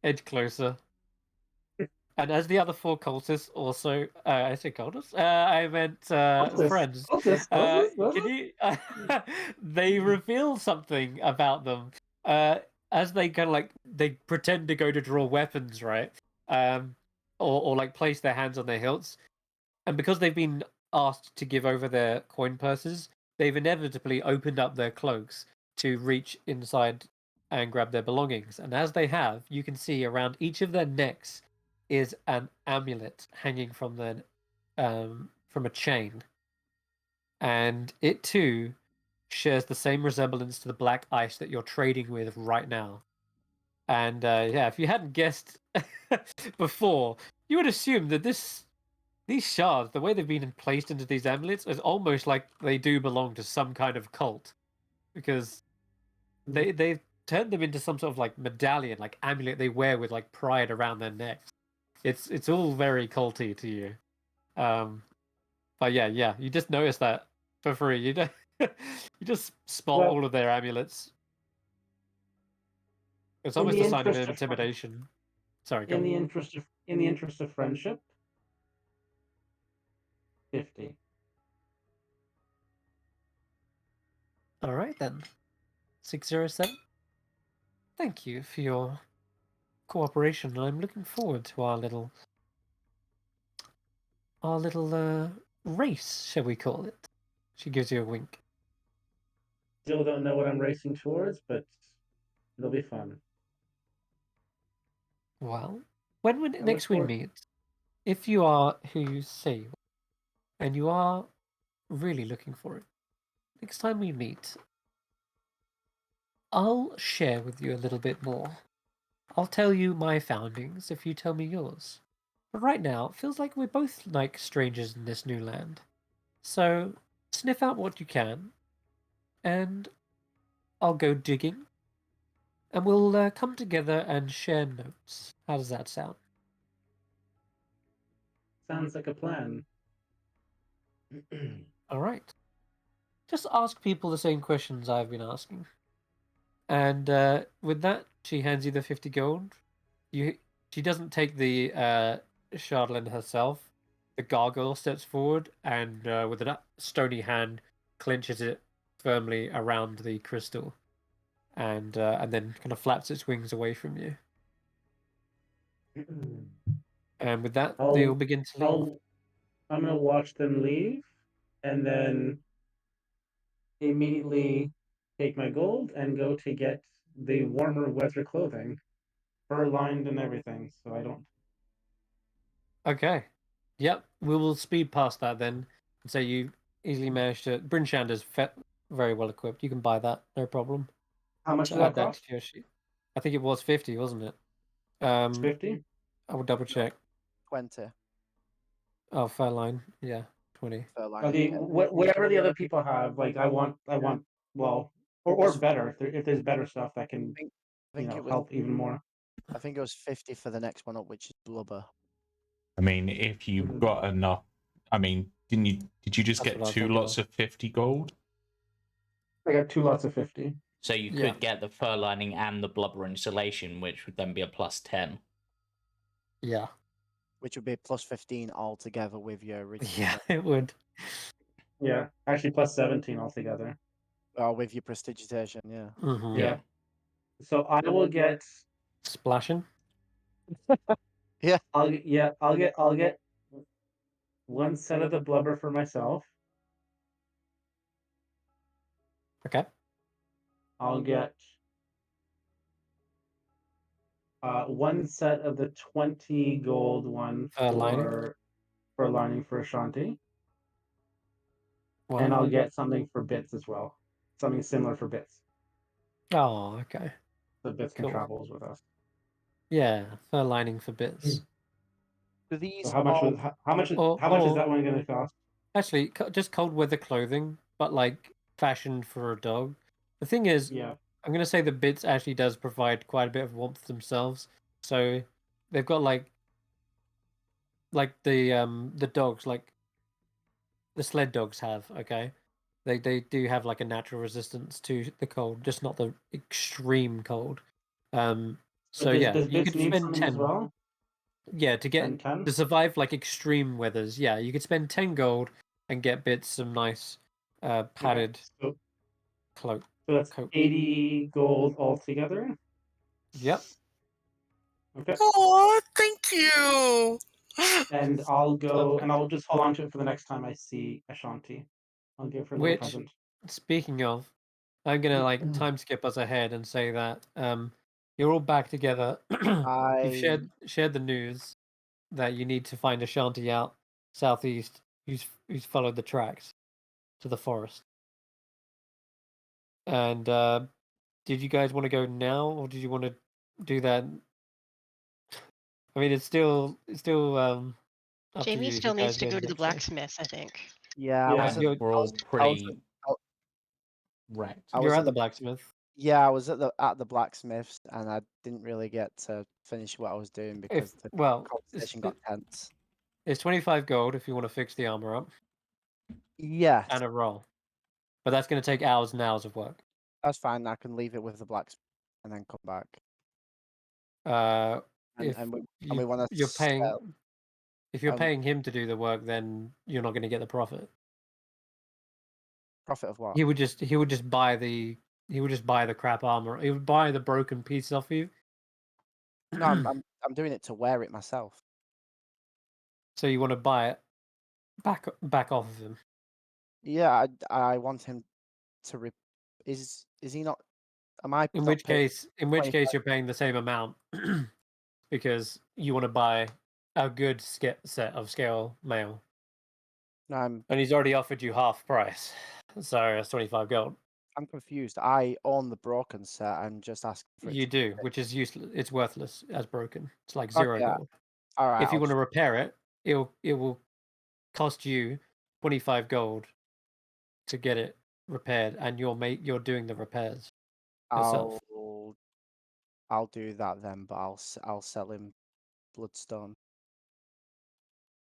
edge closer. And as the other four cultists also, I say cultists? I meant friends. Can you? They reveal something about them as they kind of like they pretend to go to draw weapons, right? Or like place their hands on their hilts, and because they've been asked to give over their coin purses, they've inevitably opened up their cloaks to reach inside and grab their belongings. And as they have, you can see around each of their necks is an amulet hanging from from a chain, and it too shares the same resemblance to the black ice that you're trading with right now. And yeah, if you hadn't guessed before, you would assume that these shards, the way they've been placed into these amulets, is almost like they do belong to some kind of cult, because they've turned them into some sort of like medallion, like amulet they wear with like pride around their necks. It's all very culty to you. But yeah, you just notice that for free. You don't, you just spot all of their amulets. It's almost a sign of intimidation. Sorry, go. In the interest of friendship, 50. All right then. 607. Thank you for your cooperation. I'm looking forward to our little race, shall we call it? She gives you a wink. Still don't know what I'm racing towards, but it'll be fun. Well, when next we meet, if you are who you say you are, and you are really looking for it, next time we meet, I'll share with you a little bit more. I'll tell you my foundings if you tell me yours. But right now, it feels like we're both like strangers in this new land. So, sniff out what you can, and I'll go digging, and we'll come together and share notes. How does that sound? Sounds like a plan. All right. Just ask people the same questions I've been asking. And with that, she hands you the 50 gold. She doesn't take the Shardland herself. The gargoyle steps forward and with a stony hand clenches it firmly around the crystal, and then kind of flaps its wings away from you. And with that, they'll begin to leave. I'm gonna watch them leave, and then immediately take my gold and go to get the warmer weather clothing, fur lined and everything, so I don't. Okay. Yep, we will speed past that then. So you easily managed to. Bryn Shander's very well equipped. You can buy that, no problem. How much So did add that that cost? to your sheet. I think it was 50, wasn't it? 50? I will double check. 20. Oh, fair line. Yeah, 20. Whatever the other people have, like I want. Well, or better if there's better stuff that can, help even more. I think it was 50 for the next one up, which is blubber. I mean, if you've got enough, I mean, did you just get 2 lots of 50 gold? I got 2 lots of 50. So you could get the fur lining and the blubber insulation, which would then be a +10. Yeah. which would be plus 15 altogether with your original. Yeah, it would. Yeah, actually plus 17 altogether. With your prestigitation, yeah. Mm-hmm. Yeah. So I will get. Splashing. I'll get one set of the blubber for myself. Okay. I'll get one set of the 20 gold one Lining. for lining for Ashanti. Wow. And I'll get something for bits as well. Something similar for bits. Oh, okay. So bits can Cool. travel with us. Yeah, fur lining for bits. Do these So how much all... how much is that one going to cost? Actually, just cold weather clothing, but like fashioned for a dog. The thing is, Yeah. I'm gonna say the bits actually does provide quite a bit of warmth themselves. So they've got like the dogs, like the sled dogs have. Okay, they do have like a natural resistance to the cold, just not the extreme cold. So does, yeah, does you bits could need spend something as 10. well? Yeah, to get 10? to survive like extreme weathers. Yeah, you could spend 10 gold and get bits some nice padded Okay. cloak. So that's coat. 80 gold altogether. Yep. Okay. Oh, thank you. And I'll go Perfect. and I'll just hold on to it for the next time I see Ashanti. I'll give her a little Which, present. speaking of, I'm gonna like time skip us ahead and say that you're all back together. You've shared the news that you need to find Ashanti out southeast who's followed the tracks to the forest. And did you guys want to go now, or did you want to do that? I mean, it's still up to Jamey you if you still needs guys to go go to the next day. blacksmith, I think. Yeah, Yeah, we're all pretty I wrecked. You're at the blacksmith. Yeah, I was at the blacksmith's, and I didn't really get to finish what I was doing because the conversation got tense. It's 25 gold if you want to fix the armor up. Yeah. And a roll. But that's going to take hours and hours of work. That's fine. I can leave it with the blacksmith and then come back. If we want to you're paying, if you're paying him to do the work, then you're not going to get the profit. Profit of what? He would just buy the crap armor. He would buy the broken piece off you. No, I'm doing it to wear it myself. So you want to buy it back off of him? Yeah, I want him to. Is he not? Am I? In which case, you're paying the same amount because you want to buy a good set of scale mail. No, and he's already offered you half price, so it's 25 gold. I'm confused. I own the broken set. I'm just asking for it. You do, which is useless. It's worthless as broken. It's like 0 gold. All right. If you want to repair it, it will cost you 25 gold to get it repaired, and you're doing the repairs yourself. I'll do that then, but I'll sell him bloodstone.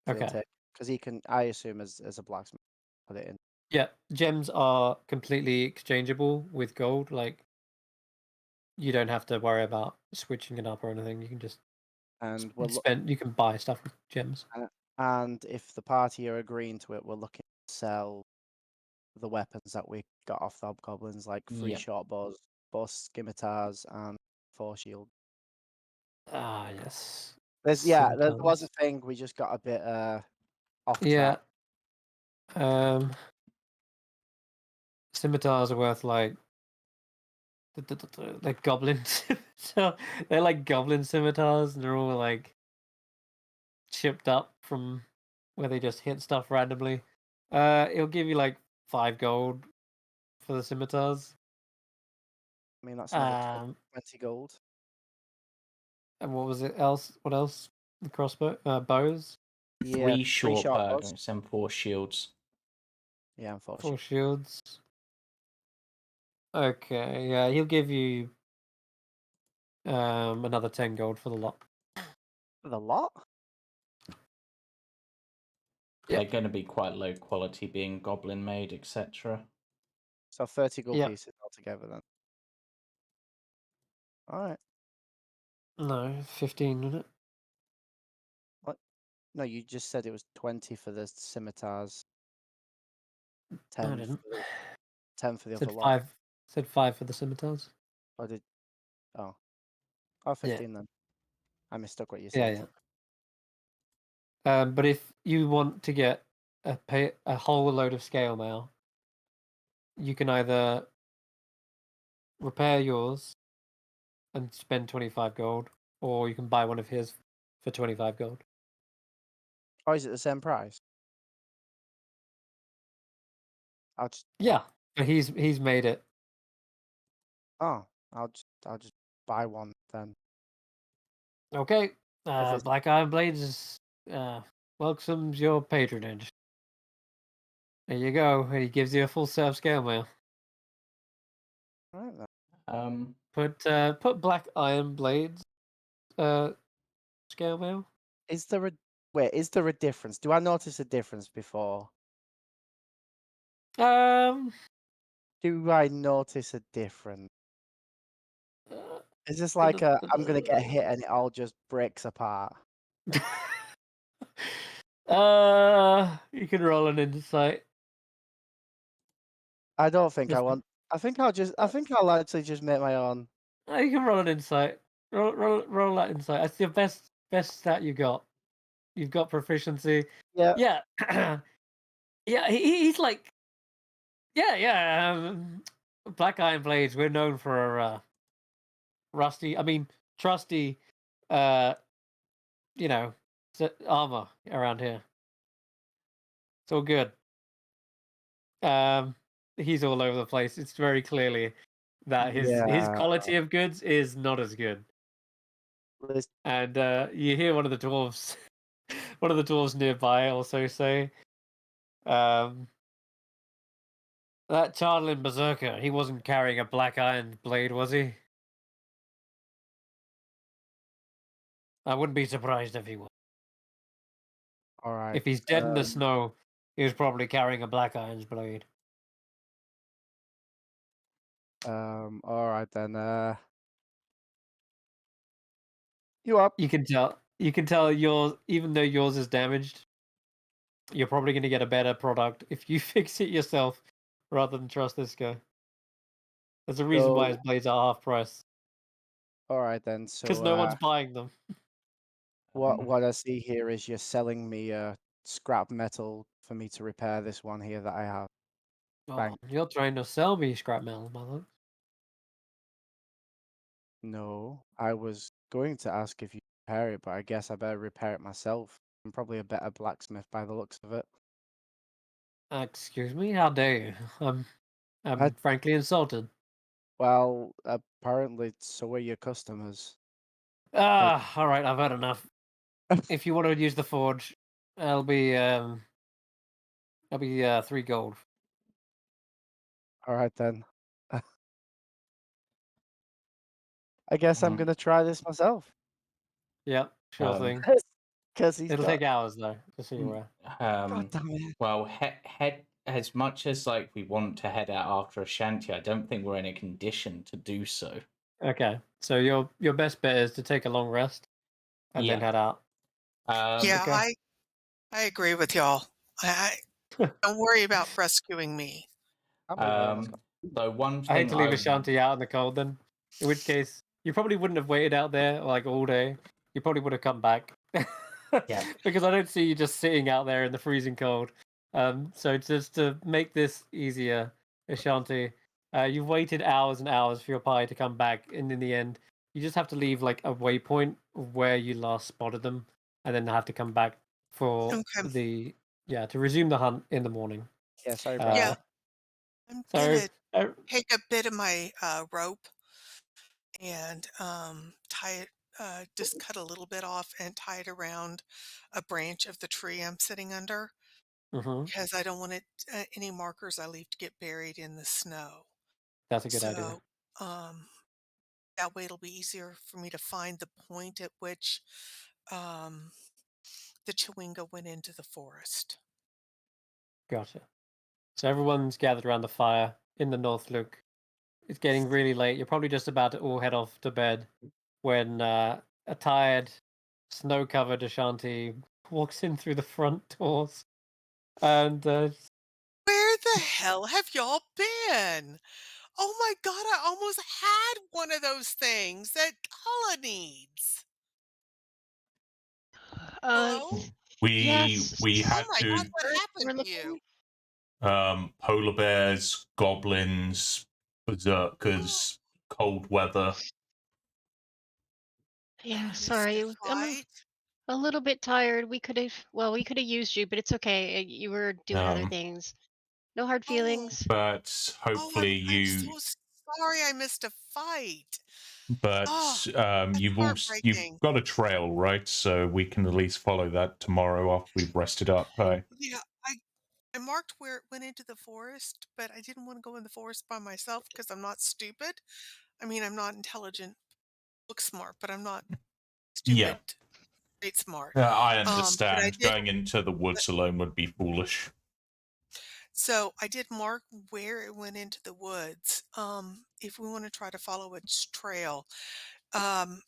Okay. Because he can, I assume, as a blacksmith, put it in. Yeah, gems are completely exchangeable with gold. Like, you don't have to worry about switching it up or anything. You can just you can buy stuff with gems. And if the party are agreeing to it, we're looking to sell the weapons that we got off the hobgoblins, like 3 short bows, scimitars, and 4 shields. Ah, yes. There was a thing. We just got a bit off track. Scimitars are worth like they're goblins. So they're like goblin scimitars, and they're all like chipped up from where they just hit stuff randomly. It'll give you like 5 gold for the scimitars. I mean, that's another 20 gold. And what was it else? What else? The crossbow, bows. 3 short bows and 4 shields. Yeah, and 4 shields. Okay, yeah, he'll give you another 10 gold for the lot. For the lot? They're going to be quite low quality, being goblin made, etc. So 30 gold pieces altogether then. All right. No, 15, isn't it? What? No, you just said it was 20 for the scimitars. I 10 didn't. for the, 10 for the Said other lot. 5. Said 5 for the scimitars. Or did... Oh. Oh, 15 then. I mistook what you Yeah, said. yeah. But if you want to get a whole load of scale mail, you can either repair yours and spend 25 gold, or you can buy one of his for 25 gold. Oh, is it the same price? I'll just... Yeah, but he's made it. Oh, I'll just buy one then. Okay. it's- Black Iron Blades welcomes your patronage. There you go. And he gives you a full set of scale mail. Right then. Put Black Iron Blades scale mail. Is there a difference? Do I notice a difference before? Um. Do I notice a difference? Is this like I'm gonna get hit and it all just breaks apart? You can roll an insight. I don't think I Just- want. I think I'll actually just make my own. You can roll an insight. Roll that insight. That's your best stat you got. You've got proficiency. Yeah. Yeah. Yeah. He's like. Yeah. Black Iron Blades. We're known for trusty. Armor around here. It's all good. He's all over the place. It's very clearly that his quality of goods is not as good. And you hear one of the dwarves nearby also say, that Chardlin Berserker, he wasn't carrying a black iron blade, was he? I wouldn't be surprised if he was. All right. If he's dead in the snow, he was probably carrying a black iron's blade. All right then. You up? You can tell yours, even though yours is damaged, you're probably going to get a better product if you fix it yourself rather than trust this guy. There's a reason why his blades are half price. All right then. So Because no one's buying them. what I see here is you're selling me scrap metal for me to repair this one here that I have. Oh, you're trying to sell me scrap metal, mother. No, I was going to ask if you repair it, but I guess I better repair it myself. I'm probably a better blacksmith by the looks of it. Excuse me, how dare you? I'm frankly insulted. Well, apparently so are your customers. All right, I've had enough. If you want to use the forge, that'll be 3 gold. All right then. I guess I'm gonna try this myself. Yeah, sure thing. Because It'll take hours though, just so you're aware. God damn it. Well, head as much as like we want to head out after Ashanti, I don't think we're in a condition to do so. Okay, so your best bet is to take a long rest and then head out. Yeah, okay. I agree with y'all. I don't worry about rescuing me. So one thing I hate to leave Ashanti out in the cold then. In which case, you probably wouldn't have waited out there like all day. You probably would have come back. Yeah. Because I don't see you just sitting out there in the freezing cold. So just to make this easier, Ashanti, you've waited hours and hours for your pie to come back, and in the end, you just have to leave like a waypoint of where you last spotted them, and then have to come back for to resume the hunt in the morning. Yeah, sorry. Yeah, I'm gonna take a bit of my rope and tie it, just cut a little bit off and tie it around a branch of the tree I'm sitting under, because I don't want it any markers I leave to get buried in the snow. That's a good idea. That way it'll be easier for me to find the point at which the Chewinga went into the forest. Gotcha. So everyone's gathered around the fire in the North Look. It's getting really late. You're probably just about to all head off to bed when a tired, snow-covered Ashanti walks in through the front doors, and Where the hell have y'all been? Oh my god, I almost had one of those things that Hulla needs. Hello? Yes. We Oh had my god, to what We're happened to looking. you? polar bears, goblins, berserkers, cold weather. Yeah, Missed sorry. a I'm fight. a little bit tired. We could have used you, but it's okay. You were doing other Um, things. No hard Oh, feelings. but hopefully I'm so sorry I missed a fight. Oh, that's you've heartbreaking. got a trail, right? So we can at least follow that tomorrow after we've rested up. Hey? Yeah, I marked where it went into the forest, but I didn't want to go in the forest by myself because I'm not stupid. I mean, I'm not intelligent, book smart, but I'm not Yeah, stupid, street smart. I But I understand. did. Going into the But, woods alone would be foolish. so I did mark where it went into the woods. If we want to try to follow its trail, um,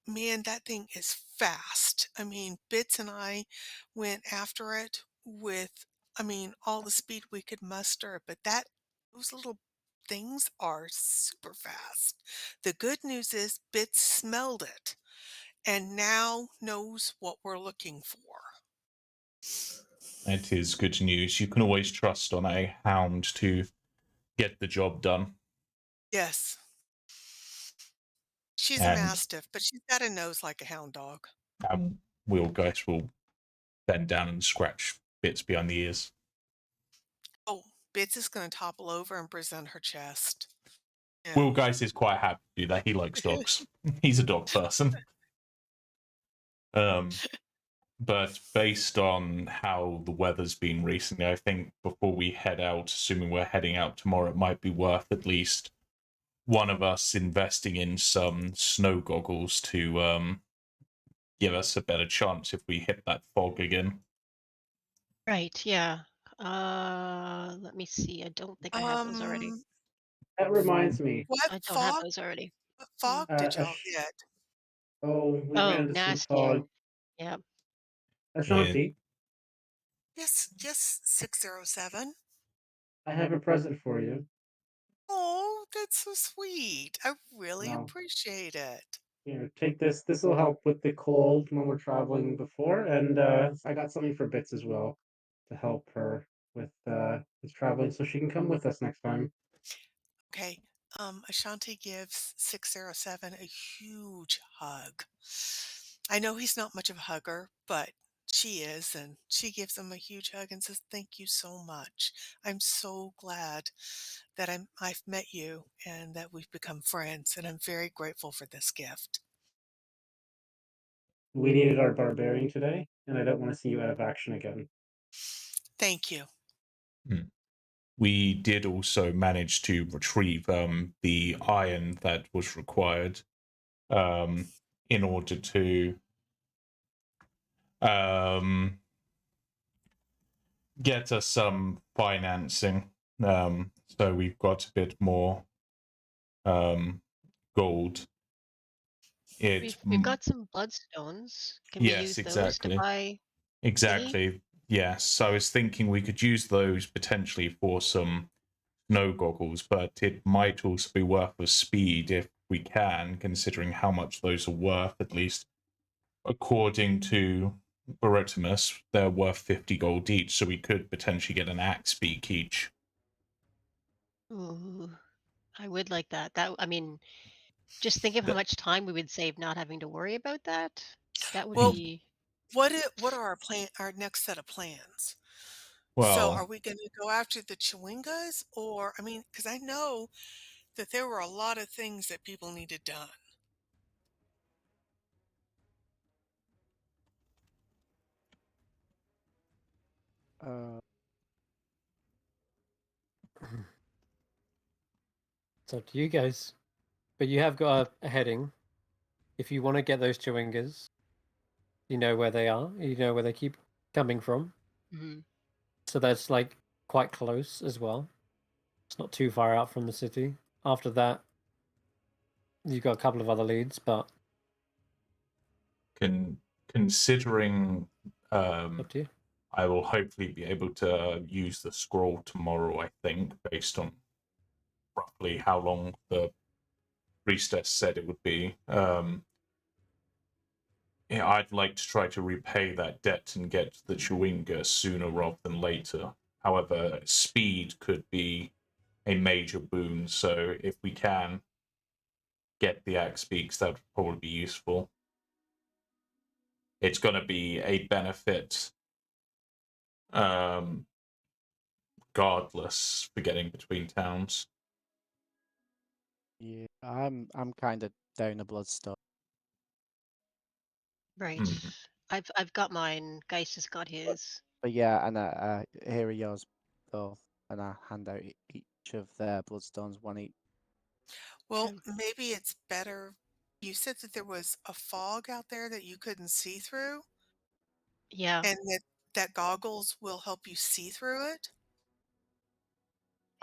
man, that thing is fast. I mean, Bits and I went after it with, I mean, all the speed we could muster, but those little things are super fast. The good news is Bits smelled it and now knows what we're looking for. It is good news. You can always trust on a hound to get the job done. Yes. She's a And mastiff, but she's got a nose like a hound dog. Wealgeist will bend down and scratch Bits behind the ears. Oh, Bits is going to topple over and present her chest. Yeah. Wealgeist is quite happy to do that. He likes dogs. He's a dog person. But based on how the weather's been recently, I think before we head out, assuming we're heading out tomorrow, it might be worth at least one of us investing in some snow goggles to give us a better chance if we hit that fog again. Right, yeah. Let me see. I don't think I have those already. That reminds me. What I don't have fog? those already. What fog did y'all Ash- get? we Oh, ran into some nasty. fog. Yeah. Ashanti, Yes, 607. I have a present for you. Oh, that's so sweet. I really Now, appreciate it. take this. This will help with the cold when we're traveling before, and I got something for Bits as well to help her with traveling, so she can come with us next time. Okay. Ashanti gives 607 a huge hug. I know he's not much of a hugger, but she is, and she gives him a huge hug and says, "Thank you so much. I'm so glad that I've met you and that we've become friends, and I'm very grateful for this gift." We needed our barbarian today, and I don't want to see you out of action again. Thank you. We did also manage to retrieve the iron that was required in order to get us some financing. So we've got a bit more gold. We've got some bloodstones. Can we use those to buy? Exactly. Yes. So I was thinking we could use those potentially for some snow goggles, but it might also be worth a speed if we can, considering how much those are worth, at least according to Barritomus, they're worth 50 gold each, so we could potentially get an axe beak each. Ooh, I would like that. I mean, just think of how much time we would save not having to worry about that. That would Well, be. what are our next set of plans? So are Well, we going to go after the Chewingas, or I mean, because I know that there were a lot of things that people needed done. It's up to you guys. But you have got a heading. If you want to get those Chewingas, you know where they are. You know where they keep coming from. Mhm. So that's like quite close as well. It's not too far out from the city. After that, you've got a couple of other leads, but considering Up to you. I will hopefully be able to use the scroll tomorrow, I think, based on roughly how long the priestess said it would be. Yeah, I'd like to try to repay that debt and get the Chewinga sooner rather than later. However, speed could be a major boon, so if we can get the axe beaks, that would probably be useful. It's going to be a benefit regardless for getting between towns. Yeah, I'm kind of down a bloodstone. Right. I've got mine. Geist has got his. But yeah, and here are yours, though, and I hand out each of their bloodstones, one each. Well, maybe it's better. You said that there was a fog out there that you couldn't see through, Yeah. and that goggles will help you see through it.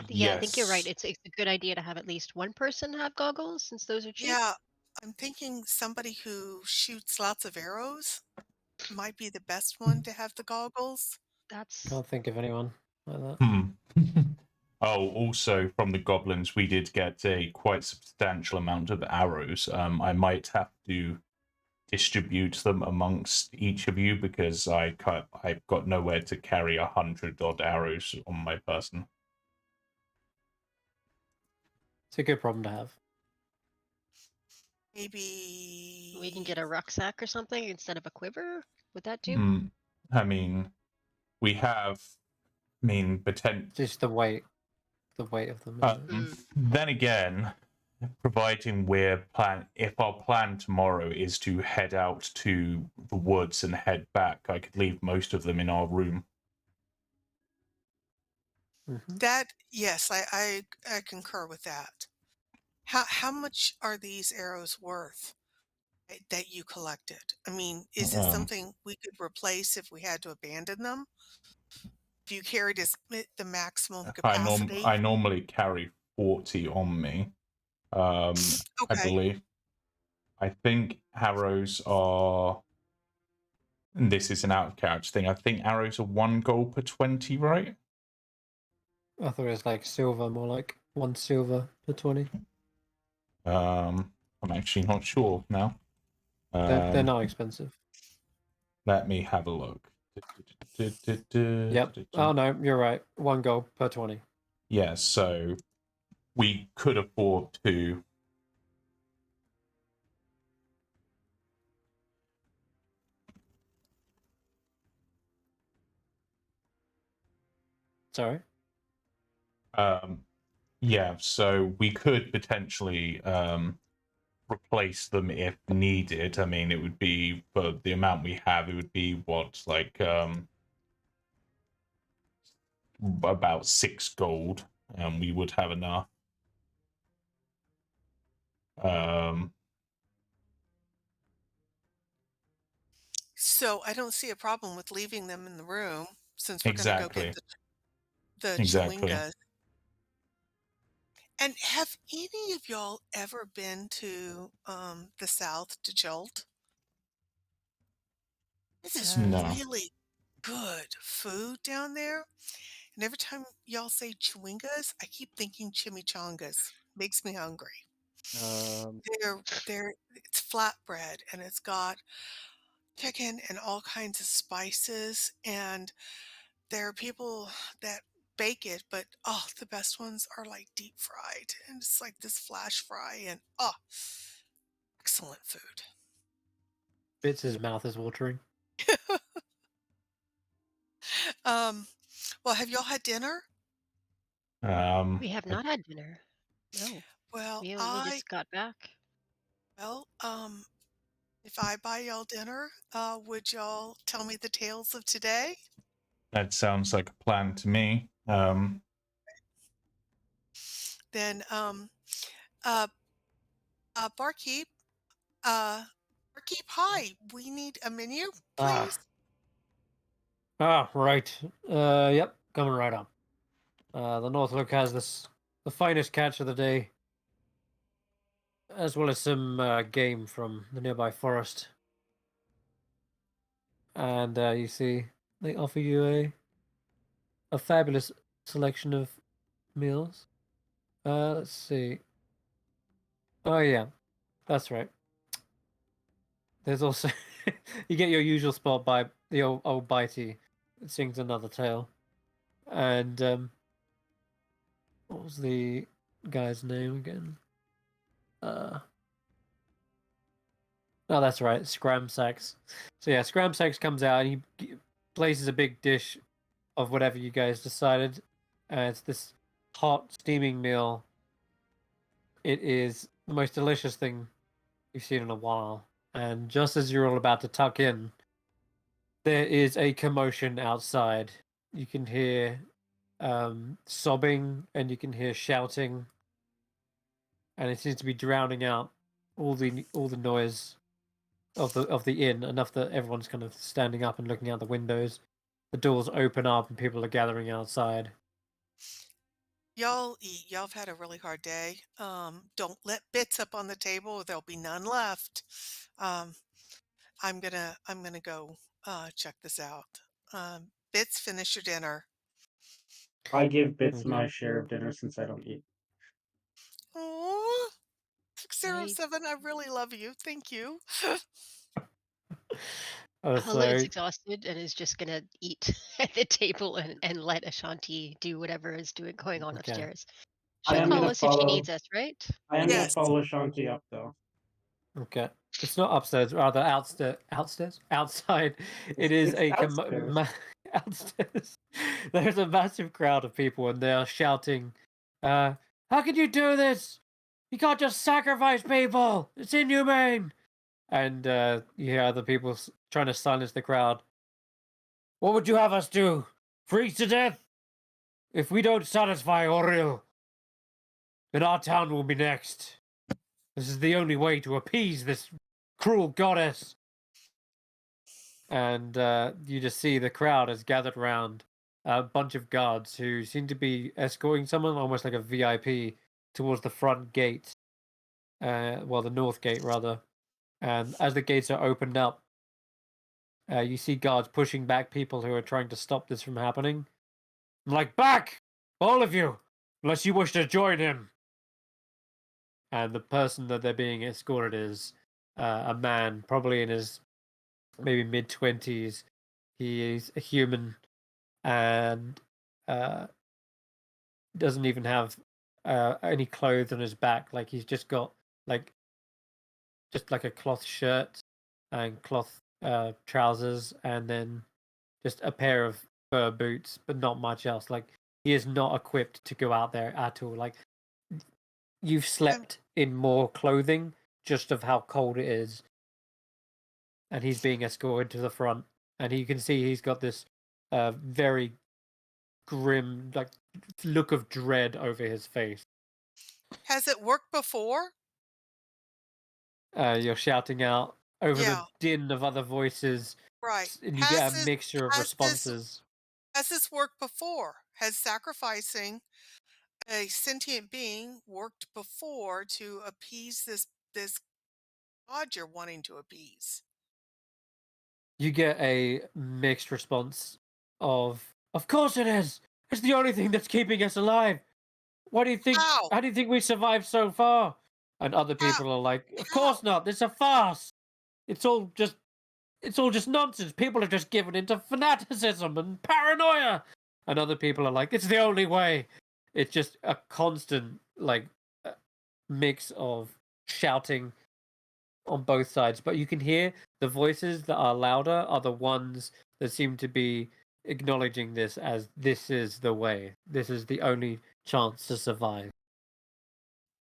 Yeah, I think you're right. Yes. It's a good idea to have at least one person have goggles since those are cheap. Yeah, I'm thinking somebody who shoots lots of arrows might be the best one to have the goggles. That's Can't think of anyone like that. Oh, also from the goblins, we did get a quite substantial amount of arrows. I might have to distribute them amongst each of you because I've got nowhere to carry 100 odd arrows on my person. It's a good problem to have. Maybe we can get a rucksack or something instead of a quiver. Would that do? I mean, we have. I mean, just the weight of them. Then again, providing if our plan tomorrow is to head out to the woods and head back, I could leave most of them in our room. That, yes, I concur with that. How much are these arrows worth that you collected? I mean, is it something we could replace if we had to abandon them? If you carried the maximum capacity? I normally carry 40 on me. Okay. I believe. I think arrows are. And this is an out of character thing. I think arrows are 1 gold per 20, right? I thought it was like silver, more like 1 silver per 20. I'm actually not sure now. They're not expensive. Let me have a look. Yep. Oh no, you're right. 1 gold per 20. Yeah, so we could afford to. Sorry. Yeah, so we could potentially replace them if needed. I mean, it would be for the amount we have. It would be what, like about 6 gold, and we would have enough. So I don't see a problem with leaving them in the room since we're going to go get the Chewingas. And have any of y'all ever been to the south to Jolt? This is really good food down there. And every time y'all say Chewingas, I keep thinking chimichangas. Makes me hungry. It's flatbread and it's got chicken and all kinds of spices, and there are people that bake it, but the best ones are like deep fried, and it's like this flash fry, and excellent food. Bits' mouth is watering. Well, have y'all had dinner? We have not had dinner. No. Well, we only just got back. Well, if I buy y'all dinner, would y'all tell me the tales of today? That sounds like a plan to me. Then, barkeep, hi, we need a menu, please. Right. Yep, coming right up. The Northlook has the finest catch of the day, as well as some game from the nearby forest. and you see they offer you a fabulous selection of meals. Let's see. Oh yeah, that's right. There's also you get your usual spot by the old Bitey that sings another tale, and what was the guy's name again? Oh, that's right, Scramsax. So yeah, Scramsax comes out and he places a big dish of whatever you guys decided. It's this hot, steaming meal. It is the most delicious thing you've seen in a while. And just as you're all about to tuck in, there is a commotion outside. You can hear sobbing and you can hear shouting, and it seems to be drowning out all the noise of the inn, enough that everyone's kind of standing up and looking out the windows. The doors open up and people are gathering outside. Y'all eat. Y'all have had a really hard day. Don't let bits up on the table. There'll be none left. I'm gonna go check this out. Bits, finish your dinner. I give Bits Okay. my share of dinner since I don't eat. Oh, 607, Right. I really love you. Thank you. Hulla is So exhausted and is just gonna eat at the table and let Ashanti do whatever is going on okay. upstairs. I She'll am call gonna us if she follow. needs us, right? I am gonna Yes. follow Ashanti up though. Okay. It's not upstairs, rather outstairs? Outside. It is It's a downstairs. outstairs. There's a massive crowd of people and they are shouting, how can you do this? You can't just sacrifice people. It's inhumane. And you hear other people trying to silence the crowd. What would you have us do? Freeze to death? If we don't satisfy Oril, then our town will be next. This is the only way to appease this cruel goddess. And you just see the crowd has gathered around a bunch of guards who seem to be escorting someone, almost like a VIP, towards the front gate. Well, the north gate, rather. And as the gates are opened up, you see guards pushing back people who are trying to stop this from happening. Like, back! All of you! Unless you wish to join him! And the person that they're being escorted is a man, probably in his maybe mid-20s. He is a human and doesn't even have any clothes on his back. Like, he's just got just like a cloth shirt and cloth trousers, and then just a pair of fur boots, but not much else. Like, he is not equipped to go out there at all. Like, you've slept in more clothing just of how cold it is. And he's being escorted to the front, and you can see he's got this very grim, like, look of dread over his face. Has it worked before? You're shouting out over Yeah. the din of other voices, Right. and you get a mixture of responses. Has this worked before? Has sacrificing a sentient being worked before to appease this god you're wanting to appease? You get a mixed response of course it is! It's the only thing that's keeping us alive! What do you think? How? How do you think we survived so far? And other people are like, of course not, it's a farce! It's all just nonsense. People are just given into fanaticism and paranoia. And other people are like, it's the only way. It's just a constant, like, mix of shouting on both sides. But you can hear the voices that are louder are the ones that seem to be acknowledging this as this is the way. This is the only chance to survive.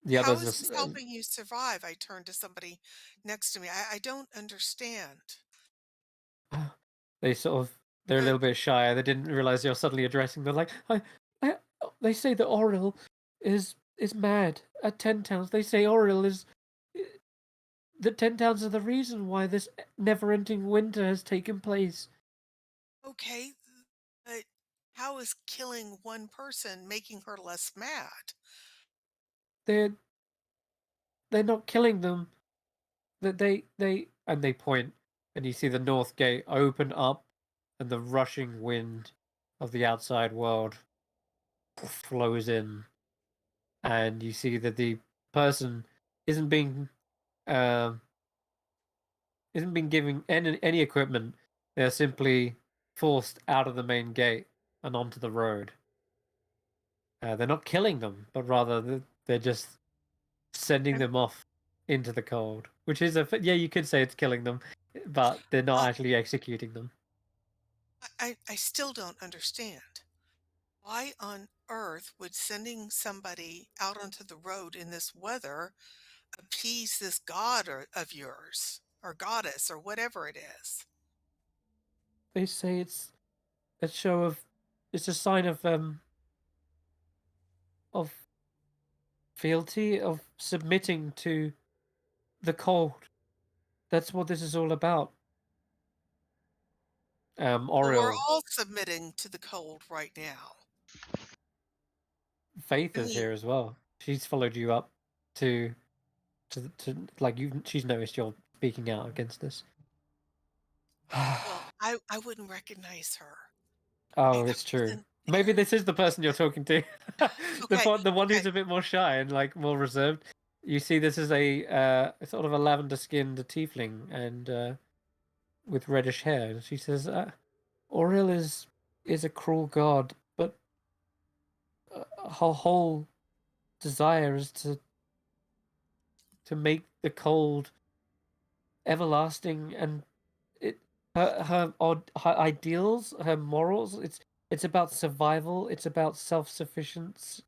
The How others is this are, helping you survive? I turned to somebody next to me. I don't understand. they sort of, they're a little bit shy. They didn't realize you're suddenly addressing them. Like, they say that Oril is mad at 10 towns. They say Oril is the 10 towns are the reason why this never-ending winter has taken place. Okay, but how is killing one person making her less mad? They're not killing them. That they and they point and you see the north gate open up, and the rushing wind of the outside world flows in, and you see that the person isn't being given any equipment. They're simply forced out of the main gate and onto the road. They're not killing them, but rather they're just sending them off into the cold, which is you could say it's killing them, but they're not actually executing them. I still don't understand. Why on earth would sending somebody out onto the road in this weather appease this god of yours or goddess or whatever it is? They say it's a sign of fealty, of submitting to the cold. That's what this is all about. Well, we're Oriel, all submitting to the cold right now. Faith I is mean, here as well. She's followed you up to like you. She's noticed you're speaking out against this. well, I wouldn't recognize her. Oh, I it's true. wasn't Maybe there. this is the person you're talking to. Okay, The one who's okay. a bit more shy and like more reserved. You see, this is a sort of a lavender-skinned tiefling and with reddish hair. And she says, "Auril is a cruel god, but her whole desire is to make the cold everlasting, and her ideals, her morals. It's about survival. It's about self-sufficiency.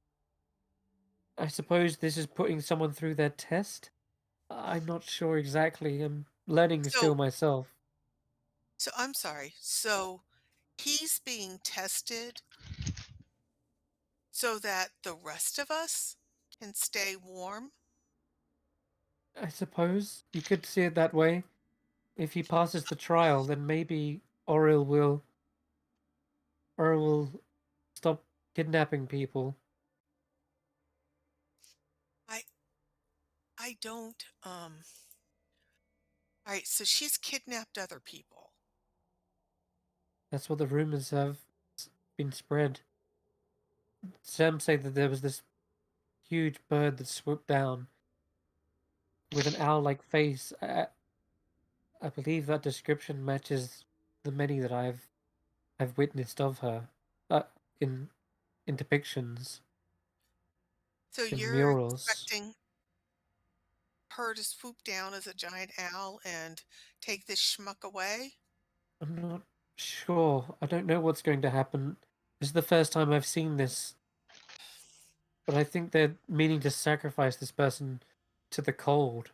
I suppose this is putting someone through their test. I'm not sure exactly. I'm learning still So, myself. so I'm sorry. So he's being tested so that the rest of us can stay warm? I suppose you could see it that way. If he passes the trial, then maybe Auril will stop kidnapping people. I I don't all right, so she's kidnapped other people. That's what the rumors have been spread. Some say that there was this huge bird that swooped down with an owl-like face. I believe that description matches the many that I've witnessed of her, in depictions, So in you're murals. expecting her to swoop down as a giant owl and take this schmuck away? I'm not sure. I don't know what's going to happen. This is the first time I've seen this, but I think they're meaning to sacrifice this person to the cold.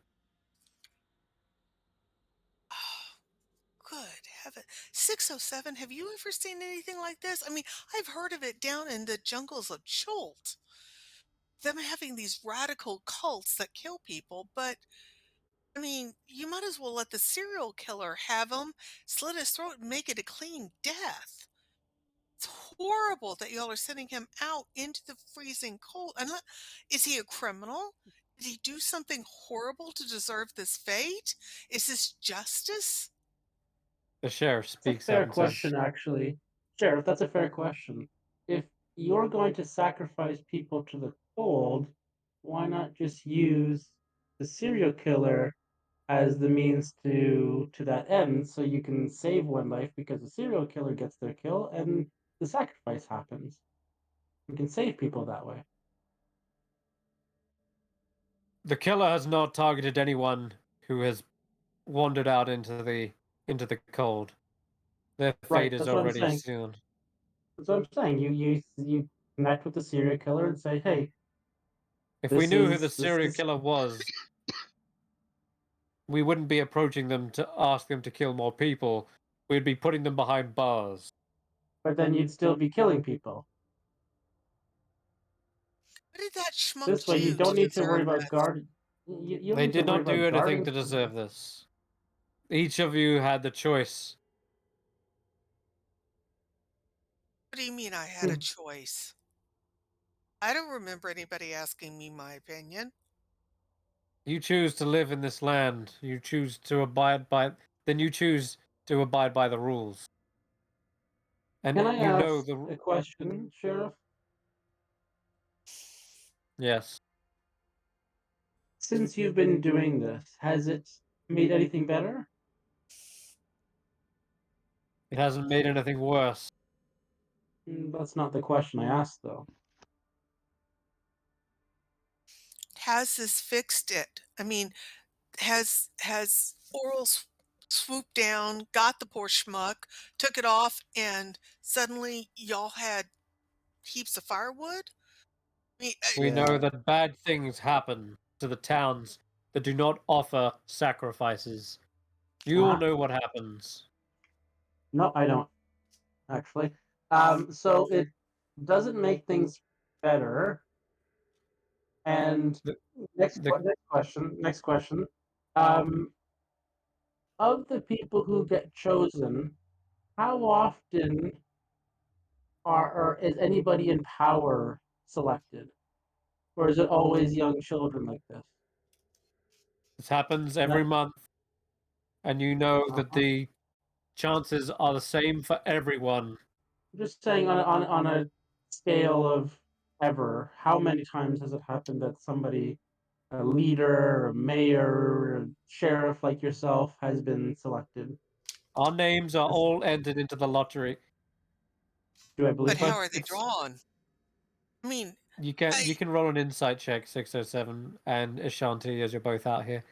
Oh, good heaven. 607, have you ever seen anything like this? I mean, I've heard of it down in the jungles of Cholt. Them having these radical cults that kill people, but I mean, you might as well let the serial killer have him, slit his throat, and make it a clean death. It's horrible that y'all are sending him out into the freezing cold. Is he a criminal? Did he do something horrible to deserve this fate? Is this justice? The sheriff That's a speaks out fair and question, says, actually. Sheriff, that's a fair question. If you're going to sacrifice people to the cold, why not just use the serial killer as the means to that end, so you can save one life because the serial killer gets their kill and the sacrifice happens. You can save people that way. "The killer has not targeted anyone who has wandered out into the cold. Their Right, fate is that's what I'm already saying. sealed." That's what I'm saying. You connect with the serial killer and say, hey, If we this knew who the is this serial is killer was, we wouldn't be approaching them to ask them to kill more people. We'd be putting them behind bars. but then you'd still be killing people. What did that schmuck This way you do to don't need to worry deserve about this? guard. You don't They need to did worry not do about anything guarding to someone. deserve this. Each of you had the choice. What do you mean I had a choice? I don't remember anybody asking me my opinion. You choose to live in this land. You choose to abide by then you choose to abide by the rules. And Can I you know ask the a question, Sheriff? yes. Since you've been doing this, has it made anything better? It hasn't made anything worse. That's not the question I asked, though. Has this fixed it? I mean, has Oral swooped down, got the poor schmuck, took it off, and suddenly y'all had heaps of firewood? I mean, We Yeah. know that bad things happen to the towns that do not offer sacrifices. You all know what happens. No, I don't, actually. So it doesn't make things better. And The- next the- question. Of the people who get chosen, how often or is anybody in power selected? Or is it always young children like this? This happens every month, and you know that the chances are the same for everyone. I'm just saying on a scale of ever, how many times has it happened that somebody, a leader, a mayor, a sheriff like yourself, has been selected? Our names are all entered into the lottery. Do I believe but how that? are they drawn? I mean, You can roll an insight check, 607, and Ashanti, as you're both out here.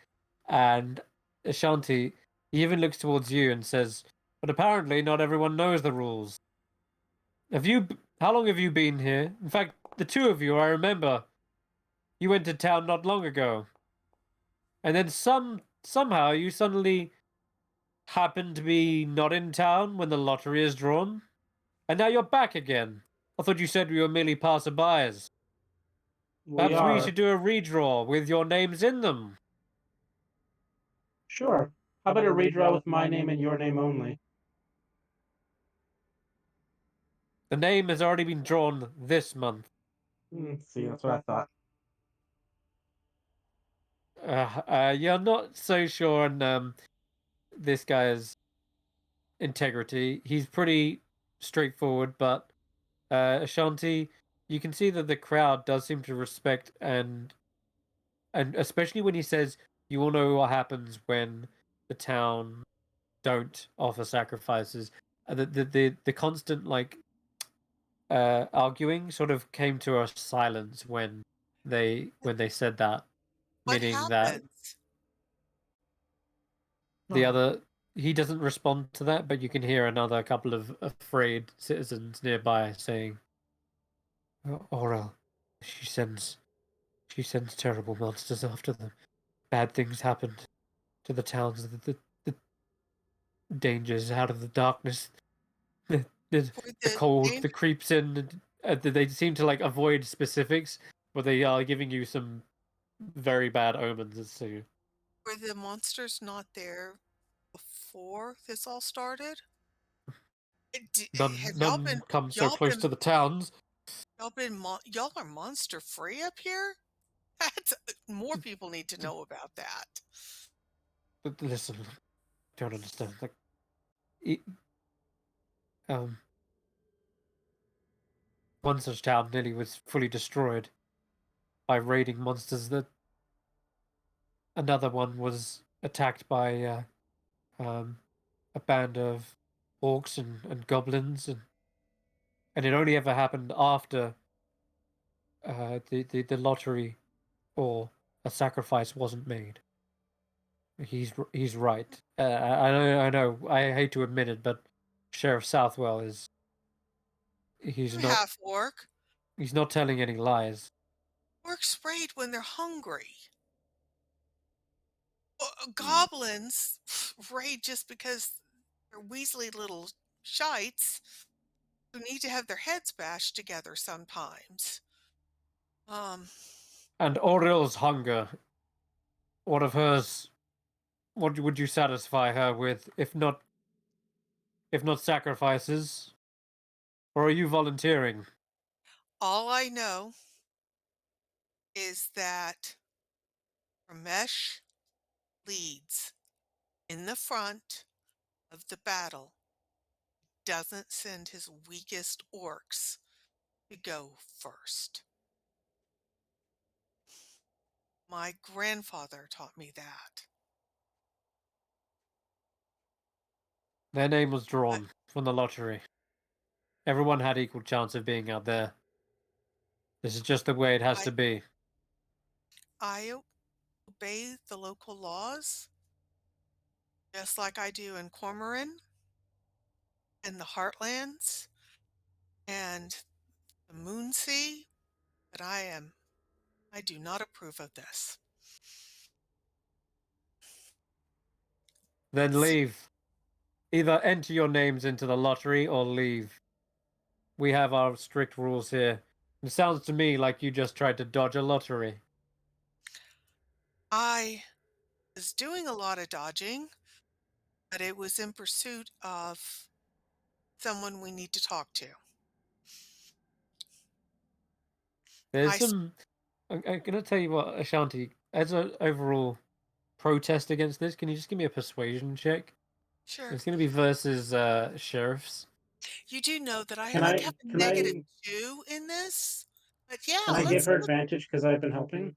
And Ashanti, he even looks towards you and says, "But apparently, not everyone knows the rules. How long have you been here? In fact, the two of you, I remember, you went to town not long ago, and then somehow you suddenly happen to be not in town when the lottery is drawn, and now you're back again. I thought you said we were merely passerbys. Perhaps we should do a redraw with your names in them." Sure. How about a redraw with my name and your name only? The name has already been drawn this month. See, that's what I thought. You're not so sure on this guy's integrity. He's pretty straightforward, but Ashanti, you can see that the crowd does seem to respect and especially when he says, "You all know what happens when the town don't offer sacrifices." The constant arguing sort of came to a silence when they said that, what meaning that happens? the other he doesn't respond to that, but you can hear another couple of afraid citizens nearby saying, "Orel, she sends terrible monsters after them. Bad things happen to the towns. The dangers out of the darkness. The cold that creeps in. They seem to avoid specifics, but they are giving you some very bad omens as to." Were the monsters not there before this all started? Have None come so close to the towns. y'all are monster free up here? That's more people need to know about that. But listen, don't understand. One such town nearly was fully destroyed by raiding monsters. That another one was attacked by a band of orcs and goblins, and it only ever happened after the lottery or a sacrifice wasn't made. He's right. I know. I hate to admit it, but Sheriff Southwell he's They're not half-orc. he's not telling any lies. Orcs raid when they're hungry. Goblins raid just because they're weaselly little shites who need to have their heads bashed together sometimes. And Oriole's hunger, what of hers? What would you satisfy her with, if not sacrifices? Or are you volunteering? All I know is that Ramesh leads in the front of the battle doesn't send his weakest orcs to go first. My grandfather taught me that. Their name was drawn from the lottery. Everyone had equal chance of being out there. This is just the way it has to be. I obey the local laws, just like I do in Cormoran and the Heartlands and the Moonsea, but I do not approve of this. Then leave. Either enter your names into the lottery or leave. We have our strict rules here. It sounds to me like you just tried to dodge a lottery. I was doing a lot of dodging, but it was in pursuit of someone we need to talk to. There's some... I'm going to tell you what, Ashanti, as an overall protest against this, can you just give me a persuasion check? Sure. It's going to be versus sheriffs. You do know that I Can have I- a can I- -2 in this? But yeah, Can I give her advantage because I've been helping?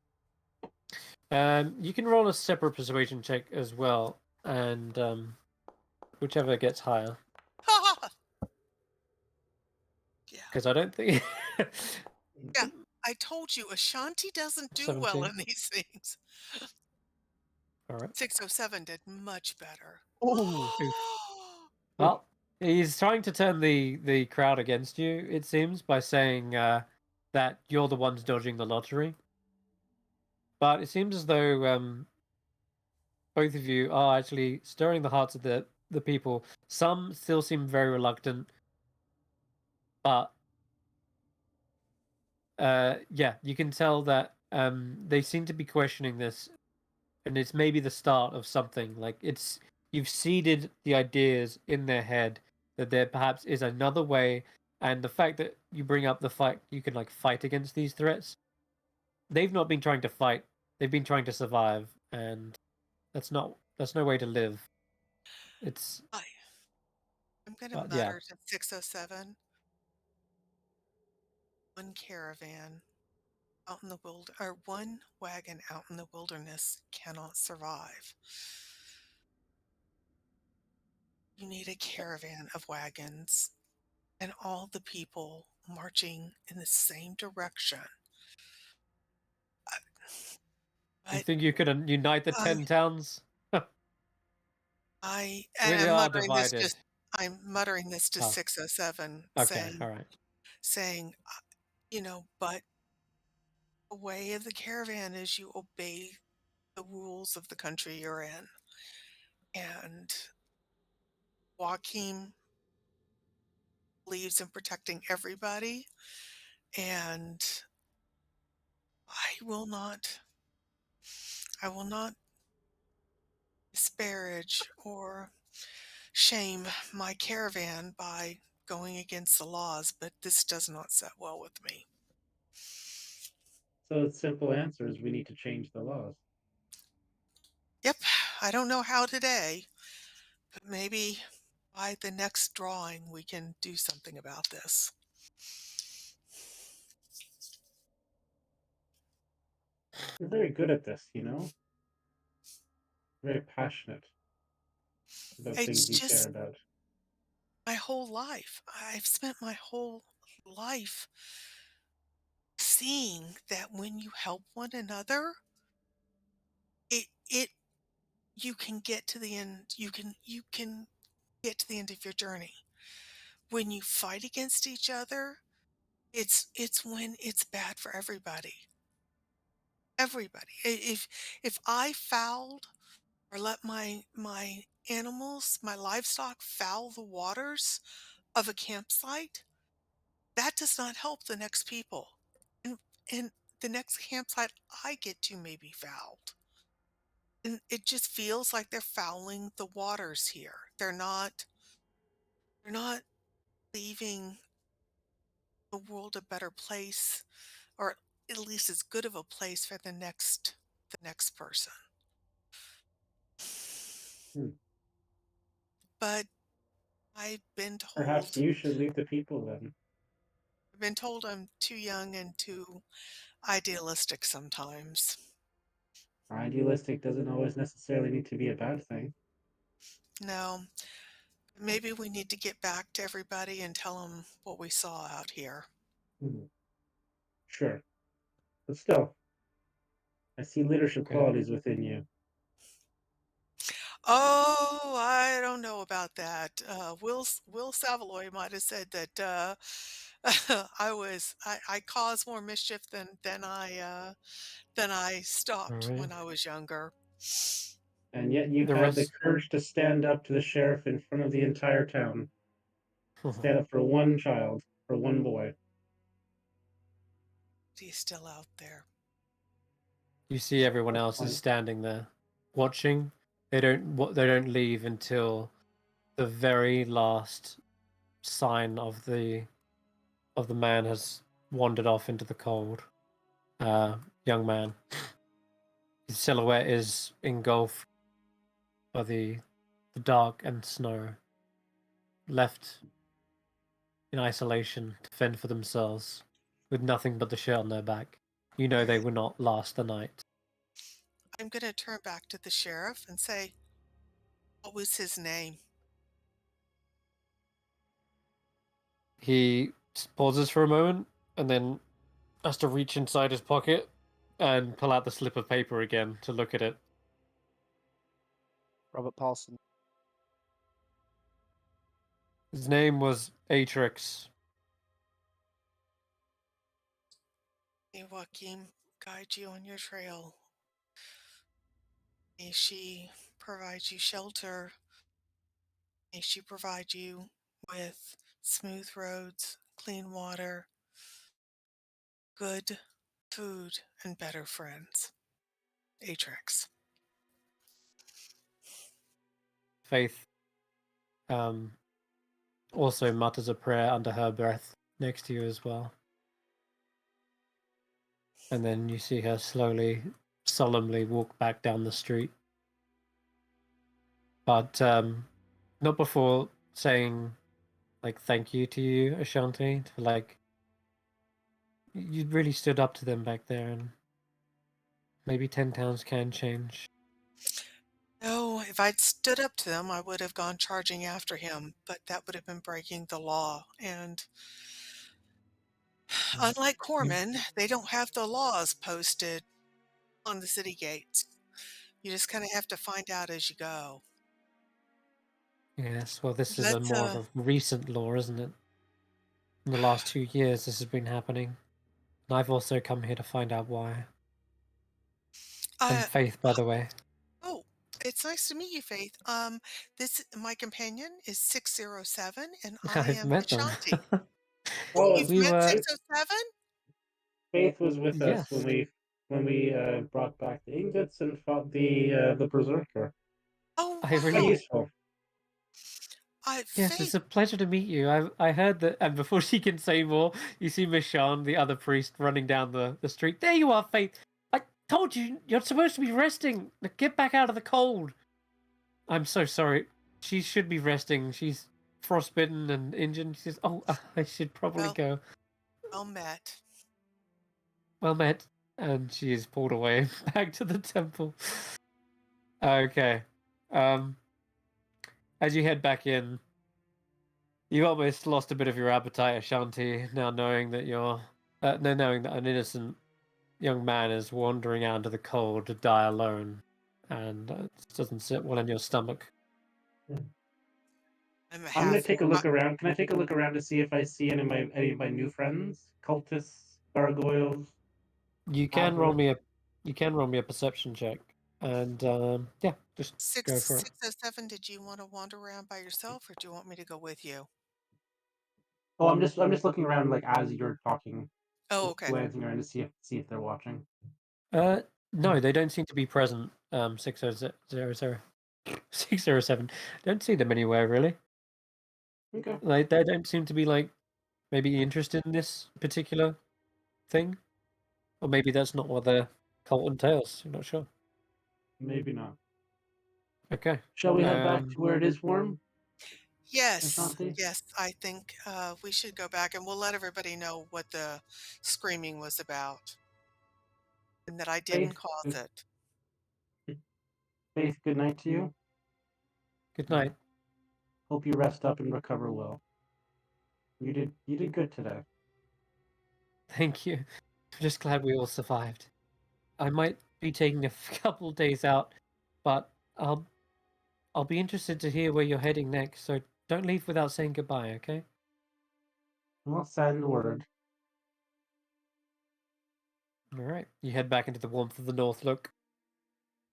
You can roll a separate persuasion check as well, and whichever gets higher. Yeah. Because I don't think... Yeah, I told you, Ashanti doesn't do well 17. in these things. All right. 607 did much better. Oh, well, he's trying to turn the crowd against you, it seems, by saying that you're the ones dodging the lottery. But it seems as though both of you are actually stirring the hearts of the people. Some still seem very reluctant, but yeah, you can tell that they seem to be questioning this, and it's maybe the start of something. Like you've seeded the ideas in their head that there perhaps is another way, and the fact that you bring up the fact you can like fight against these threats, they've not been trying to fight, they've been trying to survive, and that's no way to live. It's I'm going to yeah. mutter to 607. One caravan out in the or one wagon out in the wilderness cannot survive. You need a caravan of wagons and all the people marching in the same direction. You think you could unite the 10 towns? I'm muttering this to 607, Okay, all right. saying, but the way of the caravan is you obey the rules of the country you're in. And Joachim believes in protecting everybody, and I will not disparage or shame my caravan by going against the laws, but this does not set well with me. So the simple answer is we need to change the laws. Yep, I don't know how today, but maybe by the next drawing we can do something about this. You're very good at this, you know? Very passionate about things you care about. My whole life. I've spent my whole life seeing that when you help one another, you can get to the end. You can get to the end of your journey. When you fight against each other, it's when it's bad for everybody. Everybody. If I fouled or let my animals, my livestock foul the waters of a campsite, that does not help the next people. And the next campsite I get to may be fouled. And it just feels like they're fouling the waters here. They're not leaving the world a better place, or at least as good of a place for the next person. but I've been told. Perhaps you should leave the people then. I've been told I'm too young and too idealistic sometimes. Idealistic doesn't always necessarily need to be a bad thing. No, maybe we need to get back to everybody and tell them what we saw out here. Sure. But still, I see leadership qualities within you. Oh, I don't know about that. Will Savoy might have said that I caused more mischief than I stopped Alright. when I was younger. And yet you The had the rest- courage to stand up to the sheriff in front of the entire town. Stand up for one child, for one boy. He's still out there. You see everyone else is standing there, watching. They don't leave until the very last sign of the man has wandered off into the cold. Young man. His silhouette is engulfed by the dark and snow, left in isolation to fend for themselves, with nothing but the shirt on their back. You know they will not last the night. I'm going to turn back to the sheriff and say, what was his name? He pauses for a moment and then has to reach inside his pocket and pull out the slip of paper again to look at it. Robert Paulson. His name was Atrix. May Joaquin guide you on your trail. May she provide you shelter. May she provide you with smooth roads, clean water, good food, and better friends. Atrix. Faith also mutters a prayer under her breath next to you as well. And then you see her slowly, solemnly walk back down the street. But not before saying, like, thank you to you, Ashanti, for, like, you really stood up to them back there, and maybe 10 towns can change. No, if I'd stood up to them, I would have gone charging after him, but that would have been breaking the law. And unlike Corman, they don't have the laws posted on the city gates. You just kind of have to find out as you go. Yes, well, this is Let's, more of a recent law, isn't it? In the last 2 years, this has been happening. And I've also come here to find out why. And Faith, by the way. Oh, it's nice to meet you, Faith. My companion is 607, and I I've am met them. Ashanti. Oh, You've we met were... 607? Faith was with us Yes. when we brought back the ingots and fought the berserker. Oh, I wow. really... useful. Yes, it's a pleasure to meet you. I heard that, and before she can say more, you see Mishan, the other priest, running down the street. There you are, Faith. I told you, you're supposed to be resting. Get back out of the cold. I'm so sorry. She should be resting. She's frostbitten and injured. She says, oh, I should probably go. Well met. Well met. And she is pulled away back to the temple. Okay. As you head back in, you almost lost a bit of your appetite, Ashanti, now knowing that knowing that an innocent young man is wandering out into the cold to die alone, and it doesn't sit well in your stomach. I'm going to take a look around. Can I take a look around to see if I see any of my new friends, cultists, gargoyles? You can roll me a perception check, and yeah, just go for it. 607, did you want to wander around by yourself, or do you want me to go with you? Oh, I'm just looking around like as you're talking. Oh, okay. Glancing around to see if they're watching. No, they don't seem to be present. 600 607. Don't see them anywhere really. Okay. Like they don't seem to be like maybe interested in this particular thing, or maybe that's not what the cult entails. I'm not sure. Maybe not. Okay. Shall we head back to where it is warm? Yes, Ashanti? yes, I think we should go back and we'll let everybody know what the screaming was about and that I didn't Faith, cause it. Faith, good night to you. Good night. Hope you rest up and recover well. You did good today. Thank you. I'm just glad we all survived. I might be taking a couple days out, but I'll be interested to hear where you're heading next. So don't leave without saying goodbye, okay? I'll send word. All right. You head back into the warmth of the north. Look,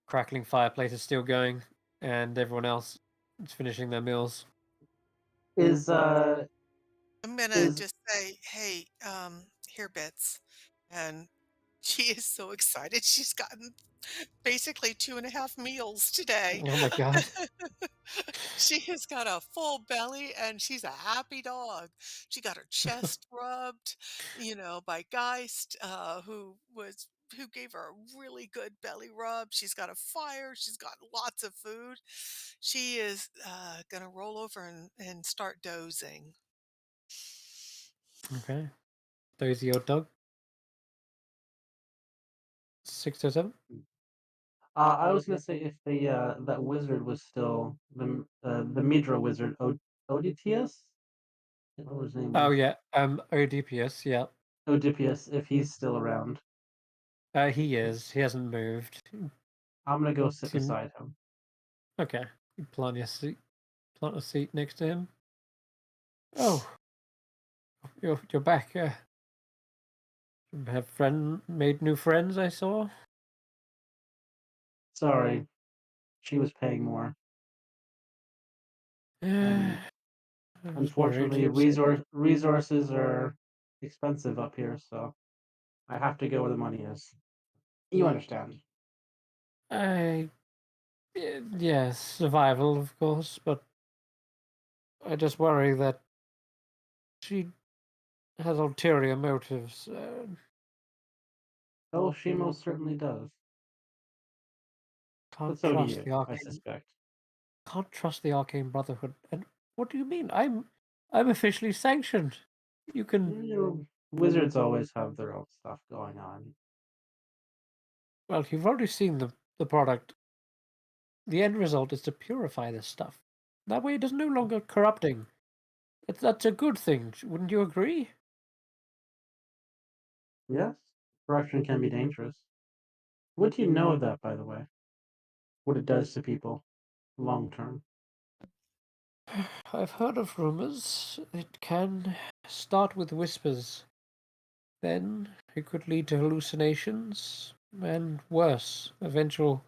crackling fireplace is still going, and everyone else is finishing their meals. I'm gonna Is just say, hey, here, Bits. And she is so excited. She's gotten basically 2.5 meals today. Oh my god. She has got a full belly and she's a happy dog. She got her chest rubbed, by Geist, who gave her a really good belly rub. She's got a fire. She's got lots of food. She is gonna roll over and start dozing. Okay. Dozy old dog. 607. I was gonna say if the that wizard was still the Midra wizard Oditius? What was his name Oh was? yeah. ODPS. Yeah. Odipius, if he's still around. He is. He hasn't moved. I'm gonna go sit Seem- beside him. Okay. You plant your seat. Plant a seat next to him. Oh, you're back. Have made new friends, I saw. Sorry, she was paying more. And I was worried. unfortunately, resources are expensive up here, so I have to go where the money is. You understand? Yes, survival, of course, but I just worry that she has ulterior motives. Oh, she most certainly does. Can't But so do trust you, the I arcane. suspect. Can't trust the arcane brotherhood. And what do you mean? I'm officially sanctioned. You can. Wizards always have their own stuff going on. Well, you've already seen the product. The end result is to purify this stuff. That way, it is no longer corrupting. That's a good thing. Wouldn't you agree? Yes, corruption can be dangerous. What do you know of that, by the way? What it does to people long term? I've heard of rumors. It can start with whispers. Then it could lead to hallucinations, and worse, eventual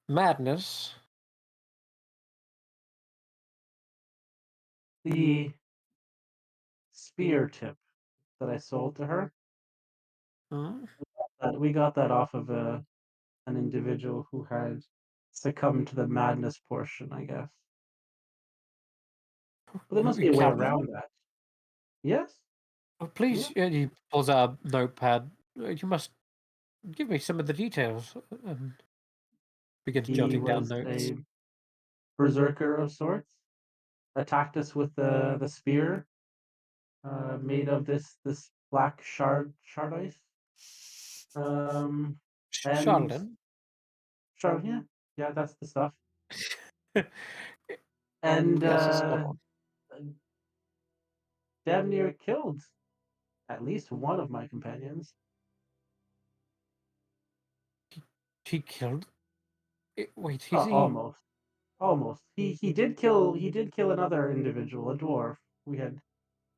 madness. The spear tip that I sold to her, Hmm? we got that off of an individual who had succumbed to the madness portion, I guess. But there must be You a way count on around it? that. Yes? Oh, please, he pulls out a notepad. You must give me some of the details. And begins He jotting down was notes. a berserker of sorts. Attacked us with the spear made of this black shard ice. And Charlatan? shard, yeah, that's the stuff. And Yes, it's spot on. damn near killed at least one of my companions. He killed. Wait, is he? Almost. He did kill another individual, a dwarf we had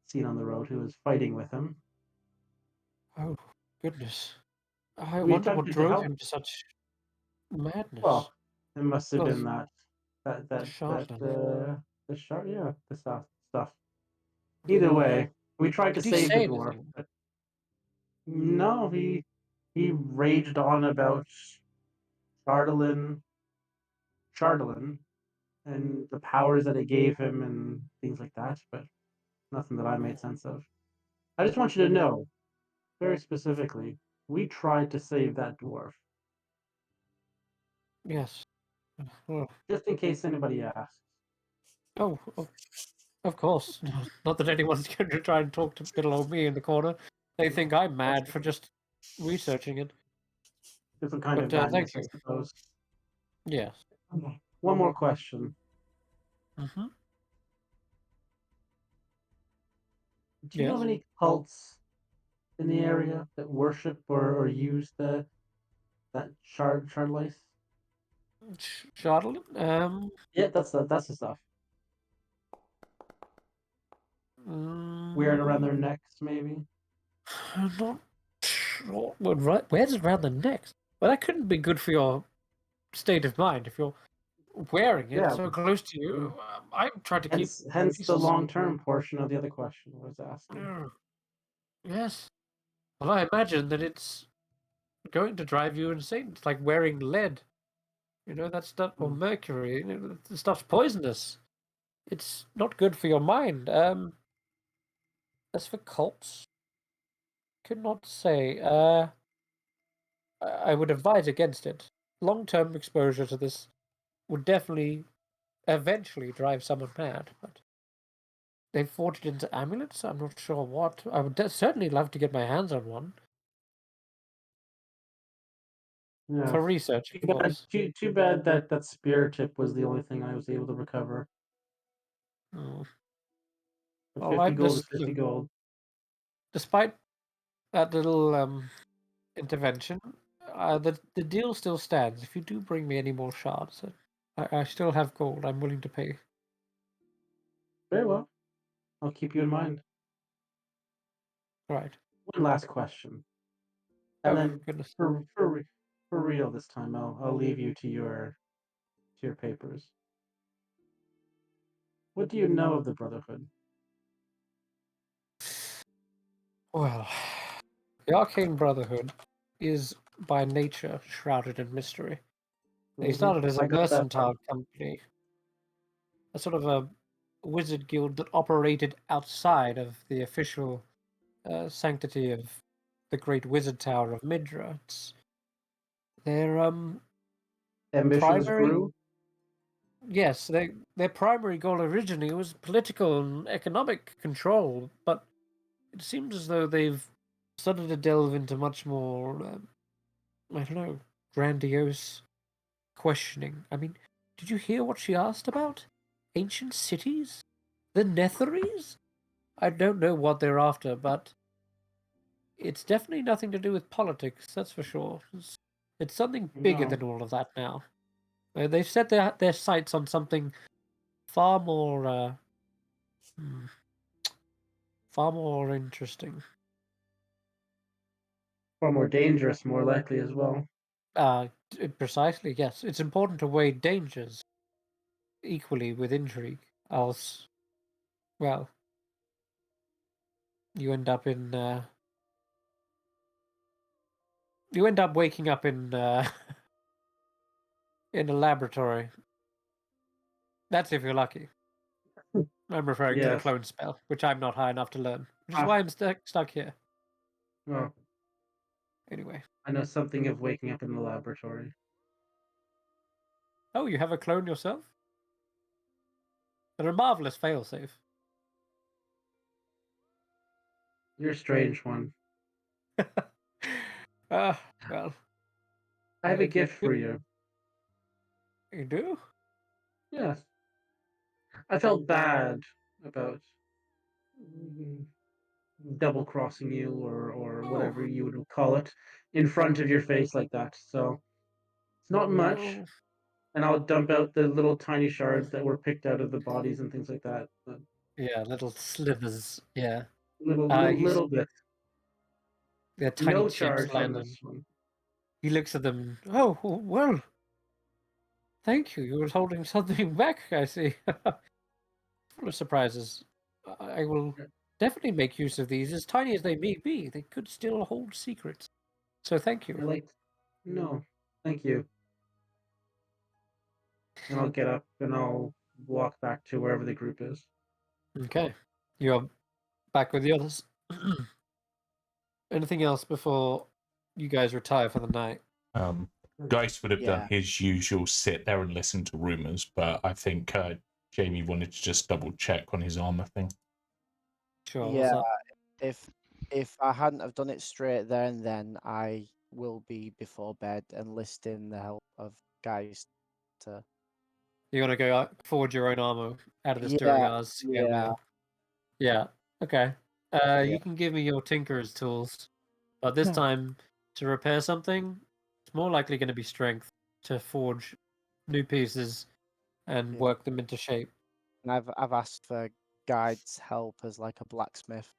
seen on the road who was fighting with him. Oh, goodness. I We wonder what attempted to drove help. him to such madness. Well, it must have Well, been that charlatan. the shard, yeah, the stuff. Either way, we tried to Did he save the say dwarf, anything? but no, he raged on about Chardalin, Chardalin, and the powers that it gave him and things like that, but nothing that I made sense of. I just want you to know, very specifically, we tried to save that dwarf, Yes. Well, just in case anybody asks. oh, Of course. Not that anyone's going to try and talk to little old me in the corner. They think I'm mad for just researching it. Different kind of But madness, thank you. I suppose. Yes. One more question. Mm-hmm. Do you know of any cults in the area that worship or use that shard lice? Charlotte? Yeah, that's the stuff. Wearing around their necks, maybe. I'm not sure. Where's it around the neck? Well, that couldn't be good for your state of mind if you're wearing it so close to you. I'm trying to keep. Hence the long-term portion of the other question I was asking. Yes. Well, I imagine that it's going to drive you insane. It's like wearing lead. That stuff, or mercury. The stuff's poisonous. It's not good for your mind. As for cults, could not say. I would advise against it. Long-term exposure to this would definitely, eventually drive someone mad. But they've forged into amulets. I'm not sure what. I would certainly love to get my hands on one. Yeah. For research, of course. Too bad that spear tip was the only thing I was able to recover. Oh. 50 gold is 50 gold. Despite that little intervention, the deal still stands. If you do bring me any more shards, I still have gold. I'm willing to pay. Very well. I'll keep you in mind. Right. One last question. And then goodness. For real this time, I'll leave you to your papers. What do you know of the Brotherhood? Well, the Arcane Brotherhood is by nature shrouded in mystery. They started as a mercantile company, a sort of a wizard guild that operated outside of the official sanctity of the Great Wizard Tower of Midra. Their ambitions grew. Yes, their primary goal originally was political and economic control, but it seems as though they've started to delve into much more, I don't know, grandiose questioning. I mean, did you hear what she asked about? Ancient cities? The Netheries? I don't know what they're after, but it's definitely nothing to do with politics, that's for sure. It's something bigger than all of that now. They've set their sights on something far more interesting. Far more dangerous, more likely as well. Precisely, yes. It's important to weigh dangers equally with intrigue, else, well, you end up waking up in in a laboratory. That's if you're lucky. I'm referring to the clone spell, which I'm not high enough to learn, which is why I'm stuck here. Well, anyway. I know something of waking up in the laboratory. Oh, you have a clone yourself? They're a marvelous failsafe. You're a strange one. Well. I have a gift for you. You do? Yes. I felt bad about double-crossing you or whatever you would call it in front of your face like that. So it's not much. And I'll dump out the little tiny shards that were picked out of the bodies and things like that. But yeah, little slivers. Yeah. Little bit. Yeah, tiny no chips charge land on this one. He looks at them. Oh, well. Thank you. You were holding something back, I see. Full of surprises. I will definitely make use of these. As tiny as they may be, they could still hold secrets. So thank you. No, thank you. And I'll get up and I'll walk back to wherever the group is. Okay. You're back with the others. Anything else before you guys retire for the night? Geist would have done his usual sit there and listen to rumors, but I think Jamey wanted to just double check on his armor thing. Sure. Yeah, What's up? if I hadn't have done it straight there and then, I will be before bed enlisting the help of guys to. You want to go forge your own armor out of the Sturgar's scale mail? Yeah. Okay. You can give me your tinkerer's tools, but this time to repair something, it's more likely going to be strength to forge new pieces and work them into shape. And I've asked for guides' help as like a blacksmith.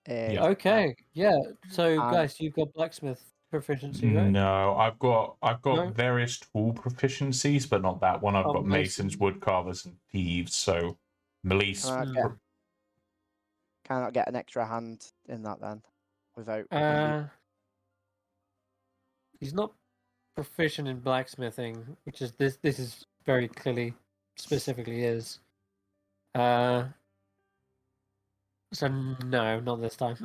Okay. Yeah. So, guys, you've got blacksmith proficiency, right? No, I've got No? various tool proficiencies, but not that one. I've got masons, Mason. woodcarvers, and thieves. So, Melise. Can I not get an extra hand in that then? Without. He's not proficient in blacksmithing, which is this. This is very clearly, specifically is. So no, not this time.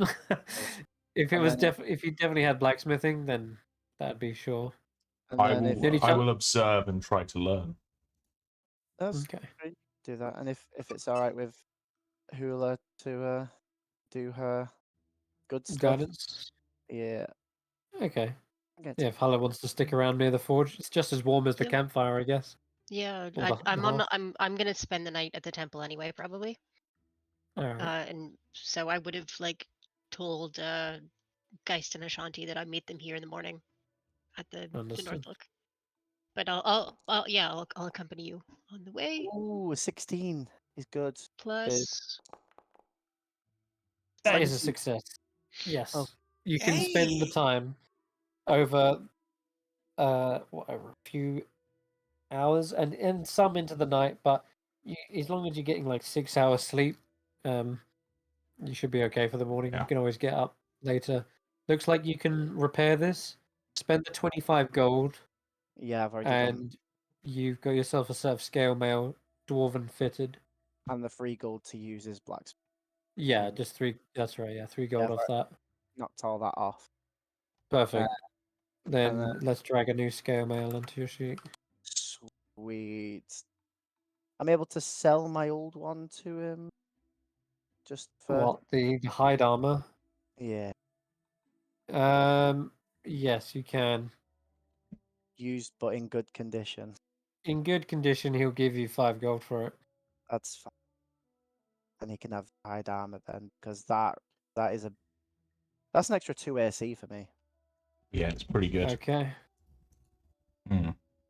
If it was if you definitely had blacksmithing, then that'd be sure. I will observe and try to learn. That's great. Do that, and if it's all right with Hulla to do her good stuff. Guidance. Yeah. Okay. Yeah, if Hulla wants to stick around near the forge, it's just as warm as the campfire, I guess. Yeah, Or I'm gonna spend the night at the temple anyway, probably. Alright. And so I would have told Geist and Ashanti that I meet them here in the morning at the North Look. But I'll accompany you on the way. Ooh, 16 is good. Plus. That is a success. Yes. Oh. You can spend the time over whatever, a few hours and some into the night, but as long as you're getting like 6 hours sleep, you should be okay for the morning. You can always get up later. Looks like you can repair this. Spend the 25 gold. Yeah, I've already and you've got yourself a set of scale mail, dwarven fitted. And the 3 gold to use is blacksmith. Yeah, just 3. That's right. Yeah, 3 gold off that. Knocked all that off. Perfect. Then let's drag a new scale mail onto your sheet. Sweet. I'm able to sell my old one to him. Just for what, the hide armor? Yeah. Yes, you can. Used but in good condition. In good condition, he'll give you 5 gold for it. That's fine. And he can have hide armor then, because that's an extra 2 AC for me. Yeah, it's pretty good. Okay.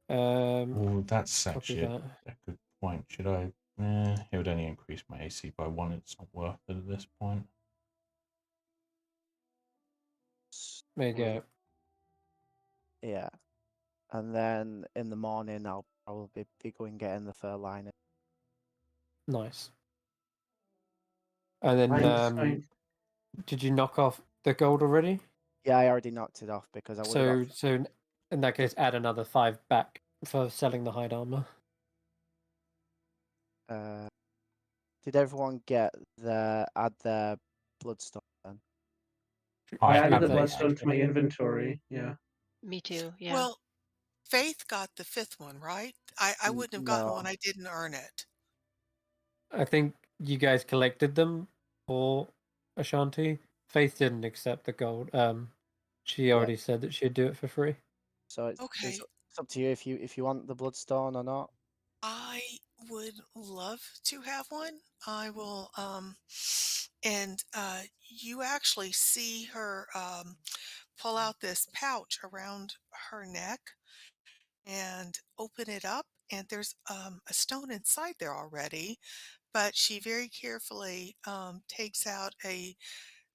Oh, that's actually that. a good point. Should I? It would only increase my AC by 1. It's not worth it at this point. There you go. Yeah. And then in the morning, I'll probably be going getting the fur liner. Nice. And then, did you knock off the gold already? Yeah, I already knocked it off because I would have got... So in that case, add another 5 back for selling the hide armor. Did everyone add their bloodstone then? I added the bloodstone to my inventory. Yeah. Me too. Yeah. Well, Faith got the 5th one, right? I wouldn't have gotten one. I didn't earn it. I think you guys collected them for Ashanti. Faith didn't accept the gold. She already said that she'd do it for free. So it's up to you if you want the bloodstone or not. I would love to have one. I will and you actually see her pull out this pouch around her neck and open it up, and there's a stone inside there already, but she very carefully takes out a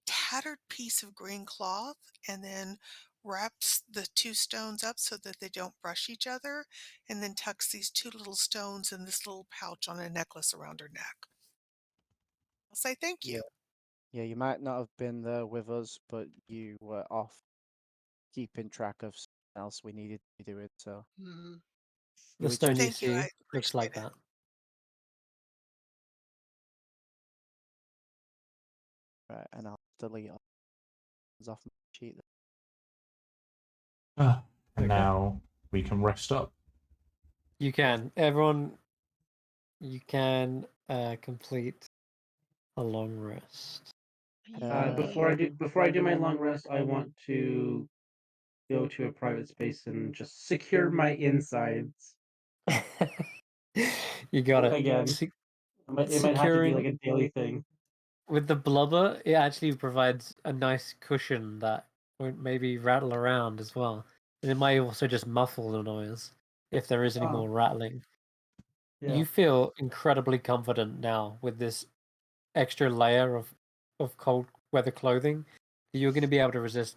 tattered piece of green cloth and then wraps the 2 stones up so that they don't brush each other, and then tucks these 2 little stones in this little pouch on a necklace around her neck. I'll say thank you. Yeah, you might not have been there with us, but you were off keeping track of something else we needed to be doing, so... The stone you see looks like that. Right, and I'll delete all off my sheet. Now we can rest up. You can. Everyone, you can complete a long rest. Before I do my long rest, I want to go to a private space and just secure my insides. You got it. Again. It might have to be like a daily thing. With the blubber, it actually provides a nice cushion that won't maybe rattle around as well. And it might also just muffle the noise if there is any more rattling. Yeah. You feel incredibly confident now with this extra layer of cold weather clothing that you're going to be able to resist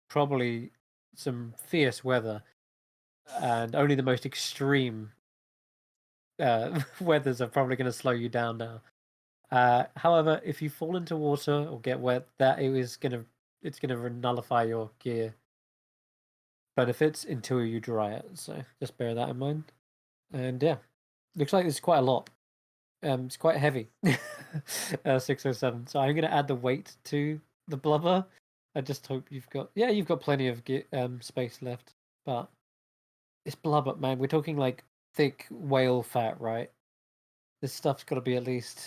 probably some fierce weather, and only the most extreme weathers are probably going to slow you down now. However, if you fall into water or get wet, it's gonna nullify your gear benefits until you dry it. So just bear that in mind. And yeah, looks like it's quite a lot. It's quite heavy. 607. So I'm gonna add the weight to the blubber. I just hope you've got plenty of space left. But it's blubber, man. We're talking like thick whale fat, right? This stuff's got to be at least.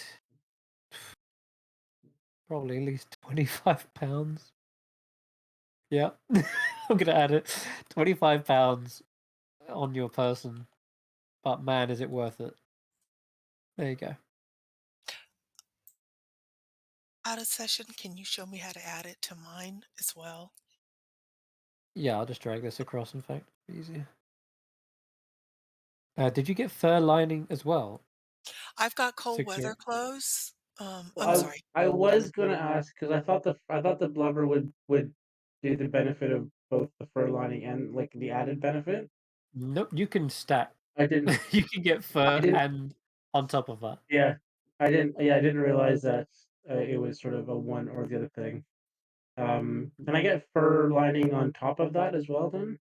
Probably at least 25 pounds. Yeah, I'm gonna add it. 25 pounds on your person, but man, is it worth it? There you go. Out of session, can you show me how to add it to mine as well? Yeah, I'll just drag this across. In fact, easier. Did you get fur lining as well? I've got cold Secure. weather clothes. I'm Well, sorry. I was gonna ask because I thought the blubber would do the benefit of both the fur lining and like the added benefit. Nope, you can stack. I didn't. You can get fur didn't- and on top of that. Yeah, I didn't. Yeah, I didn't realize that it was sort of a one or the other thing. Can I get fur lining on top of that as well then?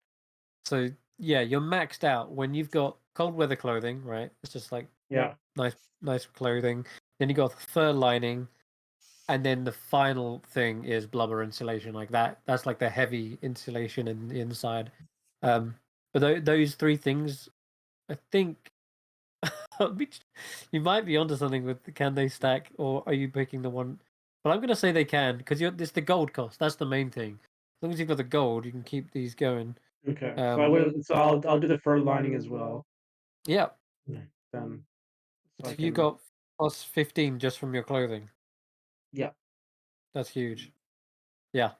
So yeah, you're maxed out when you've got cold weather clothing, right? It's just like Yeah. nice clothing. Then you got fur lining, and then the final thing is blubber insulation, like that. That's like the heavy insulation in the inside. But those three things, I think, you might be onto something with can they stack, or are you picking the one? But I'm gonna say they can because it's the gold cost. That's the main thing. As long as you've got the gold, you can keep these going. Okay. So I'll do the fur lining as well. Yeah. Then. So you got plus 15 just from your clothing. Yeah. That's huge. Yeah.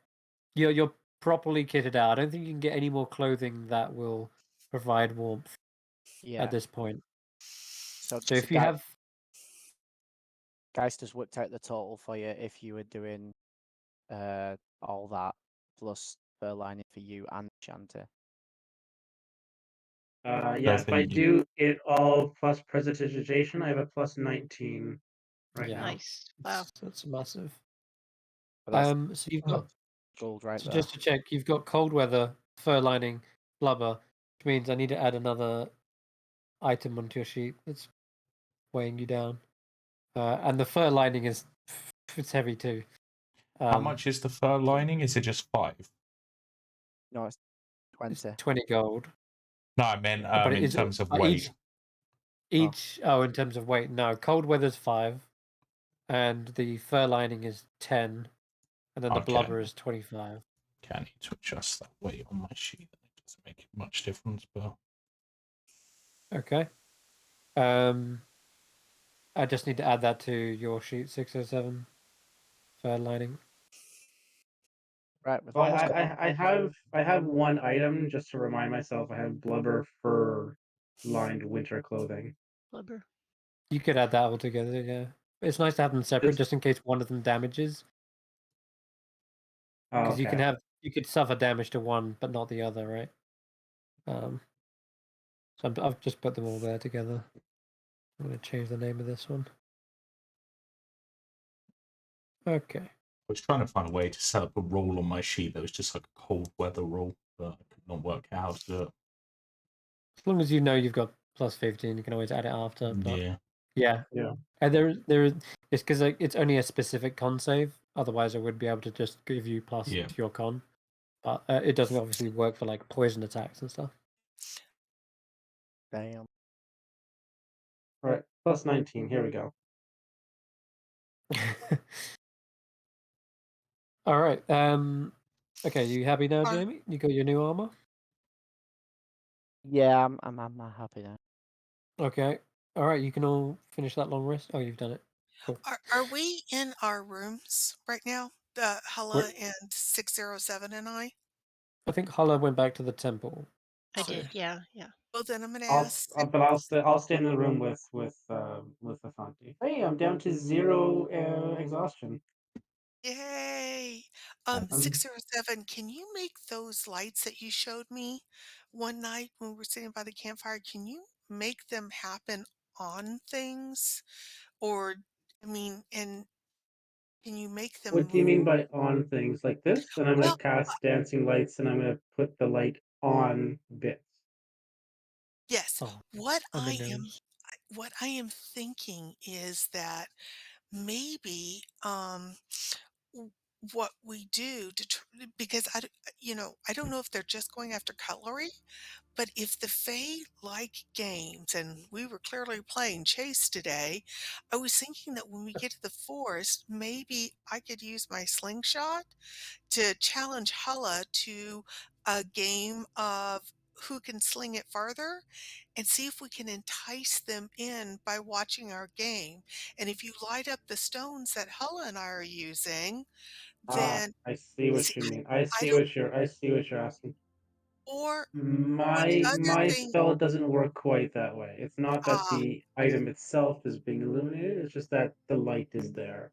You're properly kitted out. I don't think you can get any more clothing that will provide warmth at this point. So if you have... Geist has whipped out the total for you if you were doing all that plus fur lining for you and Ashanti. Yeah, if I do it all plus prestidigitation, I have a plus 19 right now. Nice. Wow. That's massive. So you've got gold right there. Just to check, you've got cold weather, fur lining, blubber, which means I need to add another item onto your sheet that's weighing you down. And the fur lining it's heavy too. How much is the fur lining? Is it just 5? No, it's 20. It's 20 gold. No, I meant in terms of weight. In terms of weight, no. Cold weather's 5, and the fur lining is 10, and then the blubber is 25. Okay, I need to adjust that weight on my sheet. It doesn't make much difference, but okay. I just need to add that to your sheet 607 fur lining. Right. Well, I have one item just to remind myself. I have blubber fur lined winter clothing. Blubber. You could add that all together, yeah. It's nice to have them separate just in case one of them damages. Because you could suffer damage to one but not the other, right? So I've just put them all there together. I'm going to change the name of this one. Okay. I was trying to find a way to set up a rule on my sheet that was just like a cold weather rule, but I could not work out how to do it. As long as you know you've got plus 15, you can always add it after. But yeah. And it's because it's only a specific con save. Otherwise, I would be able to just give you plus to your con. But it doesn't obviously work for like poison attacks and stuff. Damn. Right. Plus 19. Here we go. All right. Okay, you happy now, Are- Jamey? You got your new armor? Yeah, I'm happy now. Okay. All right, you can all finish that long rest. Oh, you've done it. Cool. Are we in our rooms right now? Hulla and 607 and I? I think Hulla went back to the temple. I so- did. Yeah. Well, then I'm going to I'll ask. but I'll stay in the room with Ashanti. Hey, I'm down to 0 exhaustion. Yay! I'm 607, can you make those lights that you showed me one night when we were sitting by the campfire? Can you make them happen on things? Or, I mean, and can you make them What do you mean move? by on things like this? And I'm Well, gonna cast dancing lights, and I'm gonna put the light on bits. yes. Oh, What on the I am nose. what I am thinking is that maybe w- what we do because I don't know if they're just going after cutlery, but if the Fae like games, and we were clearly playing chase today, I was thinking that when we get to the forest, maybe I could use my slingshot to challenge Hulla to a game of who can sling it farther and see if we can entice them in by watching our game. And if you light up the stones that Hulla and I are using, then I see see, what you mean. I I see don't, what you're asking. or the other My thing, spell doesn't work quite that way. It's not that ah, the item itself is being illuminated, it's just that the light is there.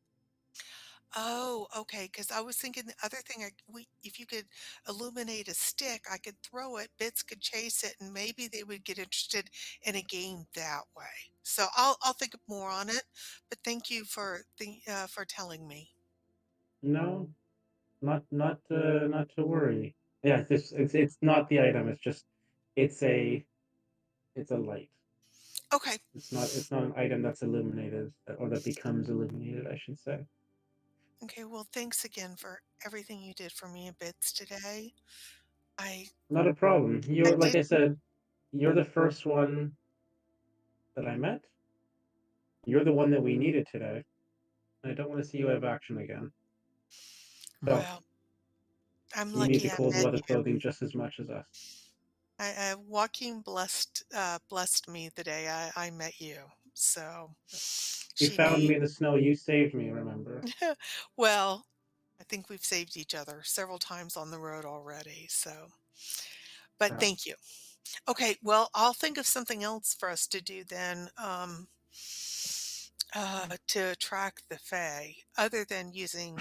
oh, okay. Because I was thinking the other thing, if you could illuminate a stick, I could throw it, bits could chase it, and maybe they would get interested in a game that way. So I'll think more on it. But thank you for telling me. No, not to worry. Yeah, it's not the item, it's just it's a light. Okay. It's not an item that's illuminated or that becomes illuminated, I should say. Okay. Well, thanks again for everything you did for me in bits today. I Not a problem. I You're like did. I said, you're the first one that I met. You're the one that we needed today. I don't want to see you out of action again. So Well, I'm you need the lucky I cold met weather you. clothing just as much as us. Joaquin blessed me the day I met you. So You she found made me in the snow. You saved me. Remember? well, I think we've saved each other several times on the road already. So, but Yeah. thank you. Okay, well, I'll think of something else for us to do then, to attract the Fae, other than using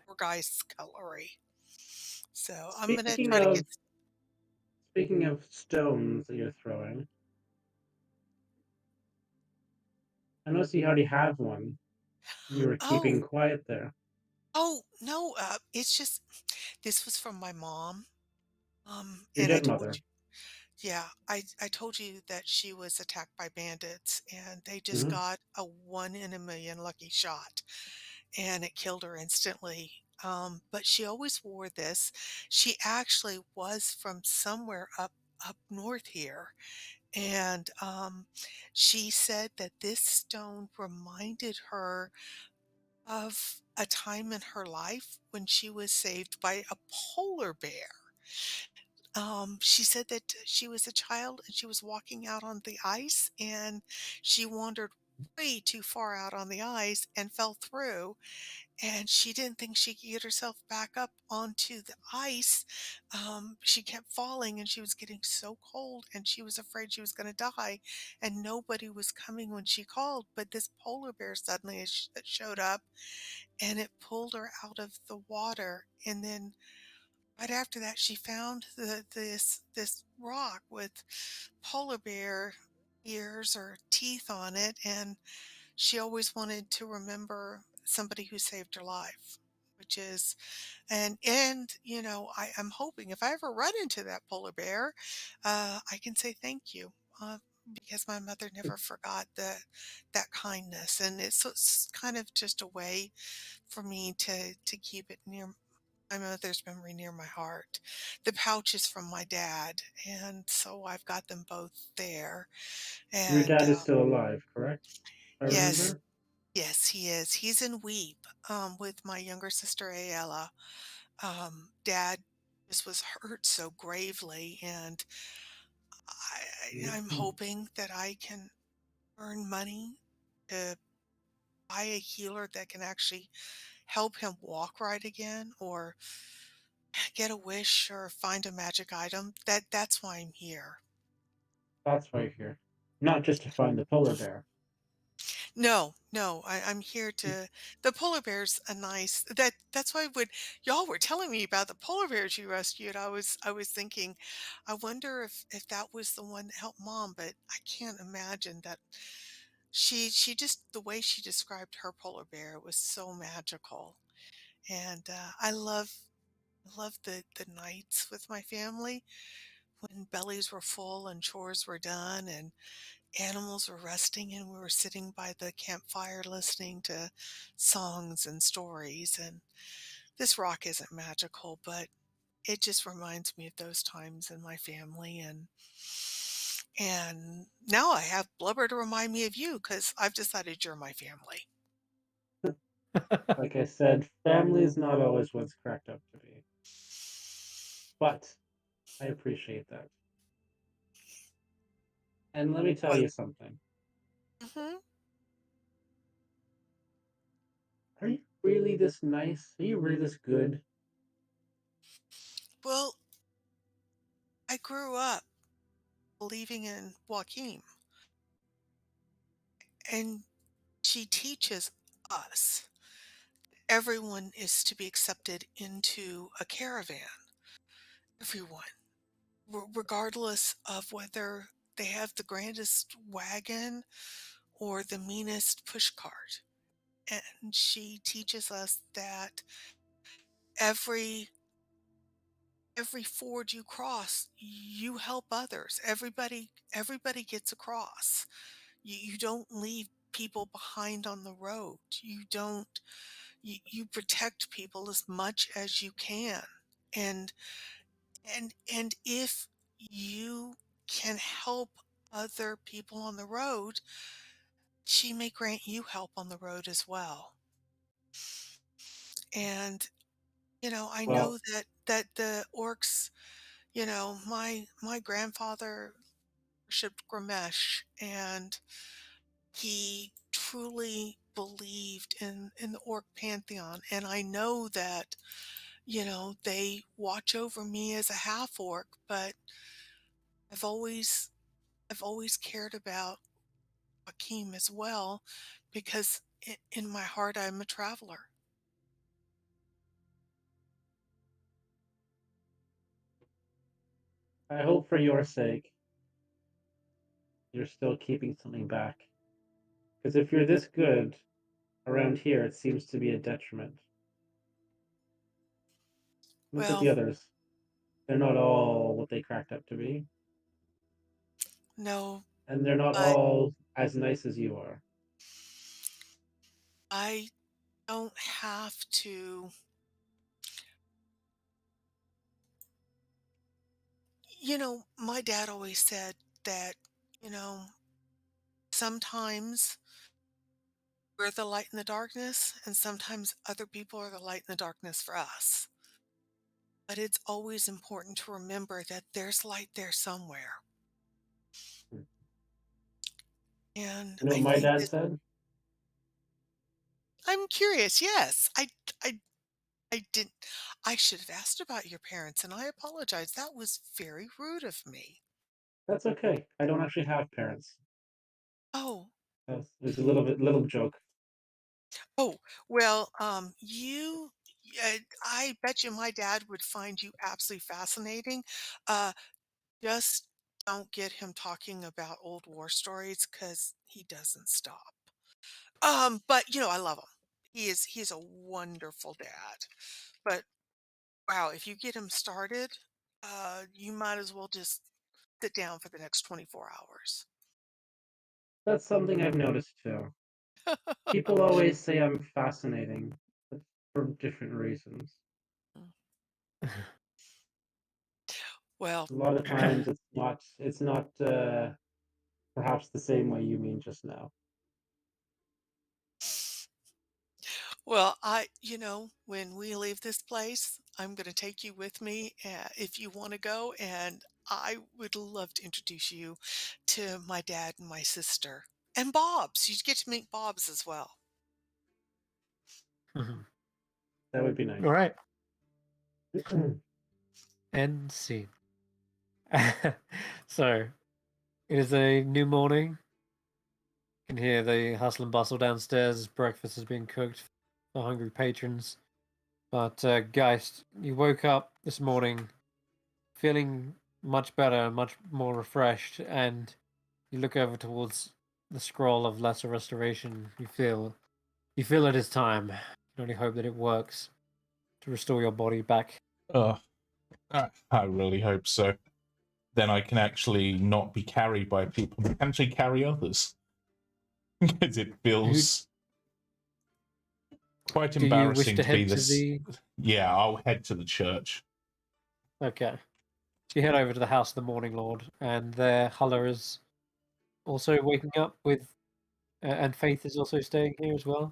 Wealgeist's cutlery. So I'm gonna Speaking try to get. of speaking of stones that you're throwing, I noticed you already have one. You were keeping Oh, quiet there. oh no, it's just this was from my mom. Your And I dead told mother. you, yeah, I told you that she was attacked by bandits, and they just Hmm. got a 1 in a million lucky shot, and it killed her instantly. But she always wore this. She actually was from somewhere up north here, and she said that this stone reminded her of a time in her life when she was saved by a polar bear. She said that she was a child and she was walking out on the ice and she wandered way too far out on the ice and fell through. And she didn't think she could get herself back up onto the ice. She kept falling and she was getting so cold and she was afraid she was going to die. And nobody was coming when she called. But this polar bear suddenly showed up and it pulled her out of the water. And then right after that, she found this rock with polar bear ears or teeth on it, and she always wanted to remember somebody who saved her life, which is I'm hoping if I ever run into that polar bear, I can say thank you. Because my mother never forgot that kindness, and it's kind of just a way for me to keep it near my mother's memory near my heart. The pouch is from my dad, and so I've got them both there. Your And dad is still alive, correct? I yes, remember. yes, he is. He's in Weep with my younger sister Ayala. Dad just was hurt so gravely, and I'm Mhm. hoping that I can earn money to buy a healer that can actually help him walk right again, or get a wish or find a magic item. That's why I'm here. That's why you're here. Not just to find the polar bear. No, no, I'm here to. The polar bear's a nice. That's why when y'all were telling me about the polar bears you rescued, I was thinking, I wonder if that was the one that helped Mom, but I can't imagine that. She just the way she described her polar bear was so magical, and I love the nights with my family when bellies were full and chores were done and animals were resting and we were sitting by the campfire listening to songs and stories. And this rock isn't magical, but it just reminds me of those times in my family. And now I have blubber to remind me of you because I've decided you're my family. Like I said, family is not always what's cracked up to be. But I appreciate that. And let me tell Well, you something. hmm Are you really this nice? Are you really this good? well, I grew up believing in Joaquin, and she teaches us everyone is to be accepted into a caravan. Everyone, regardless of whether they have the grandest wagon or the meanest pushcart. And she teaches us that every every ford you cross, you help others. Everybody gets across. You don't leave people behind on the road. You protect people as much as you can. And and if you can help other people on the road, she may grant you help on the road as well. And I Well, know that the orcs, my grandfather worshipped Gramesh, and he truly believed in the orc pantheon. And I know that they watch over me as a half orc, but I've always I've always cared about Akeem as well because in my heart I'm a traveler. I hope for your sake you're still keeping something back. Because if you're this good around here, it seems to be a detriment. Look at Well, the others. They're not all what they cracked up to be. no, And they're not but all as nice as you are. I don't have to. My dad always said that, you know, sometimes we're the light in the darkness, and sometimes other people are the light in the darkness for us. But it's always important to remember that there's light there somewhere. And You know I what my think dad that said? I'm curious. Yes, I didn't. I should have asked about your parents, and I apologize. That was very rude of me. That's okay. I don't actually have parents. Oh, It was a little joke. oh, well, I bet you my dad would find you absolutely fascinating. Uh, just don't get him talking about old war stories because he doesn't stop. But I love him. He's a wonderful dad. But wow, if you get him started, you might as well just sit down for the next 24 hours. That's something I've noticed too. People always say I'm fascinating, but for different reasons. Well, A lot of times it's not perhaps the same way you mean just now. well, when we leave this place, I'm going to take you with me if you want to go, and I would love to introduce you to my dad and my sister and Bob's. You get to meet Bob's as well. That would be nice. All right. End scene. So, it is a new morning. You can hear the hustle and bustle downstairs as breakfast is being cooked for hungry patrons. But, Geist, you woke up this morning feeling much better, much more refreshed, and you look over towards the scroll of lesser restoration. You feel it is time. You can only hope that it works to restore your body back. I really hope so. Then I can actually not be carried by people and actually carry others. Because it feels quite Do you wish embarrassing to to be head to this. the... Yeah, I'll head to the church. Okay. So you head over to the House of the Morning Lord, and there Hulla is also waking up with... and Faith is also staying here as well.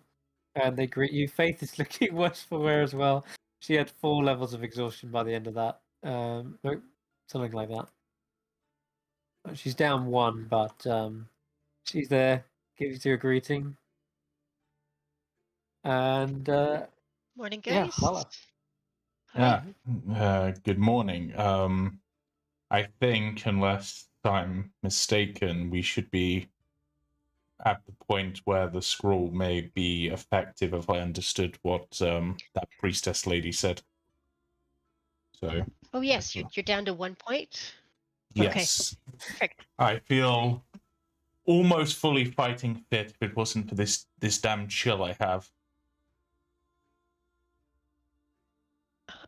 And they greet you. Faith is looking worse for wear as well. She had 4 levels of exhaustion by the end of that. No, something like that. She's down 1, but she's there, gives you a greeting. And Morning, yeah, guys. Hulla. Hi. Good morning. I think, unless I'm mistaken, we should be at the point where the scroll may be effective, if I understood what that priestess lady said. So. Oh yes, you're down to 1 point. Yes. Okay. Perfect. I feel almost fully fighting fit if it wasn't for this damn chill I have.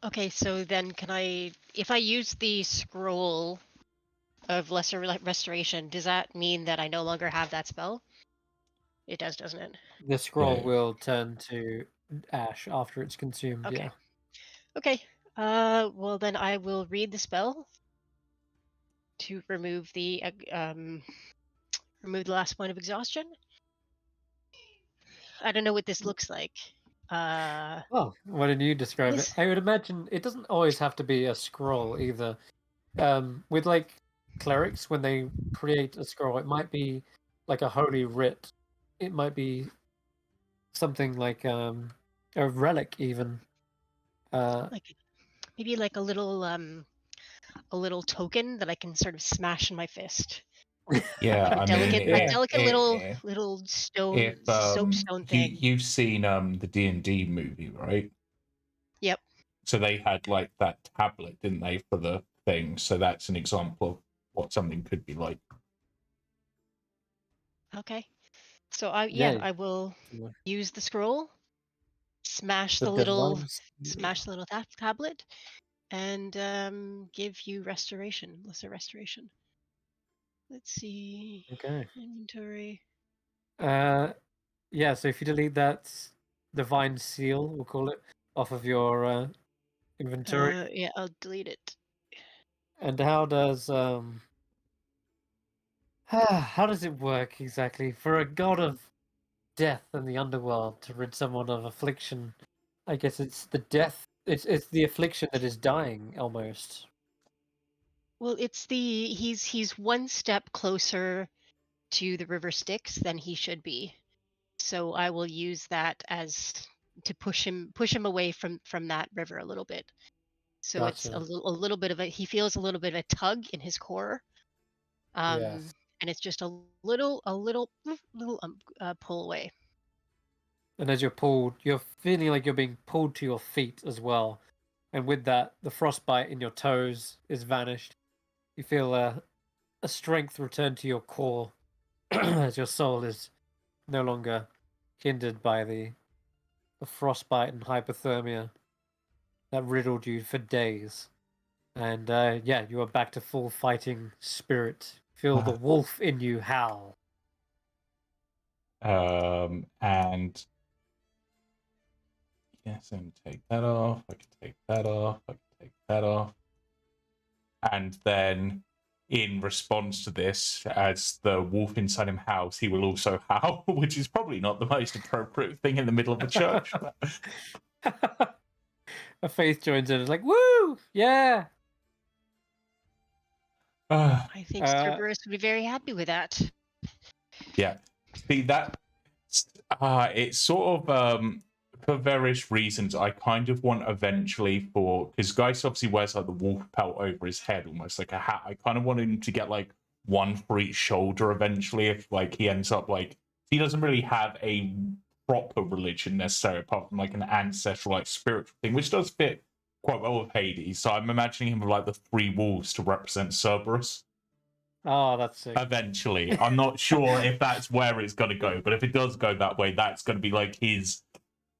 Okay, so then if I use the scroll of lesser restoration, does that mean that I no longer have that spell? It does, doesn't it? The scroll will turn to ash after it's consumed, Okay. yeah. Okay. Well then I will read the spell to remove the last point of exhaustion. I don't know what this looks like. Well, why didn't you describe it? I would imagine it doesn't always have to be a scroll either. With like clerics, when they create a scroll, it might be like a holy writ. It might be something like a relic even. Like maybe like a little token that I can sort of smash in my fist. Yeah, like a delicate little stone soapstone thing. You've seen the D&D movie, right? Yep. So they had like that tablet, didn't they, for the thing? So that's an example of what something could be like. Okay. So I will use the scroll, smash the little tablet, and give you lesser restoration. Let's see. Okay. Inventory. Yeah, so if you delete that divine seal, we'll call it, off of your inventory. Yeah, I'll delete it. And how does how does it work exactly? For a god of death and the underworld to rid someone of affliction, I guess it's the death. It's the affliction that is dying almost. Well, it's he's 1 step closer to the river Styx than he should be. So I will use that as to push him away from that river a little bit. So Gotcha. it's a little bit of he feels a little bit of a tug in his core. Yes. And it's just a little pull away. And as you're pulled, you're feeling like you're being pulled to your feet as well. And with that, the frostbite in your toes is vanished. You feel a strength return to your core as your soul is no longer hindered by the frostbite and hypothermia that riddled you for days. And yeah, you are back to full fighting spirit. Feel the wolf in you howl. And yes, and take that off. I can take that off. I can take that off. And then, in response to this, as the wolf inside him howls, he will also howl, which is probably not the most appropriate thing in the middle of a church. A Faith joins in and is like, woo! Yeah! I think Cerberus would be very happy with that. Yeah. See, that... it's sort of... for various reasons, I kind of want eventually for... Because Geist obviously wears like the wolf pelt over his head, almost like a hat. I kind of want him to get like one for each shoulder eventually, if like he ends up like... He doesn't really have a proper religion necessarily, apart from like an ancestral, like spiritual thing, which does fit quite well with Hades. So I'm imagining him with like the 3 wolves to represent Cerberus. Oh, that's sick. Eventually. I'm not sure if that's where it's going to go, but if it does go that way, that's going to be like his,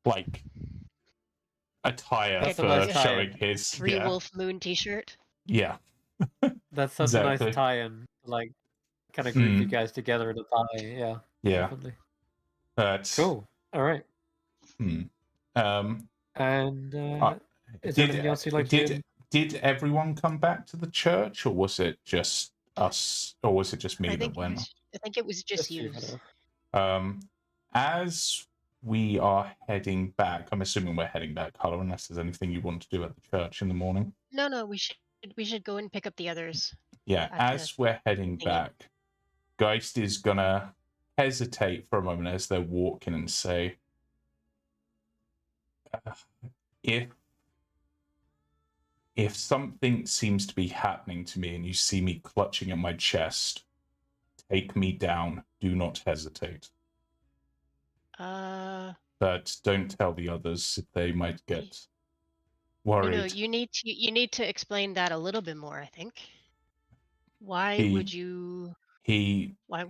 like, attire for showing his... 3 Wolf Moon t-shirt. Yeah. That's such a nice tie-in. Like, kind of group you guys together in a tie. Yeah. Yeah. Definitely. Cool. All right. And is there anything else you'd like to do? Did everyone come back to the church, or was it just us, or was it just me that went? I think it was just you. As we are heading back, I'm assuming we're heading back, Hulla, unless there's anything you want to do at the church in the morning. No, we should go and pick up the others. Yeah, as we're heading back, Geist is gonna hesitate for a moment as they're walking and say, if something seems to be happening to me and you see me clutching at my chest, take me down. Do not hesitate. But don't tell the others, if they might get worried. No, you need to explain that a little bit more, I think. Why would you... Why?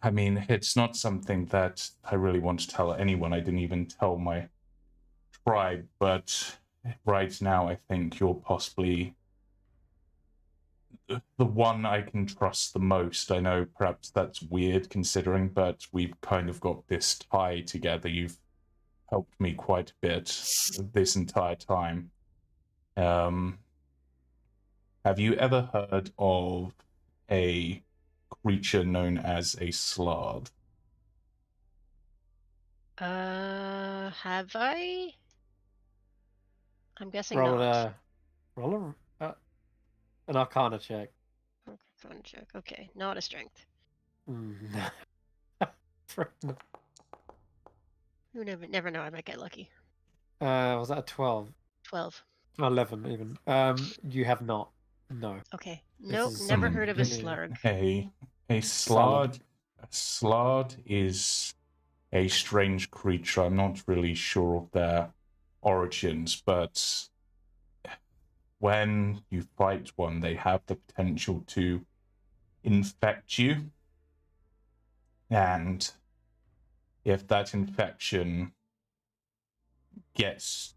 I mean, it's not something that I really want to tell anyone. I didn't even tell my tribe, but right now I think you're possibly the one I can trust the most. I know perhaps that's weird considering, but we've kind of got this tie together. You've helped me quite a bit this entire time. Have you ever heard of a creature known as a slard? Have I? I'm guessing roll not. An Arcana check. Arcana check. Okay, not a strength. You never know. I might get lucky. Was that a 12? 12. 11 even. You have not. No. Okay. Nope. Never heard of a slurg. A slard. A slard is a strange creature. I'm not really sure of their origins, but when you fight one, they have the potential to infect you. And if that infection is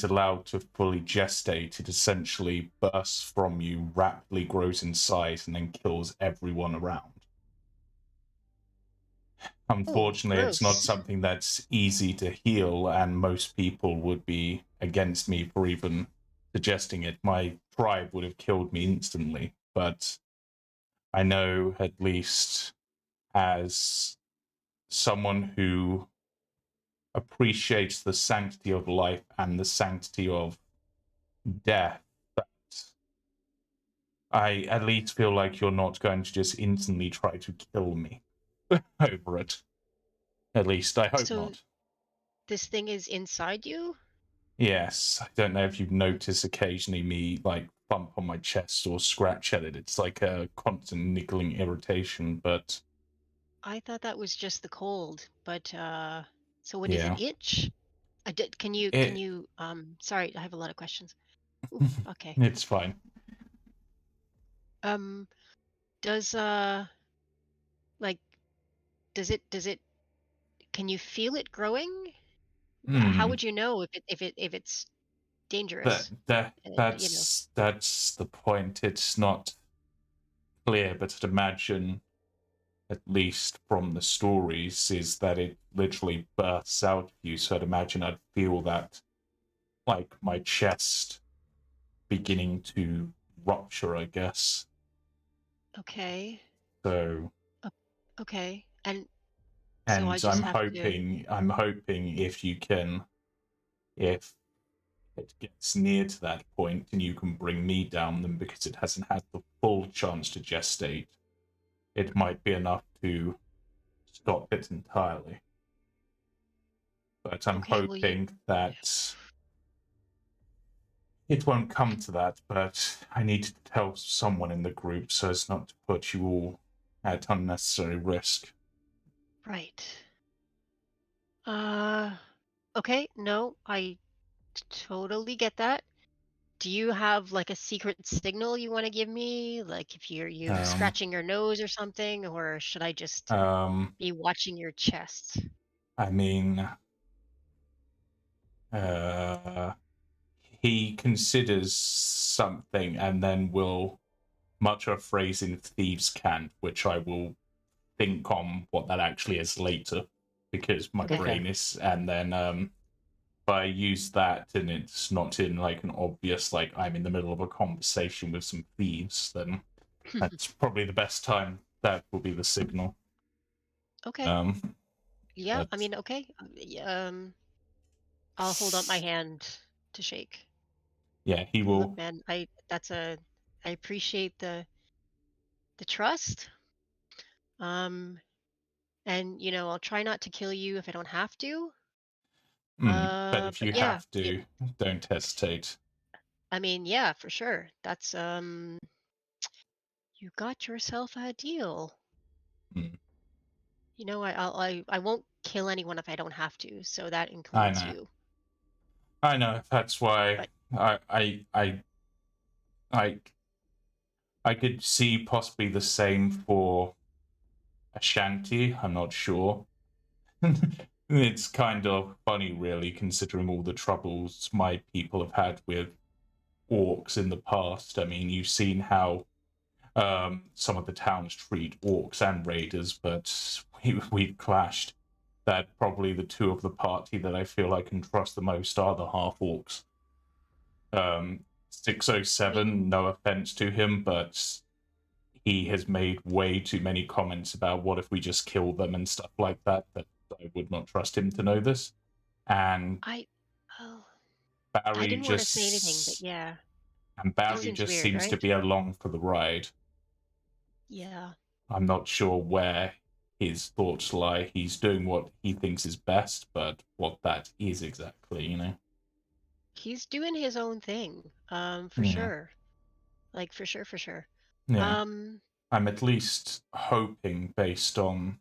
allowed to fully gestate, it essentially bursts from you, rapidly grows in size, and then kills everyone around. Unfortunately, it's not something that's easy to heal, and most people would be against me for even suggesting it. My tribe would have killed me instantly, but I know, at least as someone who appreciates the sanctity of life and the sanctity of death, that I at least feel like you're not going to just instantly try to kill me over it. At least I hope not. This thing is inside you? Yes. I don't know if you've noticed occasionally me like bump on my chest or scratch at it. It's like a constant niggling irritation, but I thought that was just the cold, but so what does it itch? Can you sorry, I have a lot of questions. Ooh, okay. It's fine. Does it can you feel it growing? How would you know if it's dangerous? That's the point. It's not clear, but I'd imagine, at least from the stories, is that it literally bursts out of you. So I'd imagine I'd feel that like my chest beginning to rupture, I guess. Okay. So. Okay. And And so I just I'm have to. hoping if it gets near to that point and you can bring me down, then because it hasn't had the full chance to gestate, it might be enough to stop it entirely. But I'm Okay, well, hoping that it won't come to that, but I need to tell someone in the group so as not to put you all at unnecessary risk. Right. Okay, no, I totally get that. Do you have like a secret signal you want to give me? Like if you scratching your nose or something, or should I just be watching your chest? I mean, he considers something and then will mutter a phrase in thieves' cant, which I will think on what that actually is later, because my brain is, and then if I use that and it's not in like an obvious, like I'm in the middle of a conversation with some thieves, then that's probably the best time. That will be the signal. Okay. Yeah, I mean, okay. I'll hold up my hand to shake. Yeah, he will. Look, man, I appreciate the trust. And I'll try not to kill you if I don't have to. But if you yeah, have to, don't hesitate. I mean, yeah, for sure. That's you got yourself a deal. I won't kill anyone if I don't have to, so that includes you. I know. That's why I could see possibly the same for Ashanti. I'm not sure. It's kind of funny, really, considering all the troubles my people have had with orcs in the past. I mean, you've seen how some of the towns treat orcs and raiders, but we've clashed. That probably the two of the party that I feel I can trust the most are the half-orcs. 607, no offense to him, but he has made way too many comments about what if we just kill them and stuff like that, that I would not trust him to know this. And I Barry didn't want to say anything, but yeah. And Barry just weird, seems right? to be along for the ride. Yeah. I'm not sure where his thoughts lie. He's doing what he thinks is best, but what that is exactly, He's doing his own thing, for sure. Like, for sure. Yeah. I'm at least hoping, based on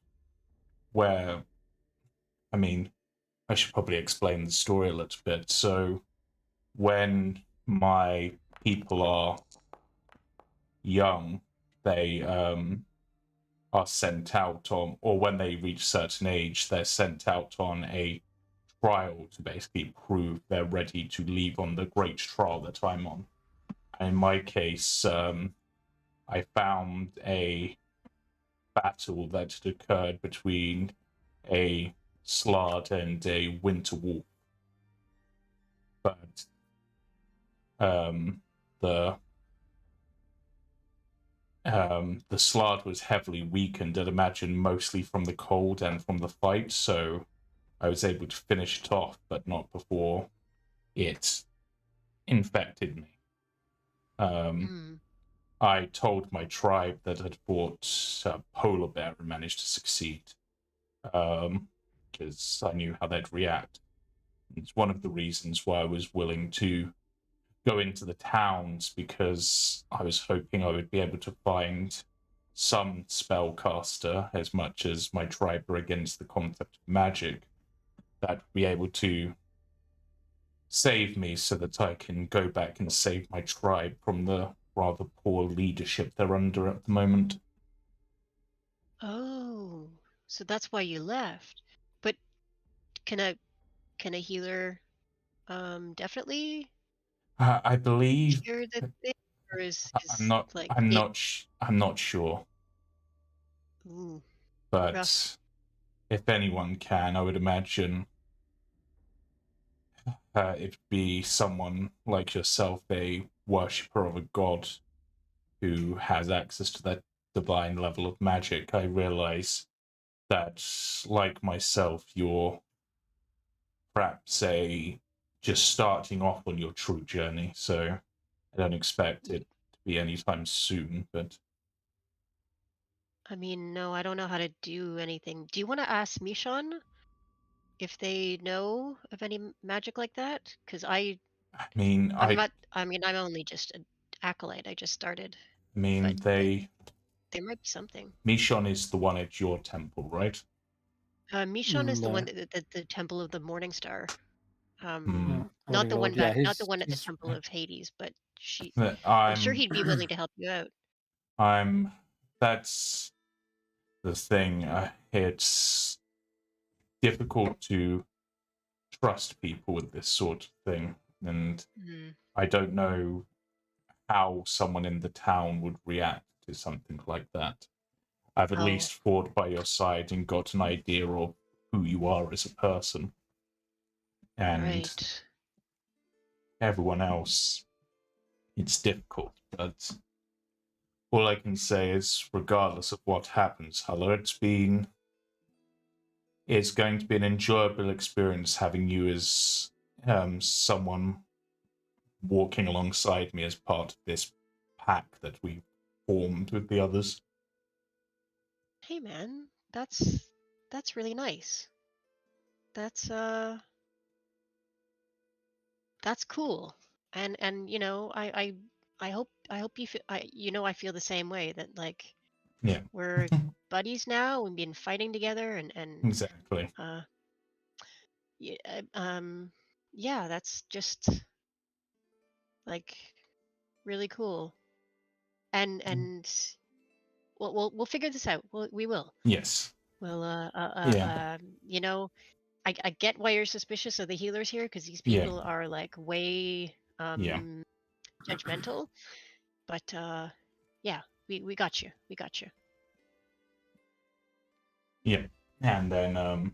where... I mean, I should probably explain the story a little bit. So, when my people are young, they are sent out on, or when they reach a certain age, they're sent out on a trial to basically prove they're ready to leave on the great trial that I'm on. In my case, I found a battle that had occurred between a Slard and a Winter Wolf. But the Slard was heavily weakened, I'd imagine mostly from the cold and from the fight, so I was able to finish it off, but not before it infected me. I told my tribe that I'd fought a polar bear and managed to succeed, because I knew how they'd react. It's one of the reasons why I was willing to go into the towns, because I was hoping I would be able to find some spellcaster, as much as my tribe were against the concept of magic, that would be able to save me so that I can go back and save my tribe from the rather poor leadership they're under at the moment. Oh, so that's why you left. But can a healer definitely I believe cure the thing, or is I'm not like I'm not sure. Ooh, but rough. If anyone can, I would imagine it'd be someone like yourself, a worshipper of a god who has access to that divine level of magic. I realize that, like myself, you're perhaps just starting off on your true journey, so I don't expect it to be anytime soon, but... I mean, no, I don't know how to do anything. Do you want to ask Mishon if they know of any magic like that? Because I'm only just an acolyte. I just started. But they... There might be something. Mishon is the one at your temple, right? Mishon is the one that the Temple of the Morning Star. Not the one back, not the one at the Temple of Hades, but I'm sure he'd be willing to help you out. That's the thing. It's difficult to trust people with this sort of thing, and I don't know how someone in the town would react to something like that. I've at least fought by your side and got an idea of who you are as a person. And everyone else, it's difficult, but all I can say is, regardless of what happens, Hulla, it's going to be an enjoyable experience having you as someone walking alongside me as part of this pack that we formed with the others. Hey man, that's really nice. That's cool. And you know, I hope you feel I feel the same way, that like we're buddies now. We've been fighting together and exactly. Yeah, that's just like really cool. And we'll figure this out. We will. Yes. Well, you know, I get why you're suspicious of the healers here, because these people are like way judgmental. But yeah, we got you. We got you. Yeah. And then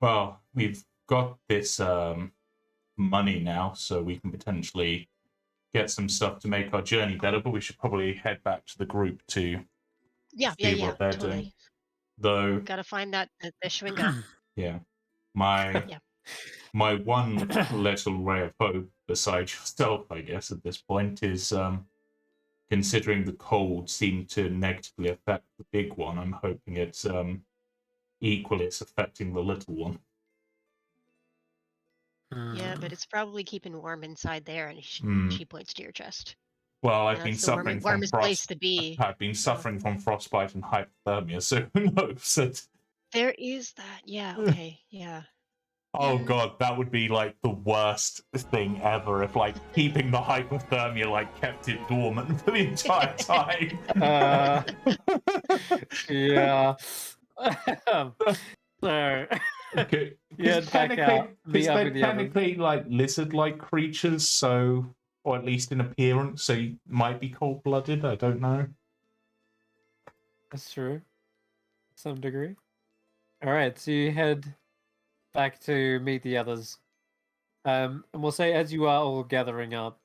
well, we've got this money now, so we can potentially get some stuff to make our journey better, but we should probably head back to the group to see what they're doing. Though gotta find that the Schwinga. Yeah. My one little ray of hope, besides yourself, I guess, at this point, is considering the cold seemed to negatively affect the big one, I'm hoping it's equally it's affecting the little one. Yeah, but it's probably keeping warm inside there, and she points to your chest. Well, I've been suffering from warmest place to be. I've been suffering from frostbite and hypothermia, so who knows? There is that. Yeah. Okay. Yeah. Oh god, that would be like the worst thing ever if like keeping the hypothermia like kept it dormant for the entire time. Yeah. So okay. Yeah, technically like lizard-like creatures, so or at least in appearance, so you might be cold-blooded. I don't know. That's true, to some degree. All right, so you head back to meet the others, and we'll say as you are all gathering up.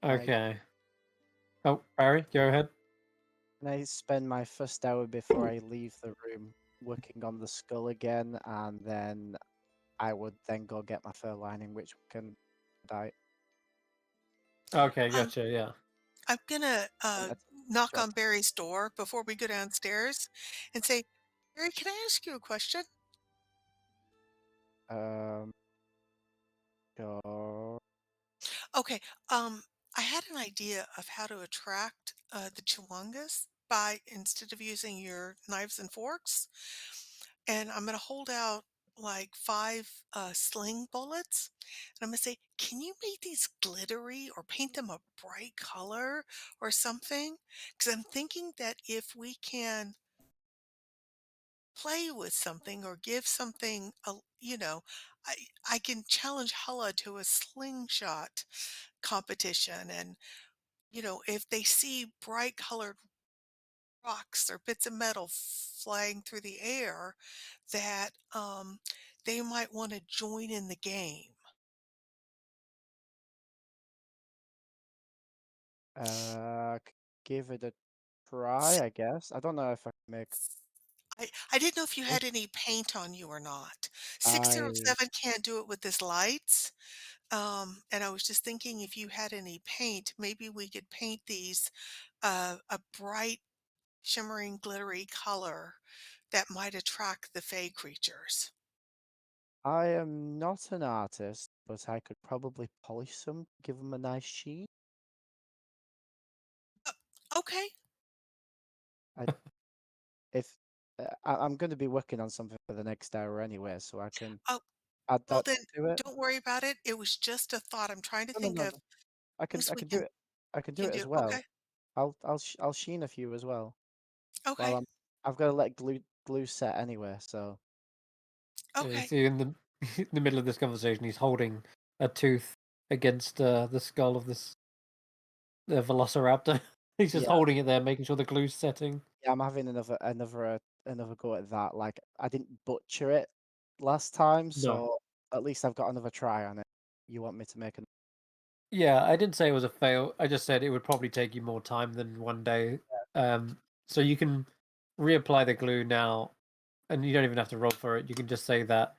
Okay. Oh, Barry, go ahead. Can I spend my first hour before I leave the room working on the skull again, and then I would then go get my fur lining, which can die. Okay, gotcha. Yeah. I'm gonna knock on Barry's door before we go downstairs and say, Barry, can I ask you a question? Sure. Okay. I had an idea of how to attract the Chewongas by, instead of using your knives and forks, and I'm gonna hold out like 5 sling bullets, and I'm gonna say, can you make these glittery or paint them a bright color or something? Because I'm thinking that if we can play with something or give something, I can challenge Hulla to a slingshot competition, and if they see bright colored rocks or bits of metal flying through the air, that they might want to join in the game. Give it a try, I guess. I don't know if I can make. I didn't know if you had any paint on you or not. 607 can't do it with his lights. And I was just thinking if you had any paint, maybe we could paint these a bright, shimmering, glittery color that might attract the fey creatures. I am not an artist, but I could probably polish some, give them a nice sheen. Okay. I'm going to be working on something for the next hour anyway, so I can Oh, add well that then, to it. don't worry about it. It was just a thought. I'm trying to think of No. I can things we do it. I can do it as well. Okay. I'll sheen a few as well. Okay. While I've got to let glue set anyway, so. You Okay. see, in the in the middle of this conversation, he's holding a tooth against the skull of the Velociraptor. He's just holding it there, making sure the glue's setting. Yeah, I'm having another go at that. Like I didn't butcher it last time, so at least I've got another try on it. You want me to make an? Yeah, I didn't say it was a fail. I just said it would probably take you more time than one day. So you can reapply the glue now, and you don't even have to roll for it. You can just say that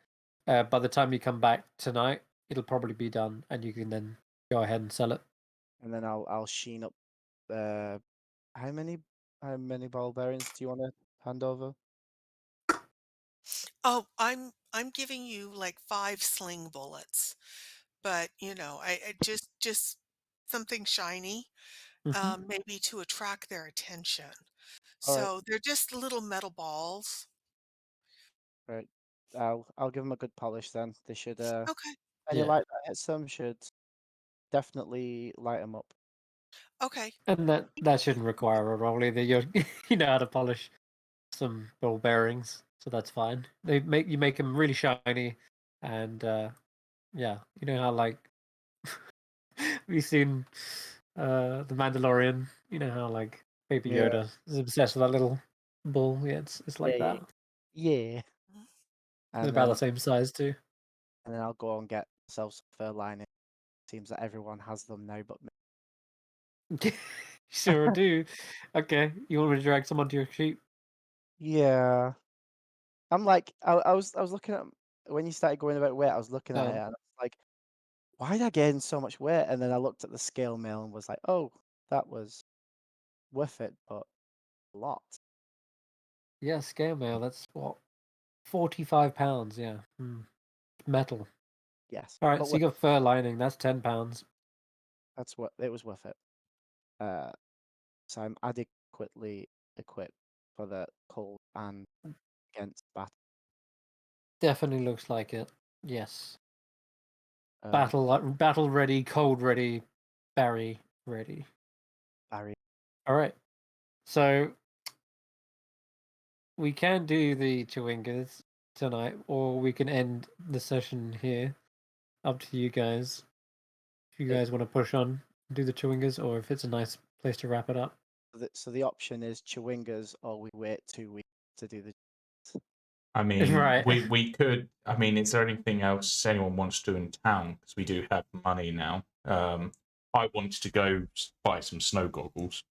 by the time you come back tonight, it'll probably be done, and you can then go ahead and sell it. And then I'll sheen up. How many barbarians do you want to hand over? Oh, I'm giving you like 5 sling bullets. But, I just something shiny, maybe to attract their attention. All right. So they're just little metal balls. Right. I'll give them a good polish then. They should Okay. any light that hits them should definitely light them up. Okay. And that shouldn't require a roll either. You know how to polish some ball bearings, so that's fine. You make them really shiny, and yeah, you know how like we've seen the Mandalorian. You know how like Baby Yoda is obsessed with that little ball. Yeah, it's like that. Yeah. Mhm. It's about the same size too. And then I'll go and get myself some fur lining. Seems that everyone has them now, but me. Sure do. Okay, you want me to drag some onto your sheep? Yeah. I'm like, I was looking at when you started going about weight. I was looking at it and I was like, why did I gain so much weight? And then I looked at the scale mail and was like, oh, that was worth it, but a lot. Yeah, scale mail. That's what 45 pounds. Yeah, metal. Yes. All right, But so you got fur lining. That's 10 pounds. that's what it was worth it. So I'm adequately equipped for the cold and against battle. Definitely looks like it. Yes. Um, Battle ready, cold ready, Barry ready. Barry. All right. So we can do the Chewingas tonight, or we can end the session here. Up to you guys. If you guys want to push on, do the Chewingas, or if it's a nice place to wrap it up. So the option is Chewingas, or we wait 2 weeks to do the. I mean, Right. we could. I mean, is there anything else anyone wants to do in town? Because we do have money now. I wanted to go buy some snow goggles,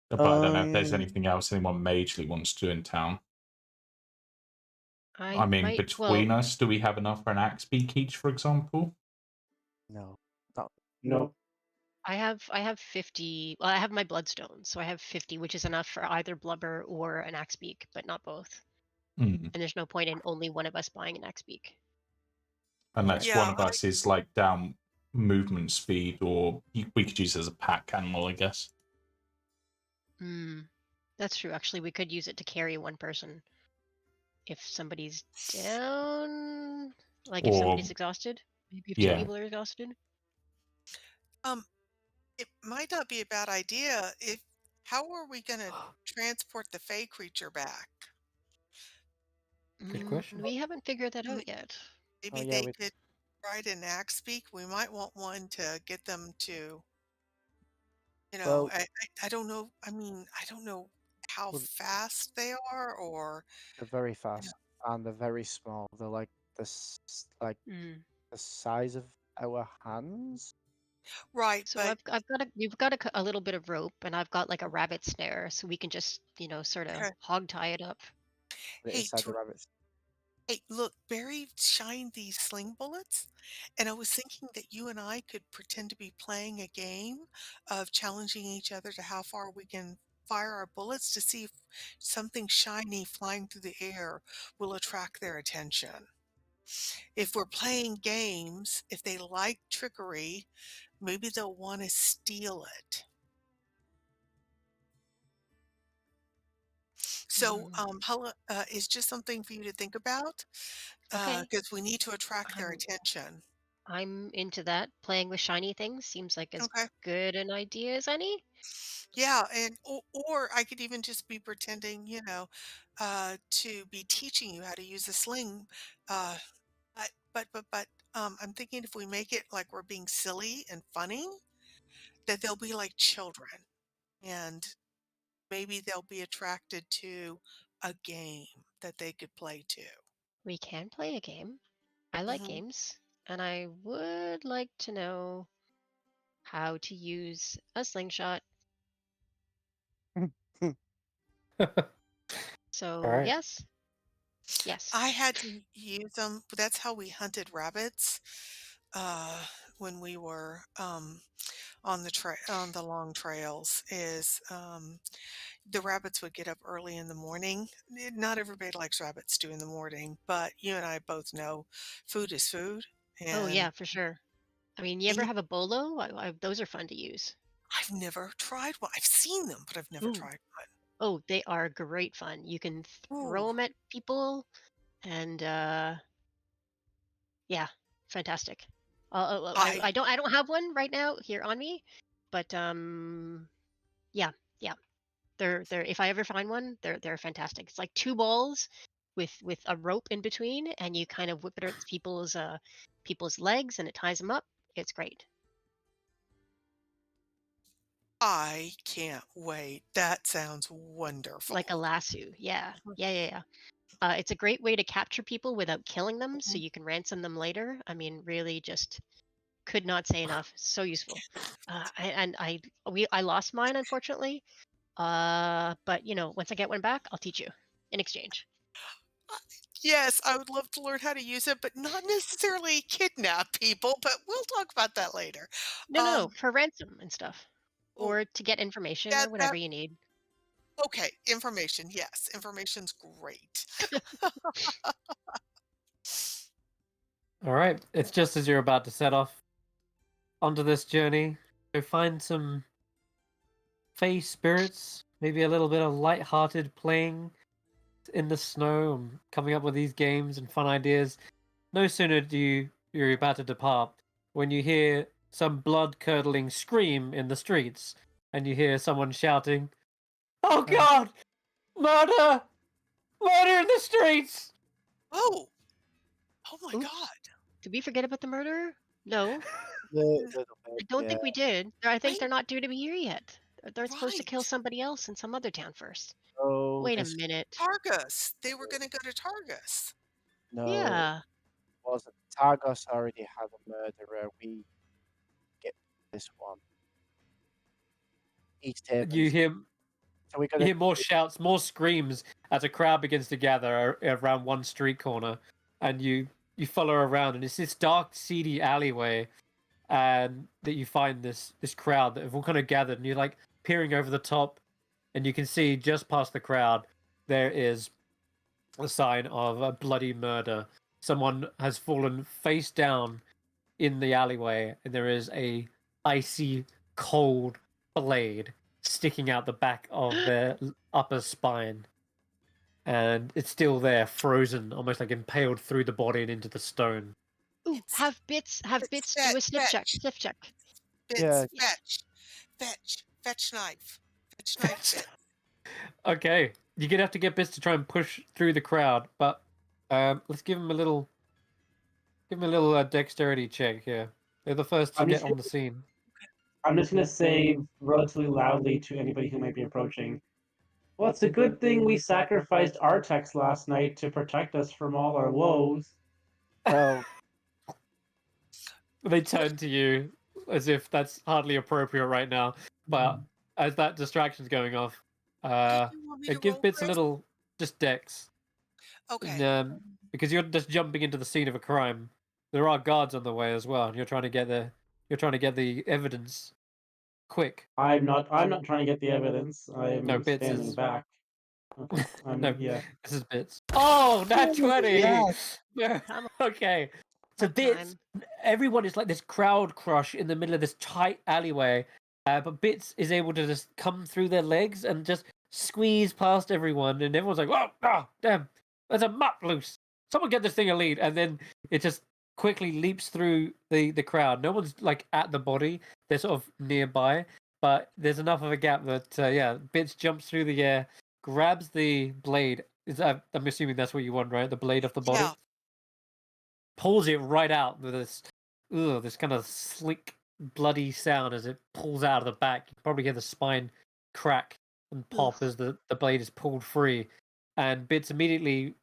but I don't know if there's anything else anyone majorly wants to do in town. I mean, between us, do we have enough for an axe beak each, for example? No. No. I have 50. Well, I have my bloodstone, so I have 50, which is enough for either blubber or an axe beak, but not both. And there's no point in only one of us buying an axe beak. Unless one of us is like down movement speed, or we could use it as a pack animal, I guess. That's true. Actually, we could use it to carry one person. If somebody's down, like if somebody's exhausted, maybe if 2 people are exhausted. It might not be a bad idea. How are we going to transport the fey creature back? Good question. We haven't figured that out yet. Maybe they could ride an axe beak. We might want one to get them to. I don't know. I mean, I don't know how fast they are, or they're very fast. and they're very small. They're like like the size of our hands. Right, So but we've got a little bit of rope, and I've got like a rabbit snare, so we can just sort of okay. hog tie it up. Put it Hey, inside the rabbits. hey, look, Barry shined these sling bullets, and I was thinking that you and I could pretend to be playing a game of challenging each other to how far we can fire our bullets to see if something shiny flying through the air will attract their attention. If we're playing games, if they like trickery, maybe they'll want to steal it. So, Hulla, is just something for you to think about Okay. because we need to attract their I'm attention. I'm into that. Playing with shiny things seems like as Okay. good an idea as any. Yeah, and or I could even just be pretending, to be teaching you how to use a sling. Uh, but I'm thinking if we make it like we're being silly and funny, that they'll be like children, and maybe they'll be attracted to a game that they could play too. We can play a game. I like Hmm. games, and I would like to know how to use a slingshot. All So right. yes, yes. I had to use them. That's how we hunted rabbits uh, when we were on the long trails. The rabbits would get up early in the morning. Not everybody likes rabbit stew in the morning, but you and I both know food is food, Oh and yeah, for sure. I mean, you ever and have a bolo? Those are fun to use. I've never tried one. I've seen them, but I've never Ooh. tried Oh, they are great fun. You can one. throw Ooh, them at people, and yeah, fantastic. I I don't have one right now here on me, but yeah, yeah. They're if I ever find one, they're fantastic. It's like two balls with a rope in between, and you kind of whip it at people's legs, and it ties them up. It's great. I can't wait. That sounds Like a wonderful. lasso. Yeah. Yeah, yeah, yeah. It's a great way to capture people without killing them, so Mhm. you can ransom them later. I mean, really, just could not say enough. So useful. I lost mine unfortunately. But once I get one back, I'll teach you in exchange. Uh, Yes, I would love to learn how to use it, but not necessarily kidnap people, but we'll talk about that later. No, no, no, Um, for ransom and stuff, oh, or to get information that or whatever that you need. okay, information. Yes, information's great. All right. It's just as you're about to set off onto this journey. So find some fey spirits, maybe a little bit of light-hearted playing in the snow, and coming up with these games and fun ideas. No sooner you're about to depart when you hear some blood-curdling scream in the streets, and you hear someone shouting, "Oh God! Murder! Murder in the streets!" Oh, oh my Oops. God. Did we forget about the murderer? No, Little I bit, don't yeah. think we did. I think Wait, they're not due to be here yet. They're supposed to kill right. somebody else in some other town first. Oh, Wait a this minute. Targus. They were going to go to Targus. no, it Yeah. wasn't. Targos already had a murderer. We get this one. East You Havens. hear So we got You hear more shouts, more screams as a crowd begins to gather around one street corner, and you follow around, and it's this dark, seedy alleyway, and that you find this crowd that have all kind of gathered, and you're like peering over the top, and you can see just past the crowd there is a sign of a bloody murder. Someone has fallen face down in the alleyway, and there is a icy, cold blade sticking out the back of their upper spine. And it's still there, frozen, almost like impaled through the body and into the stone. Ooh, It's have it's bits do a sniff check. fetch. Sniff check. Bits. Yeah, Yes. Fetch knife. Fetch knife bit. Okay, you're gonna have to get Bits to try and push through the crowd, but let's give him a little dexterity check here. They're the first to I'm get just on the scene. I'm just gonna say relatively loudly to anybody who might be approaching. Well, it's a good thing we sacrificed Artex last night to protect us from all our woes. Oh, They turn to you as if that's hardly appropriate right now. But as that distraction's going off, You want me to give roll Bits for a it? little just dex. Okay. Because you're just jumping into the scene of a crime. There are guards on the way as well, and you're trying to get the evidence quick. I'm not trying to get the evidence. I'm No, Bits standing is back. Okay. no, Yeah. this is Bits. Oh, nat 20! yes. Come Okay. So What Bits, everyone is like this crowd crush in the middle of this tight alleyway, but Bits is able to just come through their legs and just squeeze past everyone, and everyone's like, "Oh, damn, there's a mutt loose! Someone get this thing a lead!" And then it just quickly leaps through the crowd. No one's like at the body; they're sort of nearby, but there's enough of a gap that Bits jumps through the air, grabs the blade. I'm assuming that's what you want, right? The blade off the body. Yeah. Pulls it right out with this kind of slick, bloody sound as it pulls out of the back. You can probably hear the spine crack and pop as the blade is pulled free. And Bits immediately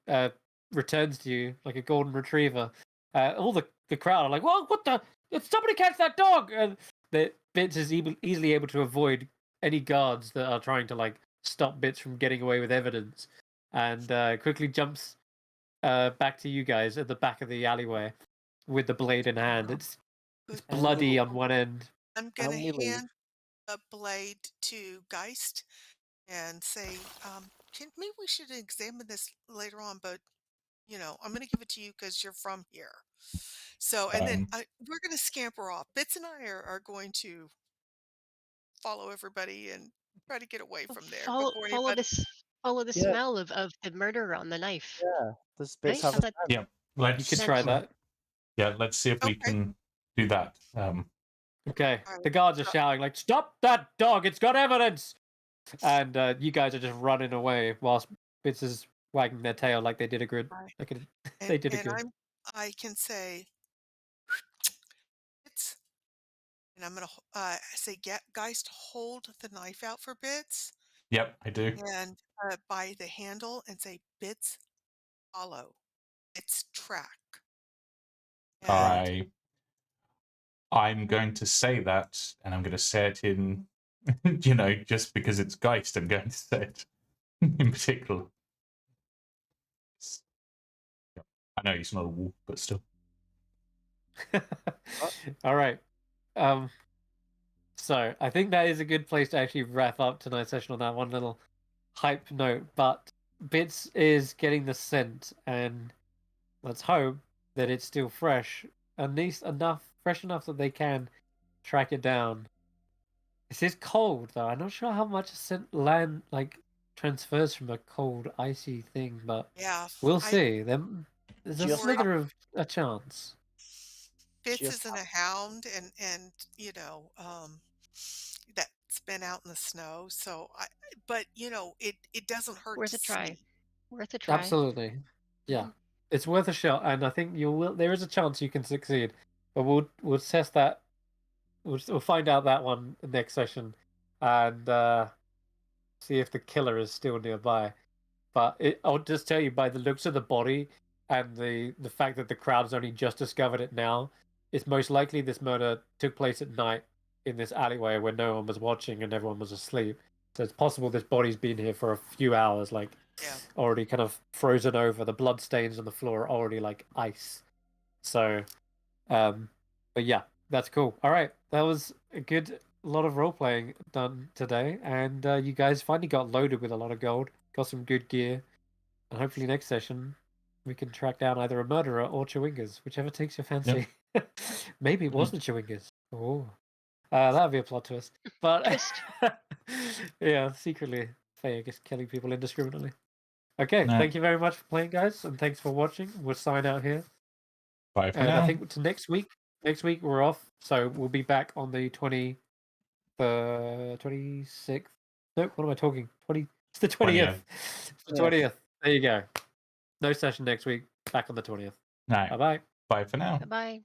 returns to you like a golden retriever. All the crowd are like, "Well, what the? Somebody catch that dog!" And Bits is easily able to avoid any guards that are trying to like stop Bits from getting away with evidence, and quickly jumps back to you guys at the back of the alleyway with the blade in hand. It's bloody on one end. I'm gonna And we leave. hand a blade to Geist and say, maybe we should examine this later on, but I'm gonna give it to you because you're from here. So, and then we're gonna scamper off. Bits and I are going to follow everybody and try to get away from there Follow before follow anybody. this follow the Yeah. smell of the murder on the knife. Yeah. Does Bits Right? have a How's that- scent? You Let's could try that. Yeah, let's see if we Okay. can do that. Okay. Alright. The guards are shouting like, "Stop that dog! It's got evidence!" And you guys are just running away whilst Bits is wagging their tail like they did a good. Right. Like And, they did a and good. I can say, Bits, and I'm gonna say, Geist, hold the knife out for Bits, Yep, I do. and by the handle, and say, Bits, follow. Bits, track. And I'm going to say that, and I'm going to say it in, just because it's Geist, I'm going to say it in particular. I know he's not a wolf, but still. All right. So I think that is a good place to actually wrap up tonight's session on that one little hype note. But Bits is getting the scent, and let's hope that it's still fresh, at least fresh enough that they can track it down. This is cold though. I'm not sure how much a scent transfers from a cold, icy thing, but yeah, we'll see. There's a Just- slither of a chance. Bits Just- isn't a hound, and that's been out in the snow. So but it doesn't hurt Worth to a try. see. Worth a try. Absolutely, yeah. It's worth a shot, and I think there is a chance you can succeed. But we'll test that. We'll find out that one next session, and see if the killer is still nearby. But I'll just tell you, by the looks of the body and the fact that the crowd has only just discovered it now, it's most likely this murder took place at night in this alleyway where no one was watching and everyone was asleep. So it's possible this body's been here for a few hours, like already kind of frozen over. The blood stains on the floor are already like ice. So, but yeah, that's cool. All right, that was a good lot of role playing done today, and you guys finally got loaded with a lot of gold, got some good gear, and hopefully next session we can track down either a murderer or Chewingas, whichever takes your fancy. Maybe it wasn't Chewingas. Oh, that would be a plot twist. But yeah, secretly Faye just killing people indiscriminately. Okay, thank you very much for playing, guys, and thanks for watching. We'll sign out here. Bye for And now. I think to next week we're off, so we'll be back on the 26th. No, what am I talking? It's the 20th. It's the 20th. There you go. No session next week. Back on the 20th. No. Bye bye. Bye for now. Bye-bye.